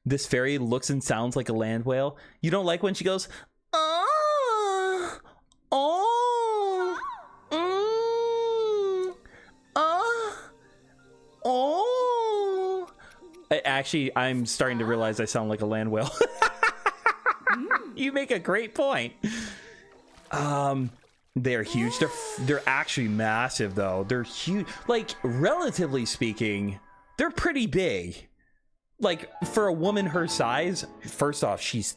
S2: This fairy looks and sounds like a land whale. You don't like when she goes, oh, oh, oh. Actually, I'm starting to realize I sound like a land whale. You make a great point. They're huge. They're actually massive, though. They're huge. Like, relatively speaking, they're pretty big. Like, for a woman her size, first off, she's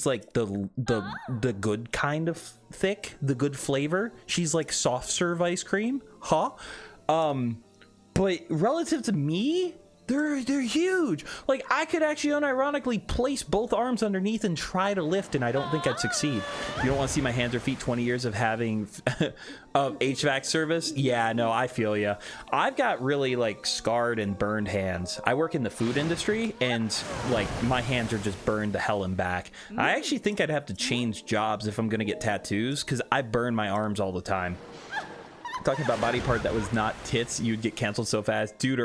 S2: like the good kind of thick, the good flavor. She's like soft serve ice cream, huh? But relative to me, they're huge. Like, I could actually unironically place both arms underneath and try to lift, and I don't think I'd succeed. You don't want to see my hands or feet 20 years of having of HVAC service? Yeah, no, I feel ya. I've got really like scarred and burned hands. I work in the food industry, and like my hands are just burned to hell and back. I actually think I'd have to change jobs if I'm gonna get tattoos, because I burn my arms all the time. Talking about body part that was not tits, you'd get canceled so fast. Dude,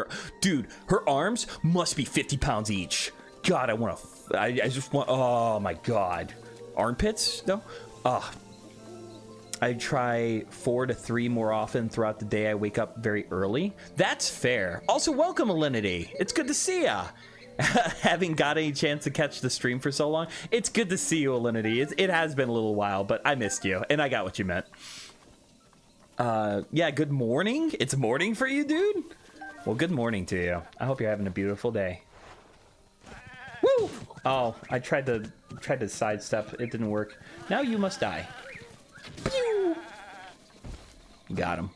S2: her arms must be 50 pounds each. God, I just want, oh my God. Armpits, though? I try 4 to 3 more often throughout the day. I wake up very early. That's fair. Also, welcome, Alinity. It's good to see ya. Having got any chance to catch the stream for so long, it's good to see you, Alinity. It has been a little while, but I missed you, and I got what you meant. Yeah, good morning. It's morning for you, dude. Well, good morning to you. I hope you're having a beautiful day. Woo! Oh, I tried to sidestep. It didn't work. Now you must die. Pew! Got him.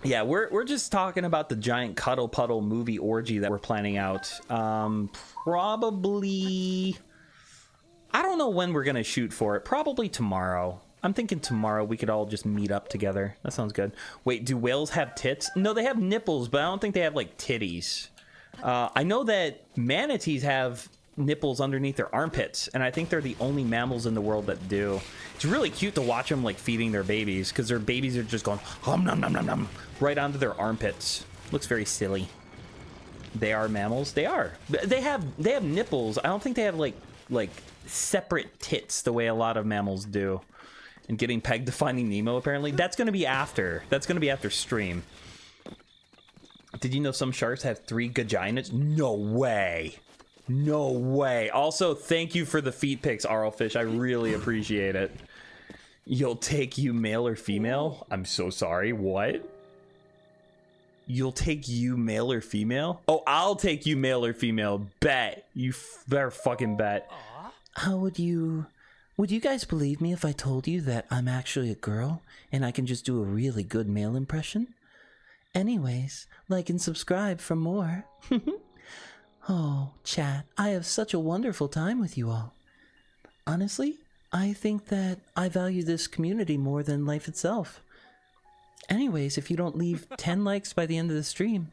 S2: Yeah, we're just talking about the giant cuddle puddle movie orgy that we're planning out. Probably, I don't know when we're gonna shoot for it. Probably tomorrow. I'm thinking tomorrow we could all just meet up together. That sounds good. Wait, do whales have tits? No, they have nipples, but I don't think they have, like, titties. I know that manatees have nipples underneath their armpits, and I think they're the only mammals in the world that do. It's really cute to watch them, like, feeding their babies, because their babies are just going, hum, nom, nom, nom, nom, right onto their armpits. Looks very silly. They are mammals? They are. They have nipples. I don't think they have, like separate tits the way a lot of mammals do. And getting pegged to Finding Nemo, apparently. That's going to be after. That's going to be after stream. Did you know some sharks have 3 vaginas? No way. No way. Also, thank you for the feet pics, Arlfish. I really appreciate it. You'll take you male or female? I'm so sorry. What? You'll take you male or female? Oh, I'll take you male or female. Bet. You better fucking bet. How would you guys believe me if I told you that I'm actually a girl and I can just do a really good male impression? Anyways, like and subscribe for more. Oh, chat, I have such a wonderful time with you all. Honestly, I think that I value this community more than life itself. Anyways, if you don't leave 10 likes by the end of the stream,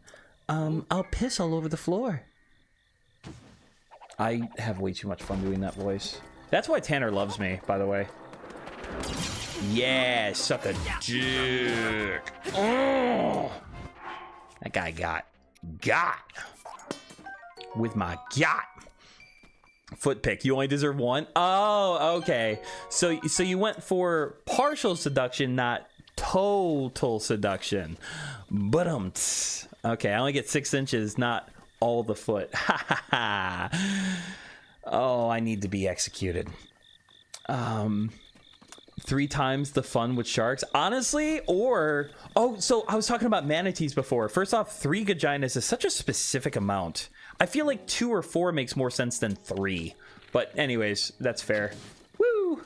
S2: I'll piss all over the floor. I have way too much fun doing that voice. That's why Tanner loves me, by the way. Yeah, suck a dick. Oh, that guy got with my foot pick. You only deserve 1. Oh, okay. So you went for partial seduction, not total seduction. But okay, I only get 6 inches, not all the foot. Ha ha ha. Oh, I need to be executed. 3 times the fun with sharks, honestly. Or so I was talking about manatees before. First off, 3 vaginas is such a specific amount. I feel like 2 or 4 makes more sense than 3. But anyways, that's fair. Woo.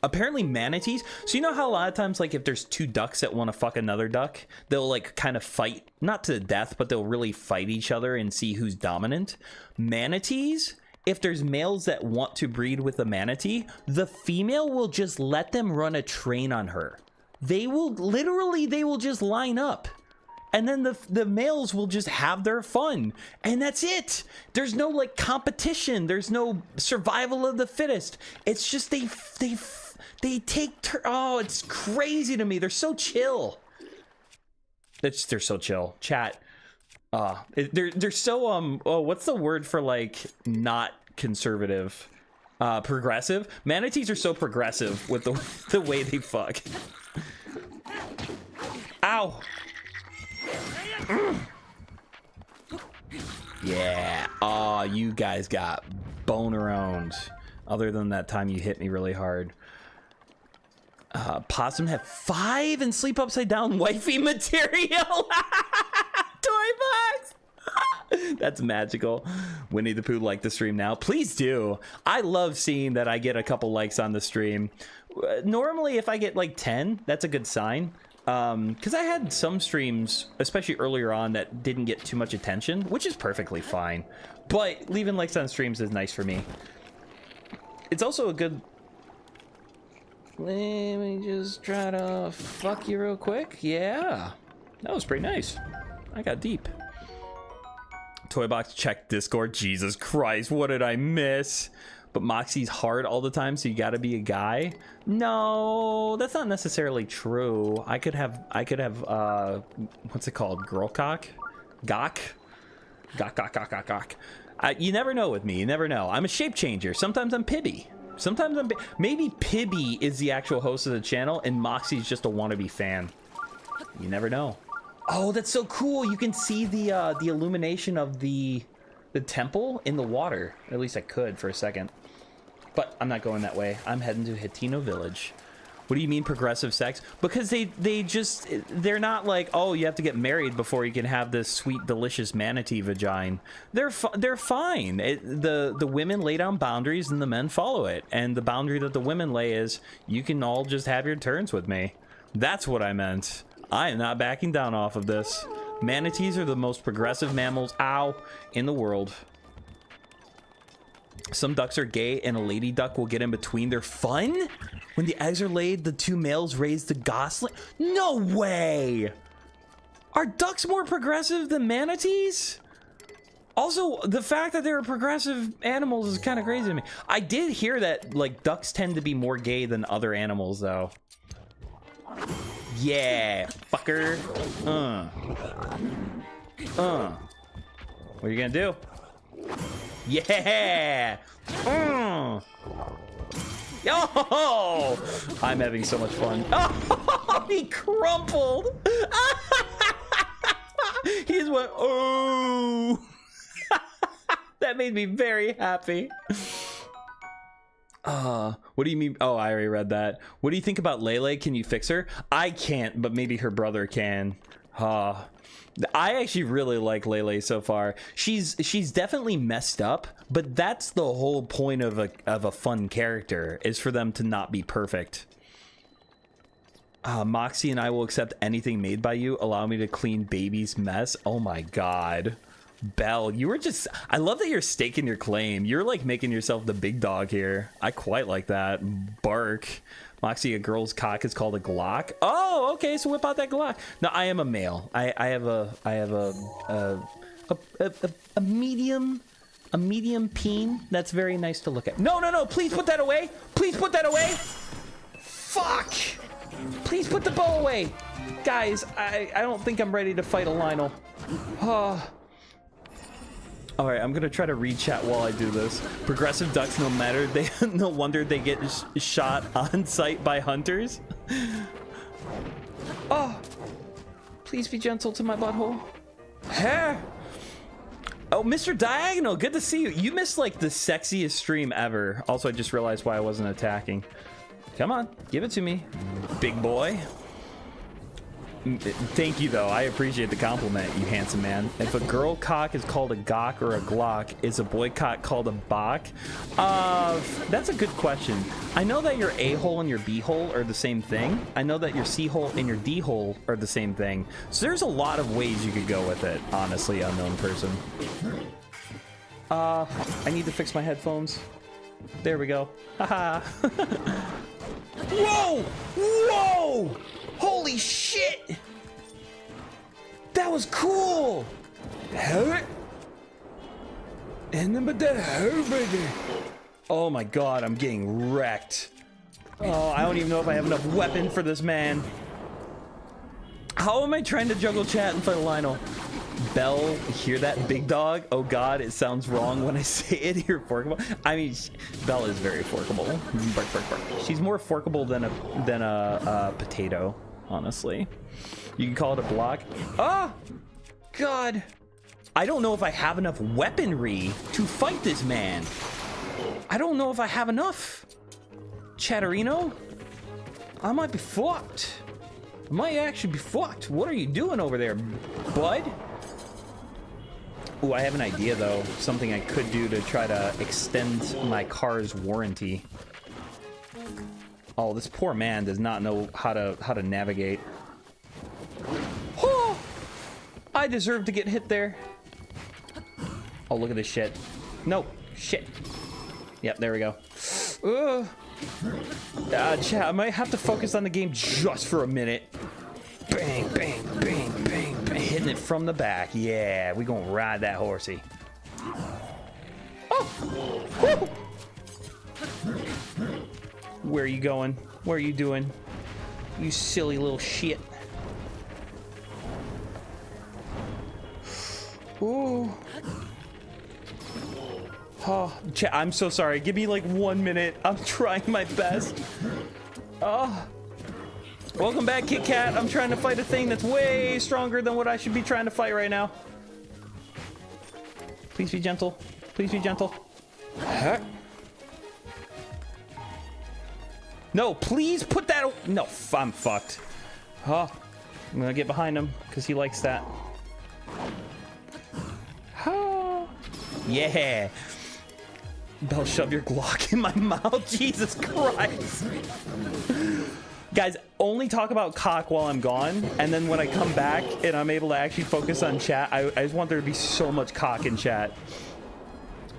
S2: Apparently manatees, so you know how a lot of times, like, if there's 2 ducks that want to fuck another duck, they'll like kind of fight, not to the death, but they'll really fight each other and see who's dominant. Manatees, if there's males that want to breed with a manatee, the female will just let them run a train on her. they will just line up. And then the males will just have their fun. And that's it. There's no like competition. There's no survival of the fittest. It's just they take oh, it's crazy to me. They're so chill. They're so chill. Chat. They're so oh, what's the word for like not conservative? Progressive. Manatees are so progressive with the way they fuck. Ow. Yeah. Oh, you guys got boner-owned. Other than that time you hit me really hard. Possum have 5 and sleep upside down wifey material. Toy box. That's magical. Winnie the Pooh liked the stream now. Please do. I love seeing that I get a couple likes on the stream. Normally, if I get like 10, that's a good sign. Because I had some streams, especially earlier on, that didn't get too much attention, which is perfectly fine. But leaving likes on streams is nice for me. It's also a good... Let me just try to fuck you real quick. Yeah, that was pretty nice. I got deep. Toybox check Discord. Jesus Christ, what did I miss? But Moxie's hard all the time, so you gotta be a guy. No, that's not necessarily true. I could have what's it called? Girl cock? Gawk? Gawk. You never know with me. You never know. I'm a shape changer. Sometimes I'm Pibby. Sometimes I'm maybe Pibby is the actual host of the channel, and Moxie's just a wannabe fan. You never know. Oh, that's so cool. You can see the illumination of the temple in the water. At least I could for a second. But I'm not going that way. I'm heading to Hitino Village. What do you mean progressive sex? Because they're not like, oh, you have to get married before you can have this sweet, delicious manatee vagina. They're fine. The women lay down boundaries and the men follow it. And the boundary that the women lay is, you can all just have your turns with me. That's what I meant. I am not backing down off of this. Manatees are the most progressive mammals, in the world. Some ducks are gay and a lady duck will get in between. They're fun? When the eggs are laid, the 2 males raise the gosling. No way! Are ducks more progressive than manatees? Also, the fact that they're progressive animals is kind of crazy to me. I did hear that like ducks tend to be more gay than other animals though. Yeah, fucker. What are you gonna do? Yeah! Oh! I'm having so much fun. Oh, he crumpled! He just went, oh! That made me very happy. What do you mean? Oh, I already read that. What do you think about Lele? Can you fix her? I can't, but maybe her brother can. I actually really like Lele so far. She's definitely messed up, but that's the whole point of a fun character, is for them to not be perfect. Moxy and I will accept anything made by you. Allow me to clean baby's mess. Oh my god. Belle, you were just... I love that you're staking your claim. You're like making yourself the big dog here. I quite like that. Bark. Moxy, a girl's cock is called a Glock. Oh, okay, so whip out that Glock. No, I am a male. I have a medium peen that's very nice to look at. No, please put that away. Please put that away. Fuck. Please put the bow away. Guys, I don't think I'm ready to fight a Lionel. All right, I'm gonna try to read chat while I do this. Progressive ducks, no wonder they get shot on sight by hunters. Oh, please be gentle to my butthole. Hey. Oh, Mr. Diagonal, good to see you. You missed like the sexiest stream ever. Also, I just realized why I wasn't attacking. Come on, give it to me, big boy. Thank you, though. I appreciate the compliment, you handsome man. If a girl cock is called a gawk or a glock, is a boy cock called a bok? That's a good question. I know that your a-hole and your b-hole are the same thing. I know that your c-hole and your d-hole are the same thing. So there's a lot of ways you could go with it, honestly, unknown person. I need to fix my headphones. There we go. Haha. Whoa! Whoa! Holy shit! That was cool! Oh my god, I'm getting wrecked. Oh, I don't even know if I have enough weapon for this man. How am I trying to juggle chat in front of Lionel? Belle, hear that, big dog? Oh god, it sounds wrong when I say it. You're forkable. I mean, Belle is very forkable. Bark, bark, bark. She's more forkable than a potato, honestly. You can call it a block. Oh, god. I don't know if I have enough weaponry to fight this man. I don't know if I have enough. Chatterino? I might be fucked. I might actually be fucked. What are you doing over there, bud? Ooh, I have an idea though. Something I could do to try to extend my car's warranty. Oh, this poor man does not know how to navigate. Oh, I deserve to get hit there. Oh, look at this shit. No, shit. Yep, there we go. Chat, I might have to focus on the game just for a minute. Bang, bang, bang, bang, bang. Hitting it from the back. Yeah, we gonna ride that horsey. Oh! Woo! Where are you going? What are you doing? You silly little shit. Ooh. Oh, chat, I'm so sorry. Give me like 1 minute. I'm trying my best. Oh. Welcome back, Kit Kat. I'm trying to fight a thing that's way stronger than what I should be trying to fight right now. Please be gentle. Please be gentle. Huh? No, please put that. No, I'm fucked. Oh, I'm gonna get behind him because he likes that. Oh. Yeah. Belle, shove your Glock in my mouth. Jesus Christ. Guys, only talk about cock while I'm gone, and then when I come back and I'm able to actually focus on chat, I just want there to be so much cock in chat.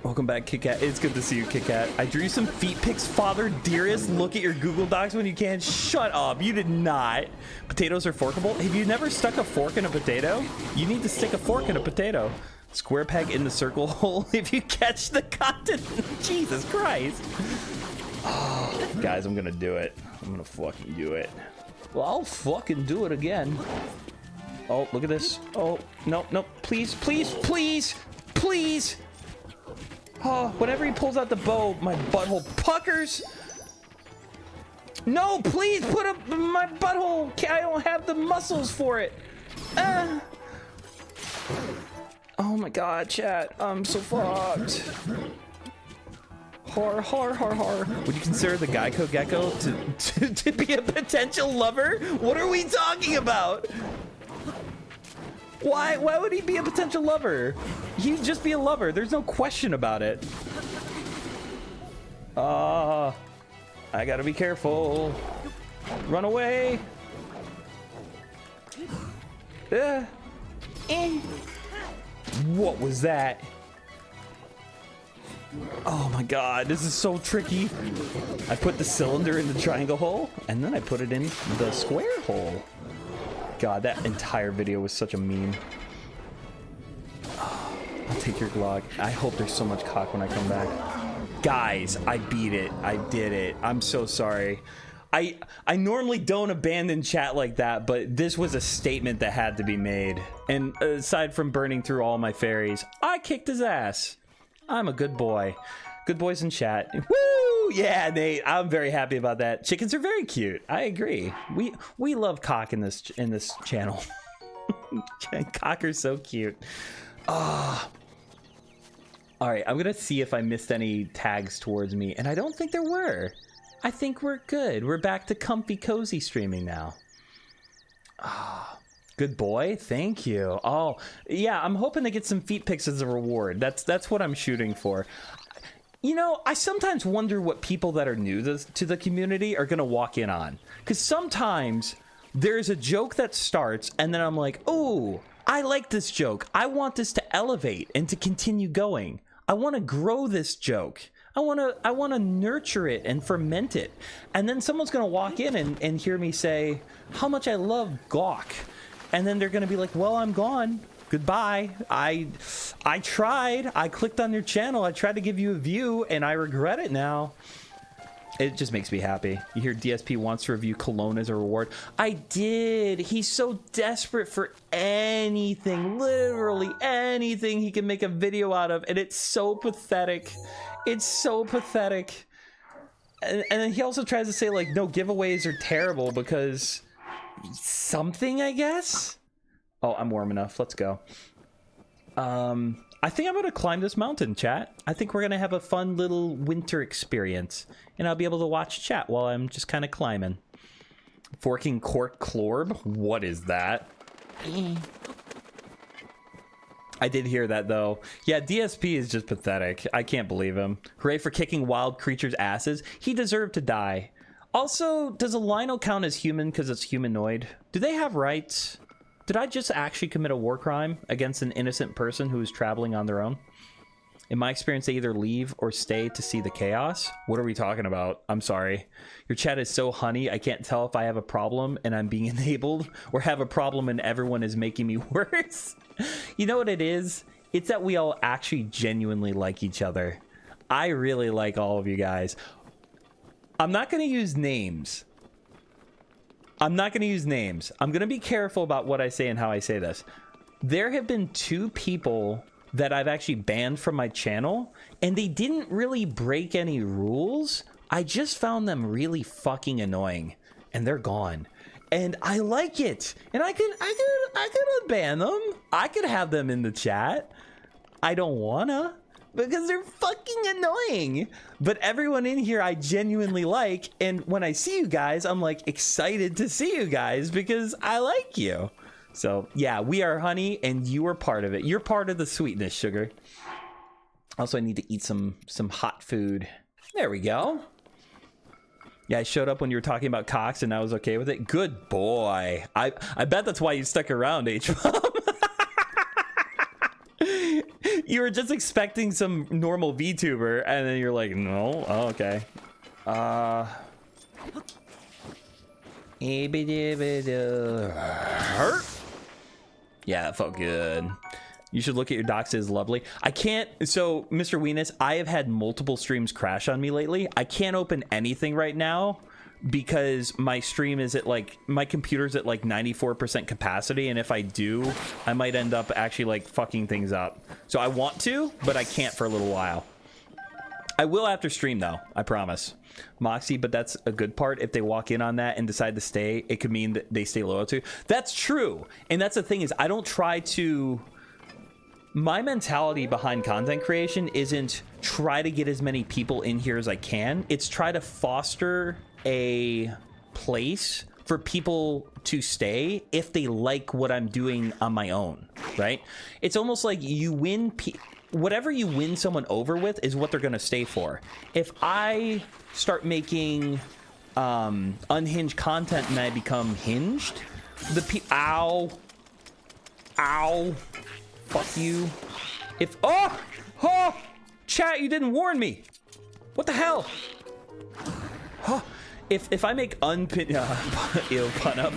S2: Welcome back, Kit Kat. It's good to see you, Kit Kat. I drew some feet pics, father dearest. Look at your Google Docs when you can. Shut up. You did not. Potatoes are forkable. Have you never stuck a fork in a potato? You need to stick a fork in a potato. Square peg in the circle hole if you catch the content. Jesus Christ. Oh, guys, I'm gonna do it. I'm gonna fucking do it. Well, I'll fucking do it again. Oh, look at this. Oh, no, no, please, please, please, please. Oh, whenever he pulls out the bow, my butthole puckers. No, please put up my butthole. I don't have the muscles for it. Oh my god, chat. I'm so fucked. Har, har, har, har. Would you consider the Geico Gecko to be a potential lover? What are we talking about? Why would he be a potential lover? He'd just be a lover. There's no question about it. I gotta be careful. Run away. What was that? Oh my god, this is so tricky. I put the cylinder in the triangle hole, and then I put it in the square hole. God, that entire video was such a meme. Oh, I'll take your Glock. I hope there's so much cock when I come back. Guys, I beat it. I did it. I'm so sorry. I normally don't abandon chat like that, but this was a statement that had to be made. And aside from burning through all my fairies, I kicked his ass. I'm a good boy. Good boys in chat. Woo! Yeah, Nate. I'm very happy about that. Chickens are very cute. I agree. We love cock in this channel. Cock are so cute. Ah. All right, I'm gonna see if I missed any tags towards me, and I don't think there were. I think we're good. We're back to comfy, cozy streaming now. Ah. Good boy, thank you. Oh, yeah, I'm hoping to get some feet pics as a reward. That's what I'm shooting for. You know, I sometimes wonder what people that are new to the community are gonna walk in on. Because sometimes there's a joke that starts, and then I'm like, oh, I like this joke. I want this to elevate and to continue going. I want to grow this joke. I want to nurture it and ferment it. And then someone's going to walk in and hear me say how much I love Gawk. And then they're going to be like, well, I'm gone. Goodbye. I tried. I clicked on your channel. I tried to give you a view and I regret it now. It just makes me happy. You hear DSP wants to review Cologne as a reward. I did. He's so desperate for anything, literally anything he can make a video out of. And it's so pathetic. It's so pathetic. And then he also tries to say, like, no, giveaways are terrible because something, I guess. Oh, I'm warm enough. Let's go. I think I'm going to climb this mountain, chat. I think we're going to have a fun little winter experience. And I'll be able to watch chat while I'm just kind of climbing. Forking Court Clorb? What is that? I did hear that, though. Yeah, DSP is just pathetic. I can't believe him. Hooray for kicking wild creatures' asses. He deserved to die. Also, does a lino count as human because it's humanoid? Do they have rights? Did I just actually commit a war crime against an innocent person who is traveling on their own? In my experience, they either leave or stay to see the chaos. What are we talking about? I'm sorry. Your chat is so honey, I can't tell if I have a problem and I'm being enabled or have a problem and everyone is making me worse. You know what it is? It's that we all actually genuinely like each other. I really like all of you guys. I'm not going to use names. I'm not going to use names. I'm going to be careful about what I say and how I say this. There have been 2 people that I've actually banned from my channel, and they didn't really break any rules. I just found them really fucking annoying, and they're gone. And I like it. And I could unban them. I could have them in the chat. I don't wanna, because they're fucking annoying. But everyone in here I genuinely like, and when I see you guys, I'm like excited to see you guys because I like you. So yeah, we are honey and you are part of it. You're part of the sweetness, sugar. Also, I need to eat some hot food. There we go. Yeah, I showed up when you were talking about cocks and I was okay with it. Good boy. I bet that's why you stuck around, H-Bomb. You were just expecting some normal VTuber, and then you're like, no? Oh, okay. Yeah, that felt good. You should look at your docs as lovely. I can't. So, Mr. Weenus, I have had multiple streams crash on me lately. I can't open anything right now because my stream is at like, my computer's at like 94% capacity, and if I do, I might end up actually like fucking things up. So I want to, but I can't for a little while. I will after stream though, I promise. Moxy, but that's a good part. If they walk in on that and decide to stay, it could mean that they stay loyal to. That's true. And that's the thing is, I don't try to... My mentality behind content creation isn't try to get as many people in here as I can. It's try to foster a place for people to stay if they like what I'm doing on my own, right? It's almost like you win... Whatever you win someone over with is what they're going to stay for. If I start making unhinged content and I become hinged, ow, fuck you. If chat, you didn't warn me. What the hell? If I make ew, pun up.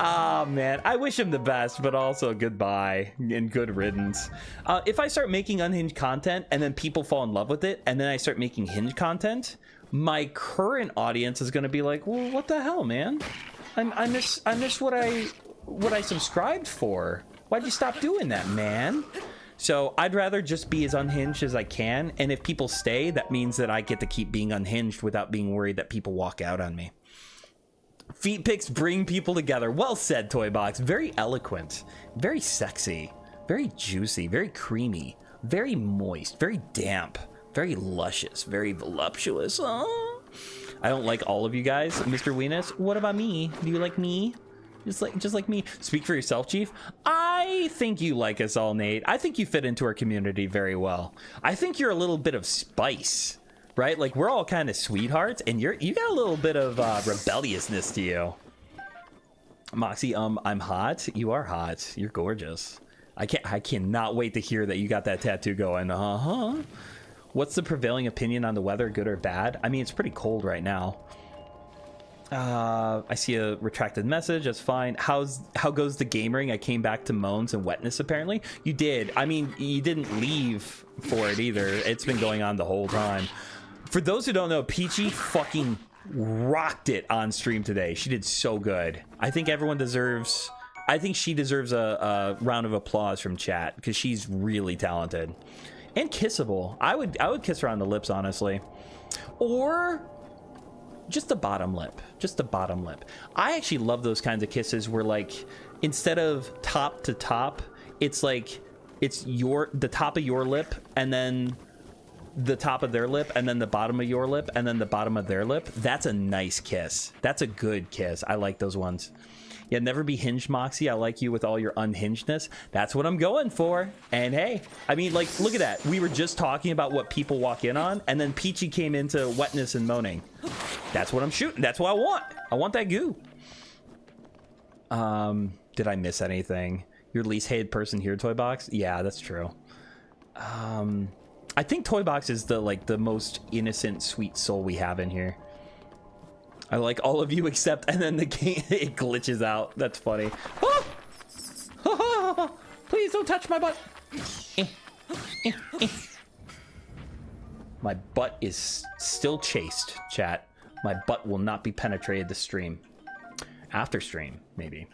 S2: Ah, man, I wish him the best, but also goodbye and good riddance. If I start making unhinged content and then people fall in love with it, and then I start making hinge content, my current audience is going to be like, well, what the hell, man? I miss what I subscribed for. Why'd you stop doing that, man? So I'd rather just be as unhinged as I can, and if people stay, that means that I get to keep being unhinged without being worried that people walk out on me. Feet pics bring people together. Well said, Toy Box. Very eloquent, very sexy, very juicy, very creamy, very moist, very damp, very luscious, very voluptuous. Oh, I don't like all of you guys, Mr. Weenus. What about me? Do you like me? Just like me. Speak for yourself, Chief. I think you like us all, Nate. I think you fit into our community very well. I think you're a little bit of spice. Right? Like, we're all kind of sweethearts, and you got a little bit of rebelliousness to you. Moxy, I'm hot. You are hot. You're gorgeous. I cannot wait to hear that you got that tattoo going. What's the prevailing opinion on the weather, good or bad? I mean, it's pretty cold right now. I see a retracted message. That's fine. How goes the gamering? I came back to moans and wetness, apparently. You did. I mean, you didn't leave for it either. It's been going on the whole time. For those who don't know, Peachy fucking rocked it on stream today. She did so good. I think everyone deserves... I think she deserves a round of applause from chat because she's really talented. And kissable. I would kiss her on the lips, honestly. Or... just the bottom lip. Just the bottom lip. I actually love those kinds of kisses where, like, instead of top to top, it's like it's the top of your lip and then the top of their lip and then the bottom of your lip and then the bottom of their lip. That's a nice kiss. That's a good kiss. I like those ones. Yeah, never be hinged, Moxy. I like you with all your unhingedness. That's what I'm going for. And hey, I mean, like, look at that. We were just talking about what people walk in on, and then Peachy came into wetness and moaning. That's what I'm shooting. That's what I want. I want that goo. Did I miss anything? Your least hated person here, Toy Box? Yeah, that's true. I think Toy Box is the most innocent, sweet soul we have in here. I like all of you except, and then the game, it glitches out. That's funny. Oh! Please don't touch my butt. My butt is still chaste, chat. My butt will not be penetrated this stream. After stream, maybe.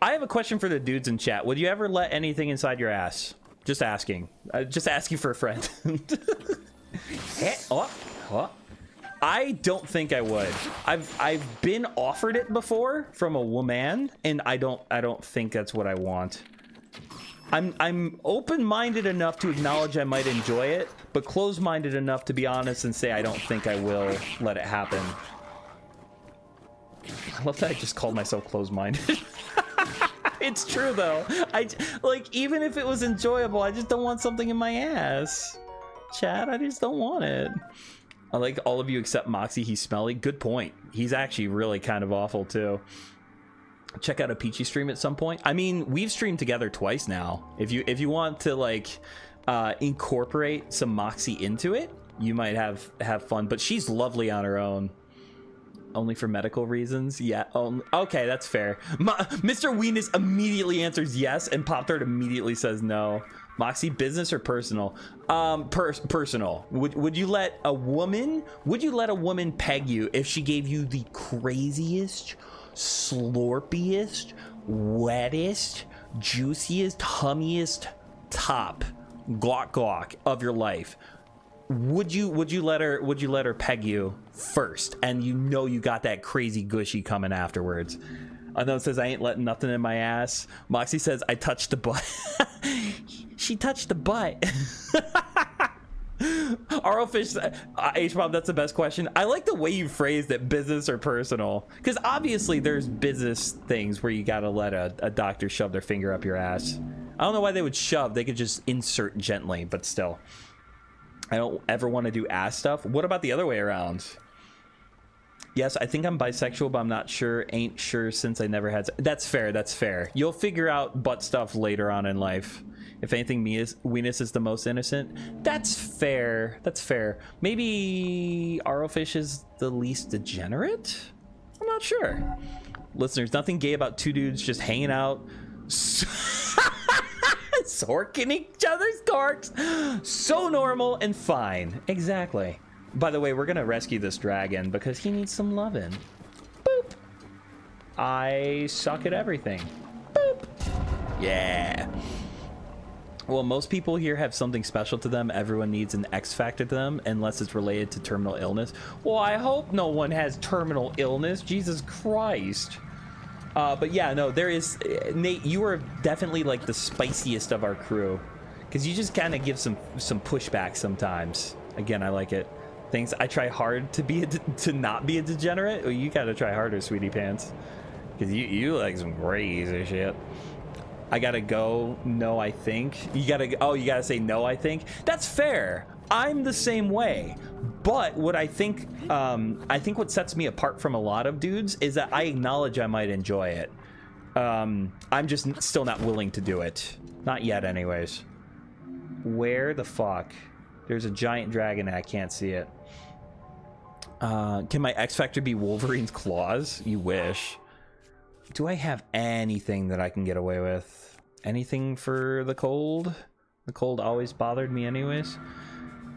S2: I have a question for the dudes in chat. Would you ever let anything inside your ass? Just asking. Just asking for a friend. I don't think I would. I've been offered it before from a woman, and I don't think that's what I want. I'm open-minded enough to acknowledge I might enjoy it, but closed-minded enough to be honest and say I don't think I will let it happen. I love that I just called myself closed-minded. It's true though. Like, even if it was enjoyable, I just don't want something in my ass. Chat, I just don't want it. I like all of you except Moxy. He's smelly. Good point. He's actually really kind of awful too. Check out a Peachy stream at some point. I mean, we've streamed together twice now. If you want to like incorporate some Moxy into it, you might have fun. But she's lovely on her own. Only for medical reasons? Yeah. Okay, that's fair. Mr. Weenus immediately answers yes, and Pop Tart immediately says no. Moxy, business or personal? Personal. Would you let a woman peg you if she gave you the craziest, slorpiest, wettest, juiciest, hummiest top glock of your life? Would you let her peg you first, and you got that crazy gushy coming afterwards? Unknown says I ain't letting nothing in my ass. Moxy says I touched the butt. She touched the butt. Arrowfish, H-Bob, that's the best question. I like the way you phrased it, business or personal, because obviously there's business things where you gotta let a doctor shove their finger up your ass. I don't know why they would shove. They could just insert gently, but still. I don't ever want to do ass stuff. What about the other way around? Yes, I think I'm bisexual, but I'm not sure. Ain't sure since I never had... That's fair, that's fair. You'll figure out butt stuff later on in life. If anything, Weenus is the most innocent. That's fair, that's fair. Maybe Arrowfish is the least degenerate? I'm not sure. Listeners, nothing gay about two dudes just hanging out... sorking each other's corks. So normal and fine. Exactly. By the way, we're gonna rescue this dragon because he needs some loving. Boop. I suck at everything. Boop. Yeah. Well, most people here have something special to them. Everyone needs an X factor to them, unless it's related to terminal illness. Well, I hope no one has terminal illness. Jesus Christ. But yeah, no, there is... Nate, you are definitely like the spiciest of our crew, because you just kind of give some pushback sometimes. Again, I like it. Things I try hard to not be a degenerate. Well, you gotta try harder, sweetie pants, because you like some crazy shit. I gotta go. No, I think you gotta say no, I think. That's fair. I'm the same way. But what I think what sets me apart from a lot of dudes is that I acknowledge I might enjoy it. I'm just still not willing to do it. Not yet, anyways. Where the fuck There's a giant dragon and I can't see it. Can my X Factor be Wolverine's claws? You wish. Do I have anything that I can get away with? Anything for the cold? The cold always bothered me anyways.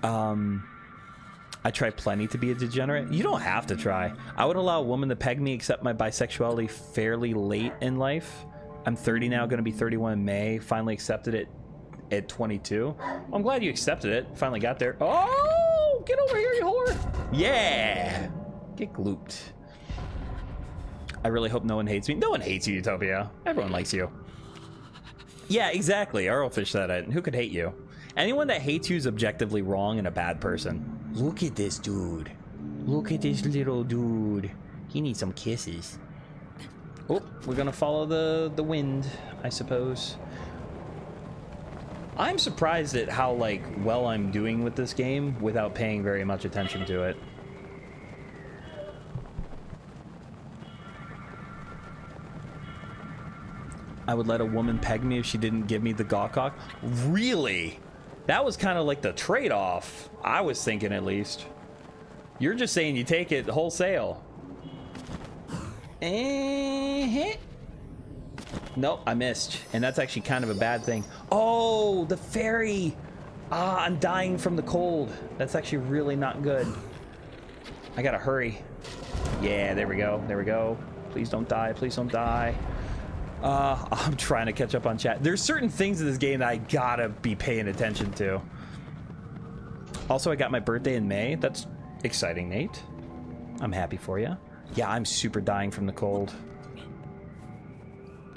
S2: I try plenty to be a degenerate. You don't have to try. I would allow a woman to peg me, accept my bisexuality fairly late in life. I'm 30 now, gonna be 31 in May. Finally accepted it at 22. I'm glad you accepted it. Finally got there. Oh, get over here, you whore. Yeah. Get glooped. I really hope no one hates me. No one hates you, Utopia. Everyone likes you. Yeah, exactly. Arrowfish said it. Who could hate you? Anyone that hates you is objectively wrong and a bad person. Look at this dude. Look at this little dude. He needs some kisses. Oh, we're gonna follow the wind, I suppose. I'm surprised at how, like, well I'm doing with this game without paying very much attention to it. I would let a woman peg me if she didn't give me the gawk. Really? That was kind of like the trade-off. I was thinking, at least. You're just saying you take it wholesale. Nope, I missed. And that's actually kind of a bad thing. Oh, the fairy. Ah, I'm dying from the cold. That's actually really not good. I gotta hurry. Yeah, there we go. There we go. Please don't die. Please don't die. I'm trying to catch up on chat. There's certain things in this game that I gotta be paying attention to. Also, I got my birthday in May. That's exciting, Nate. I'm happy for you. Yeah, I'm super dying from the cold.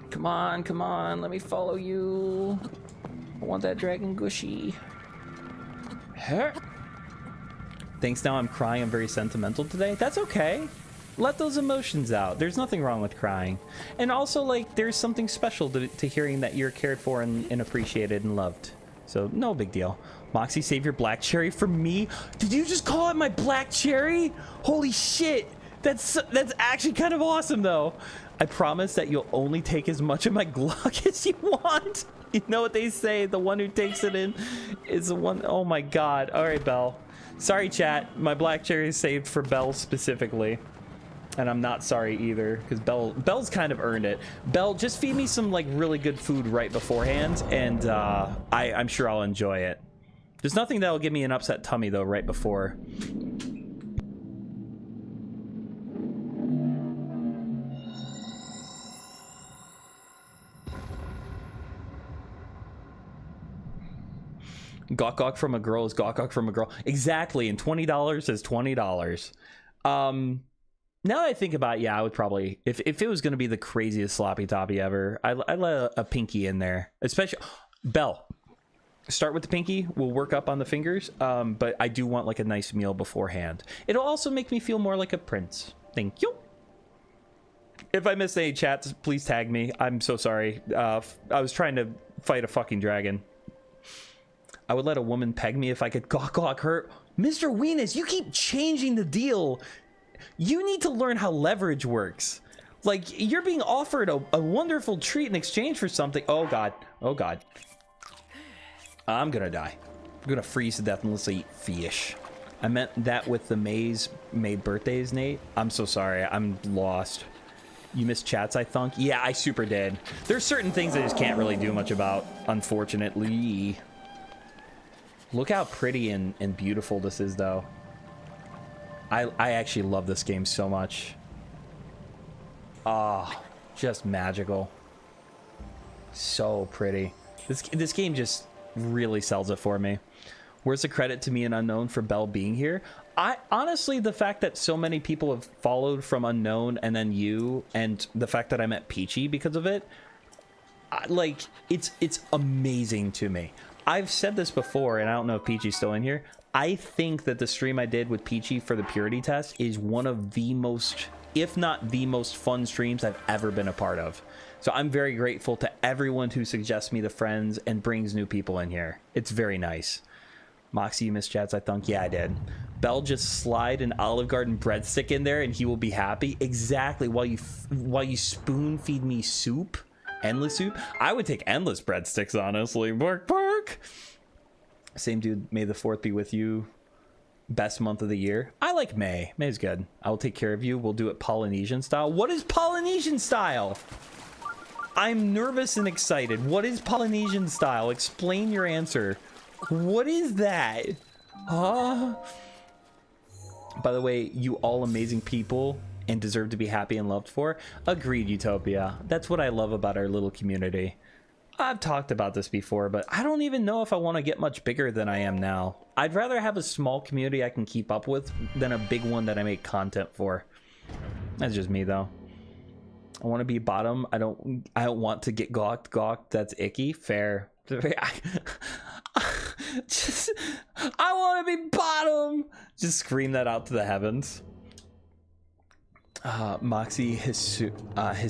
S2: Come on, come on. Let me follow you. I want that dragon gushy. Thanks, now I'm crying. I'm very sentimental today. That's okay. Let those emotions out. There's nothing wrong with crying. And also, like, there's something special to hearing that you're cared for and appreciated and loved. So, no big deal. Moxy, save your black cherry for me. Did you just call it my black cherry? Holy shit. That's actually kind of awesome, though. I promise that you'll only take as much of my Glock as you want. You know what they say, the one who takes it in is the one. Oh my god. All right, Belle. Sorry, chat. My black cherry is saved for Belle specifically. And I'm not sorry either, because Belle's kind of earned it. Belle, just feed me some, like, really good food right beforehand, and I'm sure I'll enjoy it. There's nothing that'll give me an upset tummy, though, right before. Gawk from a girl is gawk from a girl. Exactly, and $20 is $20. Now that I think about it, yeah, I would probably, if it was going to be the craziest sloppy toppy ever, I'd let a pinky in there. Especially, Belle, start with the pinky. We'll work up on the fingers. But I do want, like, a nice meal beforehand. It'll also make me feel more like a prince. Thank you. If I missed any chats, please tag me. I'm so sorry. I was trying to fight a fucking dragon. I would let a woman peg me if I could gawk her. Mr. Weenus, you keep changing the deal. You need to learn how leverage works. Like, you're being offered a wonderful treat in exchange for something. Oh god. Oh god. I'm gonna die. I'm gonna freeze to death unless I eat fish. I meant that with the May birthdays, Nate. I'm so sorry. I'm lost. You missed chats, I thunk? Yeah, I super did. There's certain things I just can't really do much about, unfortunately. Look how pretty and beautiful this is, though. I actually love this game so much. Ah, just magical. So pretty. This game just really sells it for me. Where's the credit to me and Unknown for Belle being here? Honestly, the fact that so many people have followed from Unknown and then you, and the fact that I met Peachy because of it, like, it's amazing to me. I've said this before, and I don't know if Peachy's still in here. I think that the stream I did with Peachy for the purity test is one of the most, if not the most fun streams I've ever been a part of. So I'm very grateful to everyone who suggests me to friends and brings new people in here. It's very nice. Moxy, you missed chats, I thunk. Yeah, I did. Belle, just slide an Olive Garden breadstick in there and he will be happy. Exactly. While you spoon feed me soup, endless soup. I would take endless breadsticks, honestly. Bark, bark. Same dude. May the 4th be with you. Best month of the year. I like May. May's good. I will take care of you. We'll do it Polynesian style. What is Polynesian style? I'm nervous and excited. What is Polynesian style? Explain your answer. What is that? By the way, you all amazing people and deserve to be happy and loved for. Agreed, Utopia. That's what I love about our little community. I've talked about this before, but I don't even know if I want to get much bigger than I am now. I'd rather have a small community I can keep up with than a big one that I make content for. That's just me, though. I want to be bottom. I don't want to get gawked. That's icky. Fair. Just, I want to be bottom. Just scream that out to the heavens. Moxy, as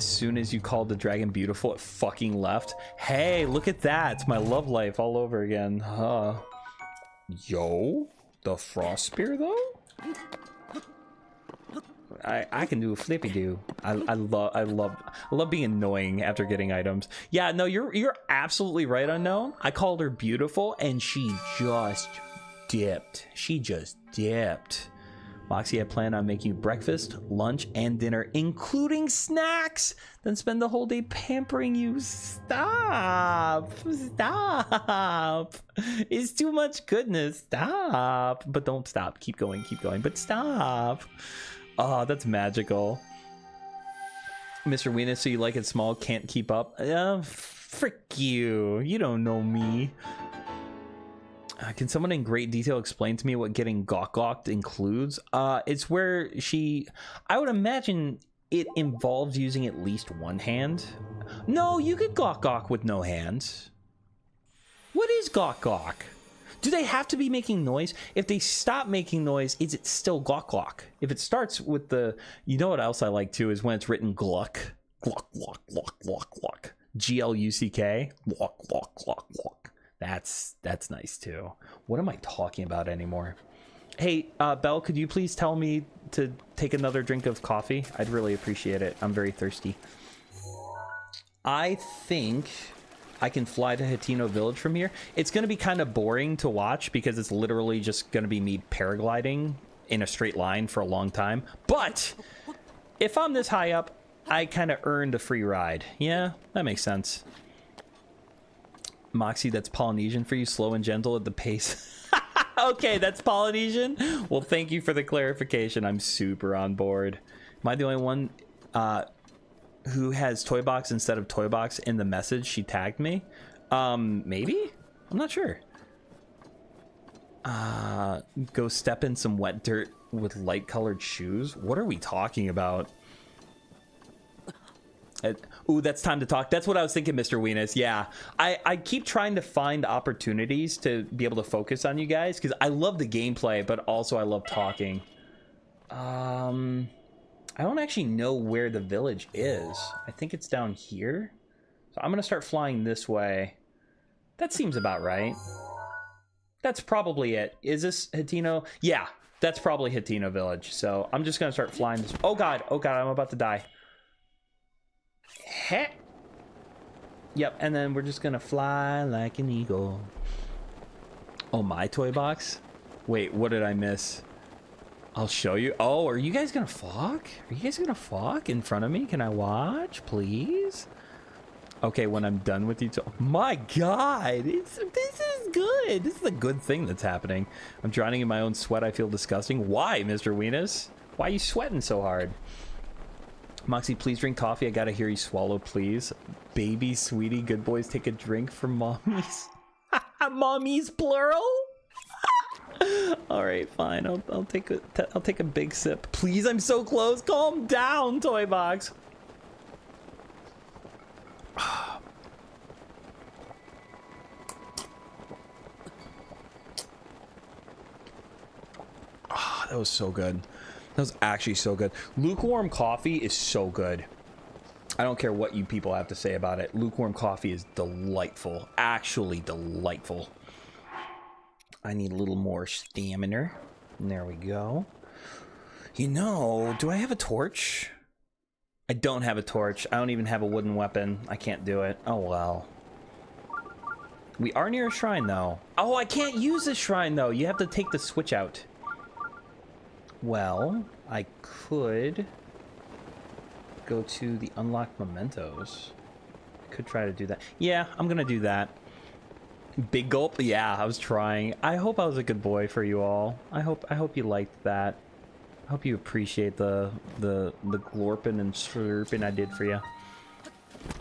S2: soon as you called the dragon beautiful, it fucking left. Hey, look at that. It's my love life all over again. Yo, the frost spear though? I can do a flippy do. I love being annoying after getting items. Yeah, no, you're absolutely right, Unknown. I called her beautiful and she just dipped. Moxy, I plan on making you breakfast, lunch, and dinner, including snacks. Then spend the whole day pampering you. Stop. It's too much goodness. Stop. But don't stop. Keep going. But stop. Oh, that's magical. Mr. Weenus, so you like it small, can't keep up? Frick you. You don't know me. Can someone in great detail explain to me what getting gawked includes? It's where I would imagine it involves using at least one hand. No, you could gawk with no hands. What is gawk? Do they have to be making noise? If they stop making noise, is it still gawk? If it starts with the, you know what else I like too is when it's written gluck. Gluck. GLUCK. Gluck. That's nice too. What am I talking about anymore? Hey, Belle, could you please tell me to take another drink of coffee? I'd really appreciate it. I'm very thirsty. I think I can fly to Hateno Village from here. It's going to be kind of boring to watch because it's literally just going to be me paragliding in a straight line for a long time. But if I'm this high up, I kind of earned a free ride. Yeah, that makes sense. Moxy, that's Polynesian for you, slow and gentle at the pace. Okay, that's Polynesian. Well, thank you for the clarification. I'm super on board. Am I the only one who has Toy Box instead of Toy Box in the message she tagged me? Maybe? I'm not sure. Go step in some wet dirt with light colored shoes. What are we talking about? Ooh, that's time to talk. That's what I was thinking, Mr. Weenus. Yeah, I keep trying to find opportunities to be able to focus on you guys because I love the gameplay, but also I love talking. I don't actually know where the village is. I think it's down here. So I'm going to start flying this way. That seems about right. That's probably it. Is this Hateno? Yeah, that's probably Hateno Village. So I'm just going to start flying this. Oh, God, I'm about to die. Heh. Yep, and then we're just gonna fly like an eagle. Oh, my toy box? Wait, what did I miss? I'll show you. Oh, are you guys gonna fuck? Are you guys gonna fuck in front of me? Can I watch, please? Okay, when I'm done with you, my God, this is good. This is a good thing that's happening. I'm drowning in my own sweat. I feel disgusting. Why, Mr. Weenus? Why are you sweating so hard? Moxy, please drink coffee. I gotta hear you swallow, please. Baby, sweetie, good boys, take a drink from mommies. Mommies, plural? All right, fine. I'll take a big sip. Please, I'm so close. Calm down, Toy Box. That was so good. That was actually so good. Lukewarm coffee is so good. I don't care what you people have to say about it. Lukewarm coffee is delightful. Actually delightful. I need a little more stamina. And there we go. You know, do I have a torch? I don't have a torch. I don't even have a wooden weapon. I can't do it. Oh, well. We are near a shrine, though. Oh, I can't use the shrine, though. You have to take the switch out. Well, I could go to the unlocked mementos. I could try to do that. Yeah, I'm gonna do that. Big gulp? Yeah, I was trying. I hope I was a good boy for you all. I hope you liked that. I hope you appreciate the glorping and slurping I did for you.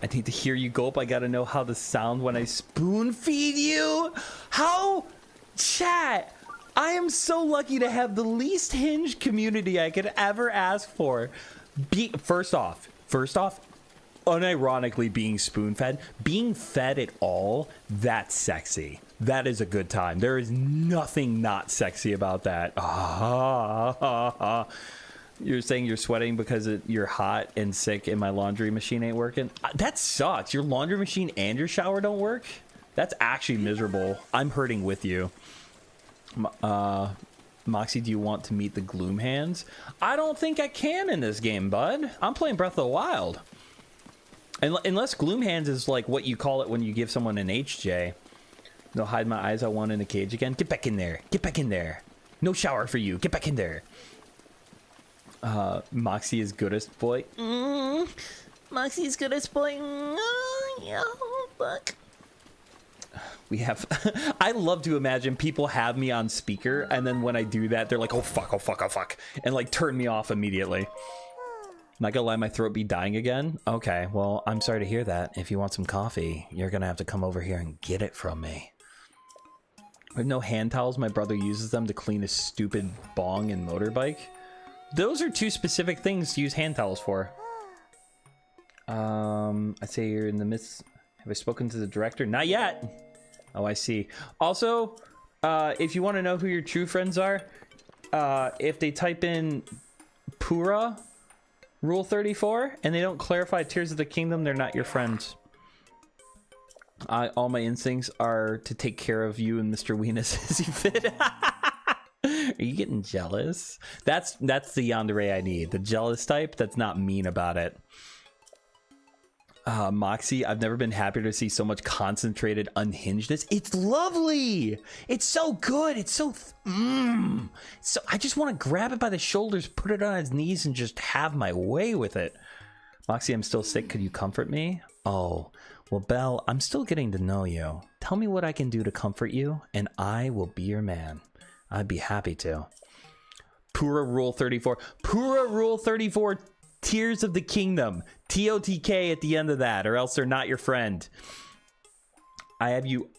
S2: I need to hear you gulp. I gotta know how to sound when I spoon feed you. How? Chat, I am so lucky to have the least hinged community I could ever ask for. First off, unironically being spoon fed, being fed at all, that's sexy. That is a good time. There is nothing not sexy about that. You're saying you're sweating because you're hot and sick and my laundry machine ain't working? That sucks. Your laundry machine and your shower don't work? That's actually miserable. I'm hurting with you. Moxy, do you want to meet the Gloom Hands? I don't think I can in this game, bud. I'm playing Breath of the Wild. Unless Gloom Hands is like what you call it when you give someone an HJ. They'll hide my eyes. I want in a cage again. Get back in there. Get back in there. No shower for you. Get back in there. Moxy is goodest boy. Moxy is goodest boy. Yeah, fuck. We have... I love to imagine people have me on speaker, and then when I do that, they're like, oh fuck, oh fuck, oh fuck, and like turn me off immediately. Not gonna let my throat be dying again? Okay, well, I'm sorry to hear that. If you want some coffee, you're gonna have to come over here and get it from me. With no hand towels, my brother uses them to clean his stupid bong and motorbike. Those are two specific things to use hand towels for. I'd say you're in the midst... Have I spoken to the director? Not yet! Oh, I see. Also, if you want to know who your true friends are, if they type in Pura, Rule 34, and they don't clarify Tears of the Kingdom, they're not your friends. All my instincts are to take care of you and Mr. Weenus as you fit. Are you getting jealous? That's the yandere I need. The jealous type that's not mean about it. Moxy, I've never been happier to see so much concentrated unhingedness. It's lovely. It's so good. It's so so I just want to grab it by the shoulders, put it on his knees, and just have my way with it. Moxy, I'm still sick. Could you comfort me? Oh, well, Belle, I'm still getting to know you. Tell me what I can do to comfort you, and I will be your man. I'd be happy to. Pura Rule 34. Pura Rule 34. Tears of the Kingdom. TOTK at the end of that, or else they're not your friend. I have you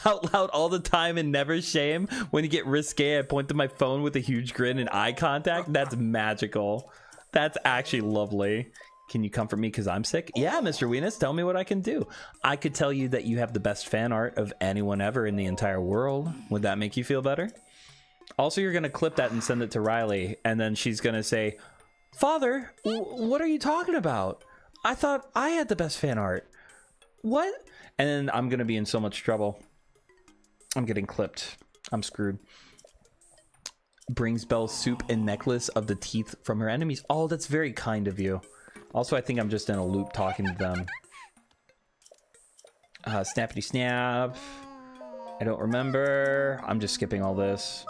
S2: out loud all the time and never shame. When you get risque, I point to my phone with a huge grin and eye contact. That's magical. That's actually lovely. Can you comfort me because I'm sick? Yeah, Mr. Weenus, tell me what I can do. I could tell you that you have the best fan art of anyone ever in the entire world. Would that make you feel better? Also, you're going to clip that and send it to Riley, and then she's going to say, Father, what are you talking about? I thought I had the best fan art. What? And then I'm going to be in so much trouble. I'm getting clipped. I'm screwed. Brings Belle soup and necklace of the teeth from her enemies. Oh, that's very kind of you. Also, I think I'm just in a loop talking to them. Snappity snap. I don't remember. I'm just skipping all this.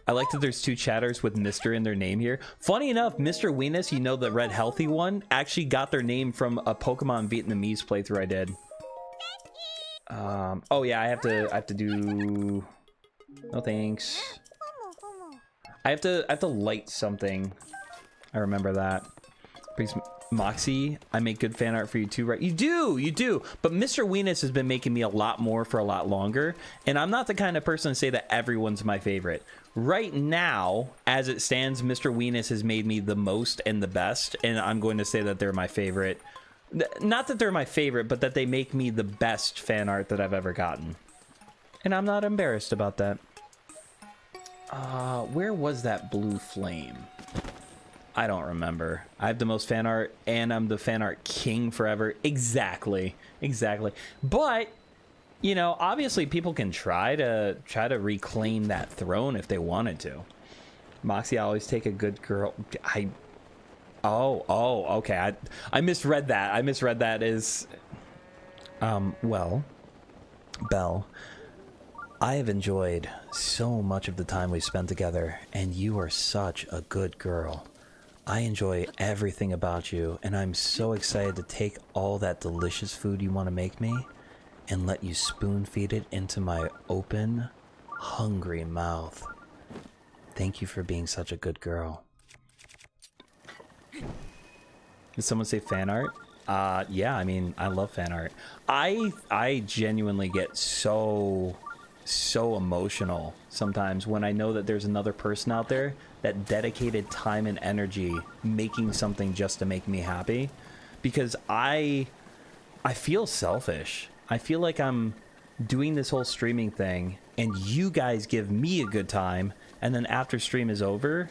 S2: I like that there's two chatters with Mr. in their name here. Funny enough, Mr. Weenus, you know, the red healthy one, actually got their name from a Pokemon Vietnamese playthrough I did. Oh yeah, I have to do... No thanks. I have to light something. I remember that. Please, Moxy, I make good fan art for you too, right? You do! But Mr. Weenus has been making me a lot more for a lot longer, and I'm not the kind of person to say that everyone's my favorite. Right now, as it stands, Mr. Weenus has made me the most and the best, and I'm going to say that they're my favorite. Not that they're my favorite, but that they make me the best fan art that I've ever gotten. And I'm not embarrassed about that. Where was that blue flame? I don't remember. I have the most fan art, and I'm the fan art king forever. Exactly. But, you know, obviously people can try to reclaim that throne if they wanted to. Moxy, I always take a good girl. Oh, okay. I misread that. I misread that as, well, Belle, I have enjoyed so much of the time we spent together, and you are such a good girl. I enjoy everything about you, and I'm so excited to take all that delicious food you want to make me and let you spoon feed it into my open, hungry mouth. Thank you for being such a good girl. Did someone say fan art? Yeah, I mean, I love fan art. I genuinely get so emotional sometimes when I know that there's another person out there that dedicated time and energy making something just to make me happy, because I feel selfish. I feel like I'm doing this whole streaming thing and you guys give me a good time, and then after stream is over,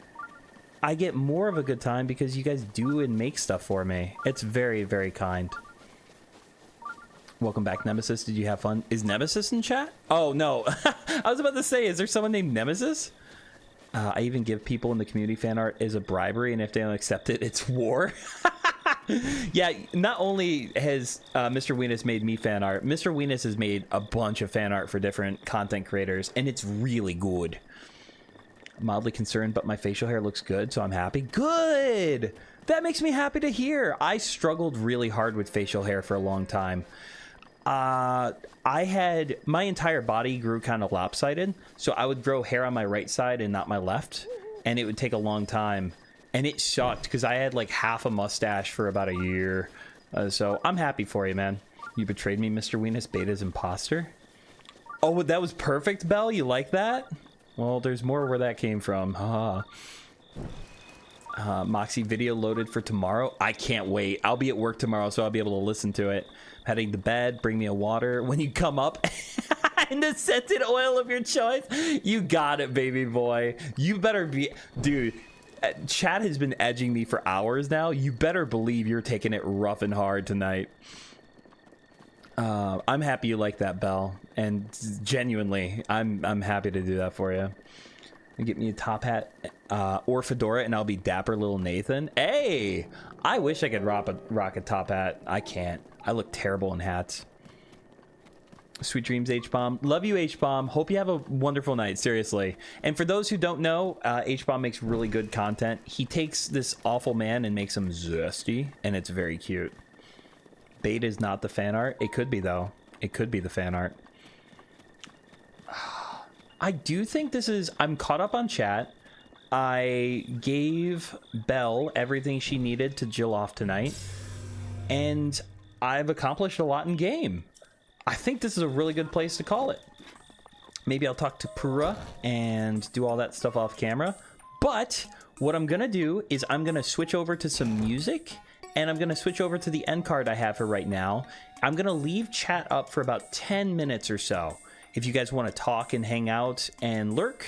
S2: I get more of a good time because you guys do and make stuff for me. It's very, very kind. Welcome back, Nemesis. Did you have fun? Is Nemesis in chat? Oh, no. I was about to say, is there someone named Nemesis? I even give people in the community fan art as a bribery, and if they don't accept it, it's war. Yeah, not only has Mr. Weenus made me fan art, Mr. Weenus has made a bunch of fan art for different content creators, and it's really good. Mildly concerned, but my facial hair looks good, so I'm happy. Good! That makes me happy to hear. I struggled really hard with facial hair for a long time. I had my entire body grew kind of lopsided, so I would grow hair on my right side and not my left, and it would take a long time, and it sucked because I had like half a mustache for about a year. So I'm happy for you, man. You betrayed me, Mr. Weenus. Beta's imposter. Oh, that was perfect, Belle. You like that? Well, there's more where that came from. Moxy video loaded for tomorrow. I can't wait. I'll be at work tomorrow, so I'll be able to listen to it. Heading to bed, bring me a water when you come up. And the scented oil of your choice. You got it, baby boy. You better be... Dude, chat has been edging me for hours now. You better believe you're taking it rough and hard tonight. I'm happy you like that, Belle. And genuinely, I'm happy to do that for you. Get me a top hat or fedora, and I'll be dapper little Nathan. Hey! I wish I could rock a top hat. I can't. I look terrible in hats. Sweet dreams, H-Bomb. Love you, H-Bomb. Hope you have a wonderful night, seriously. And for those who don't know, H-Bomb makes really good content. He takes this awful man and makes him zesty, and it's very cute. Beta is not the fan art. It could be, though. It could be the fan art. I do think this is... I'm caught up on chat. I gave Belle everything she needed to Jill off tonight. And I've accomplished a lot in game. I think this is a really good place to call it. Maybe I'll talk to Pura and do all that stuff off camera. But what I'm going to do is I'm going to switch over to some music. And I'm going to switch over to the end card I have for right now. I'm going to leave chat up for about 10 minutes or so. If you guys want to talk and hang out and lurk,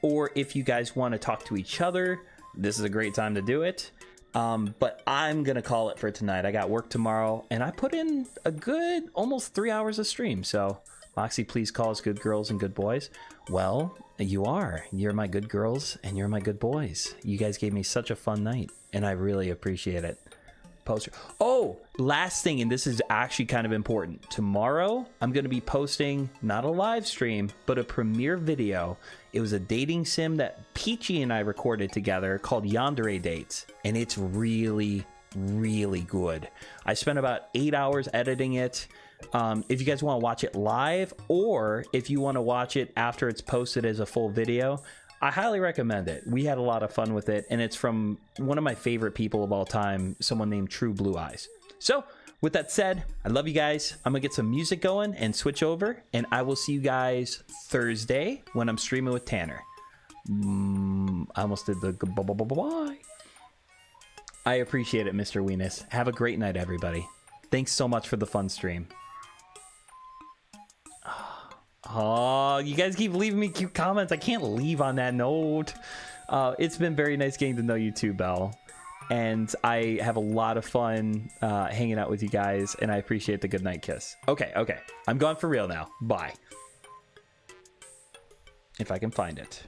S2: or if you guys want to talk to each other, this is a great time to do it. But I'm going to call it for tonight. I got work tomorrow, and I put in a good almost 3 hours of stream. So, Moxy, please call us good girls and good boys. Well, you are. You're my good girls, and you're my good boys. You guys gave me such a fun night, and I really appreciate it. Poster. Oh, last thing, and this is actually kind of important. Tomorrow, I'm going to be posting not a live stream, but a premiere video. It was a dating sim that Peachy and I recorded together called Yandere Dates, and it's really, really good. I spent about 8 hours editing it. If you guys want to watch it live, or if you want to watch it after it's posted as a full video, I highly recommend it. We had a lot of fun with it, and it's from one of my favorite people of all time, someone named True Blue Eyes. So, with that said, I love you guys. I'm going to get some music going and switch over, and I will see you guys Thursday when I'm streaming with Tanner. I almost did the bye. I appreciate it, Mr. Weenus. Have a great night, everybody. Thanks so much for the fun stream. Oh, you guys keep leaving me cute comments. I can't leave on that note. It's been very nice getting to know you too, Belle. And I have a lot of fun hanging out with you guys, and I appreciate the goodnight kiss. Okay. I'm gone for real now. Bye. If I can find it.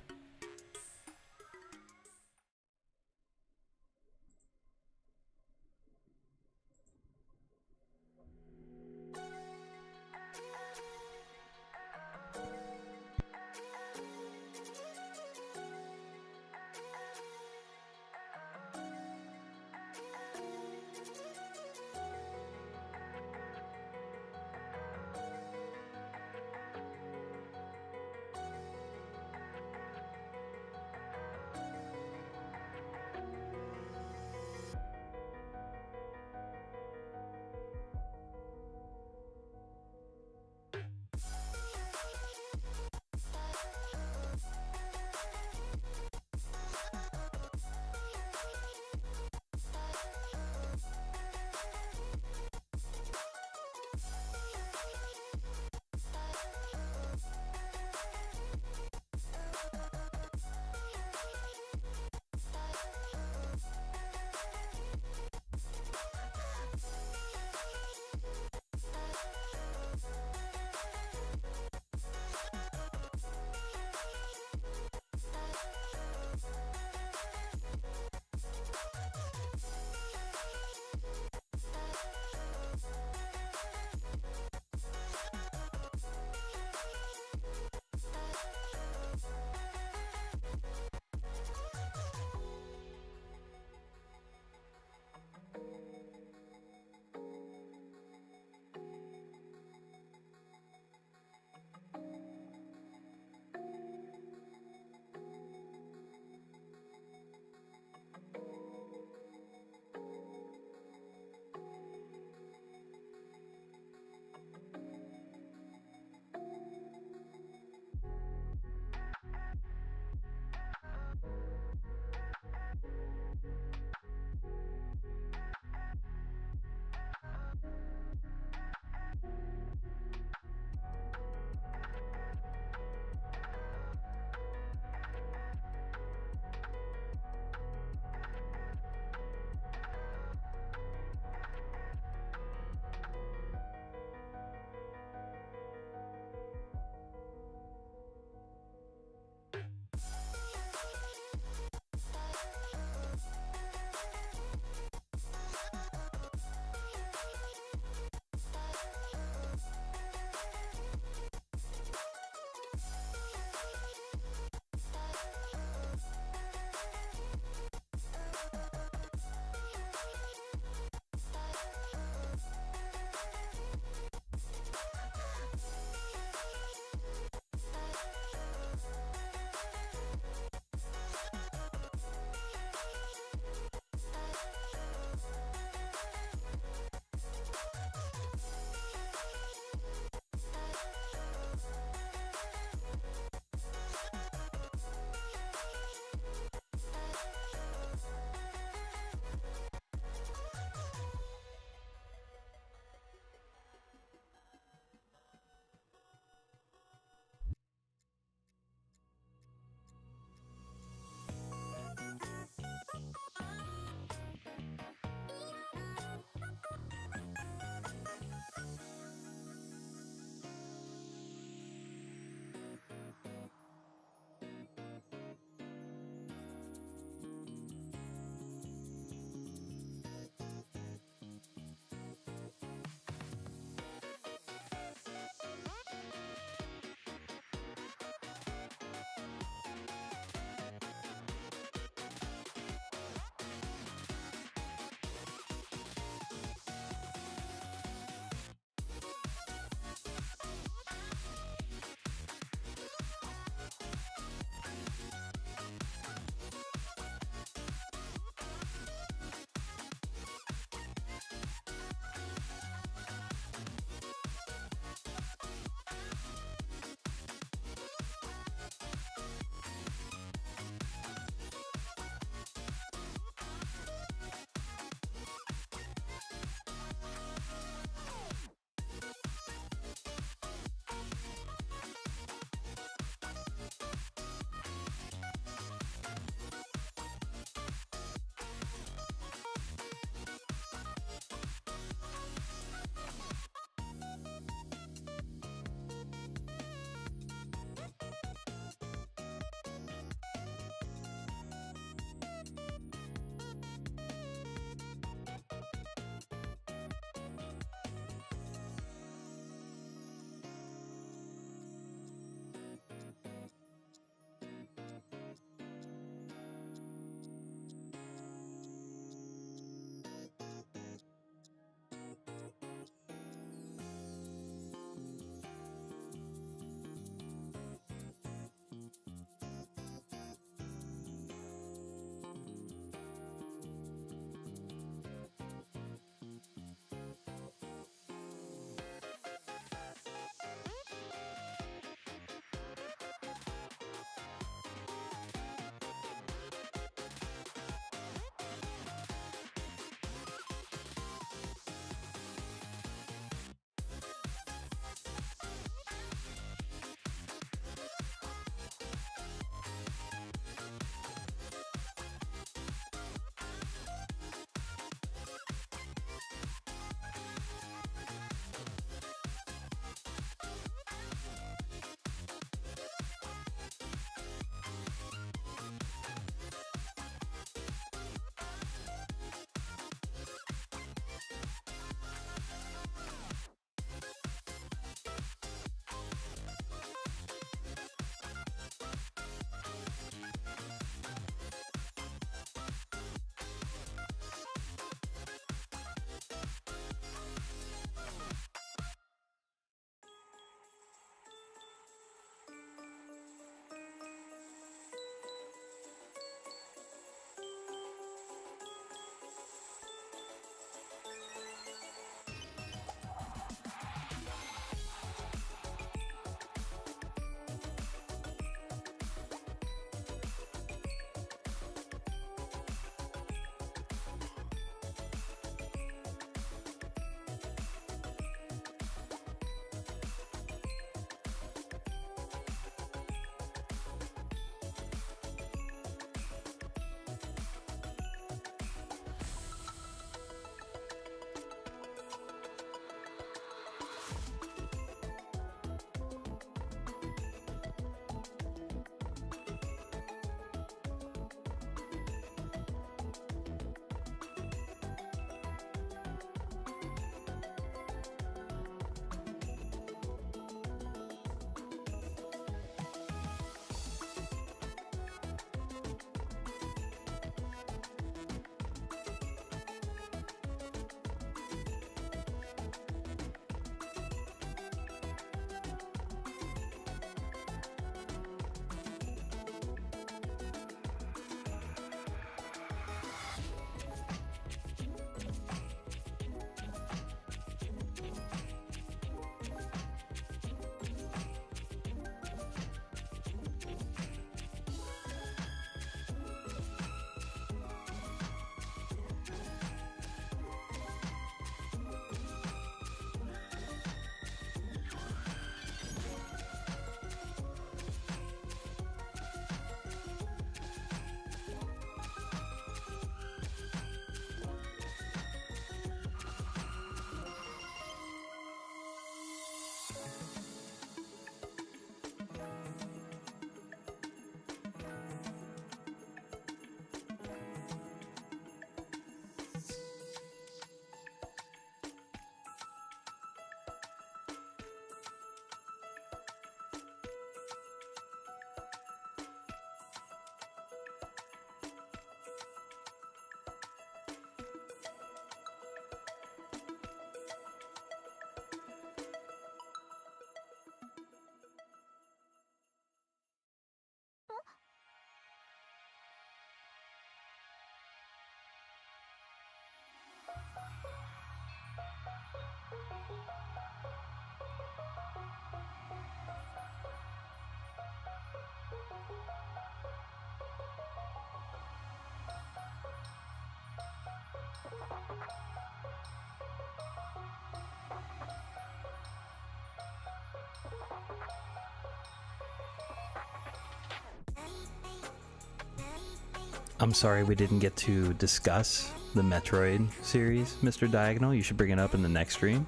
S2: I'm sorry we didn't get to discuss the Metroid series, Mr. Diagonal. You should bring it up in the next stream.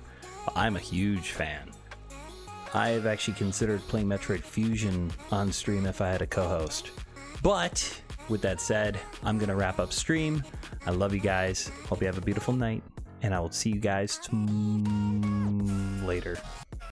S2: I'm a huge fan. I've actually considered playing Metroid Fusion on stream if I had a co-host. But with that said, I'm going to wrap up stream. I love you guys. Hope you have a beautiful night. And I will see you guys later.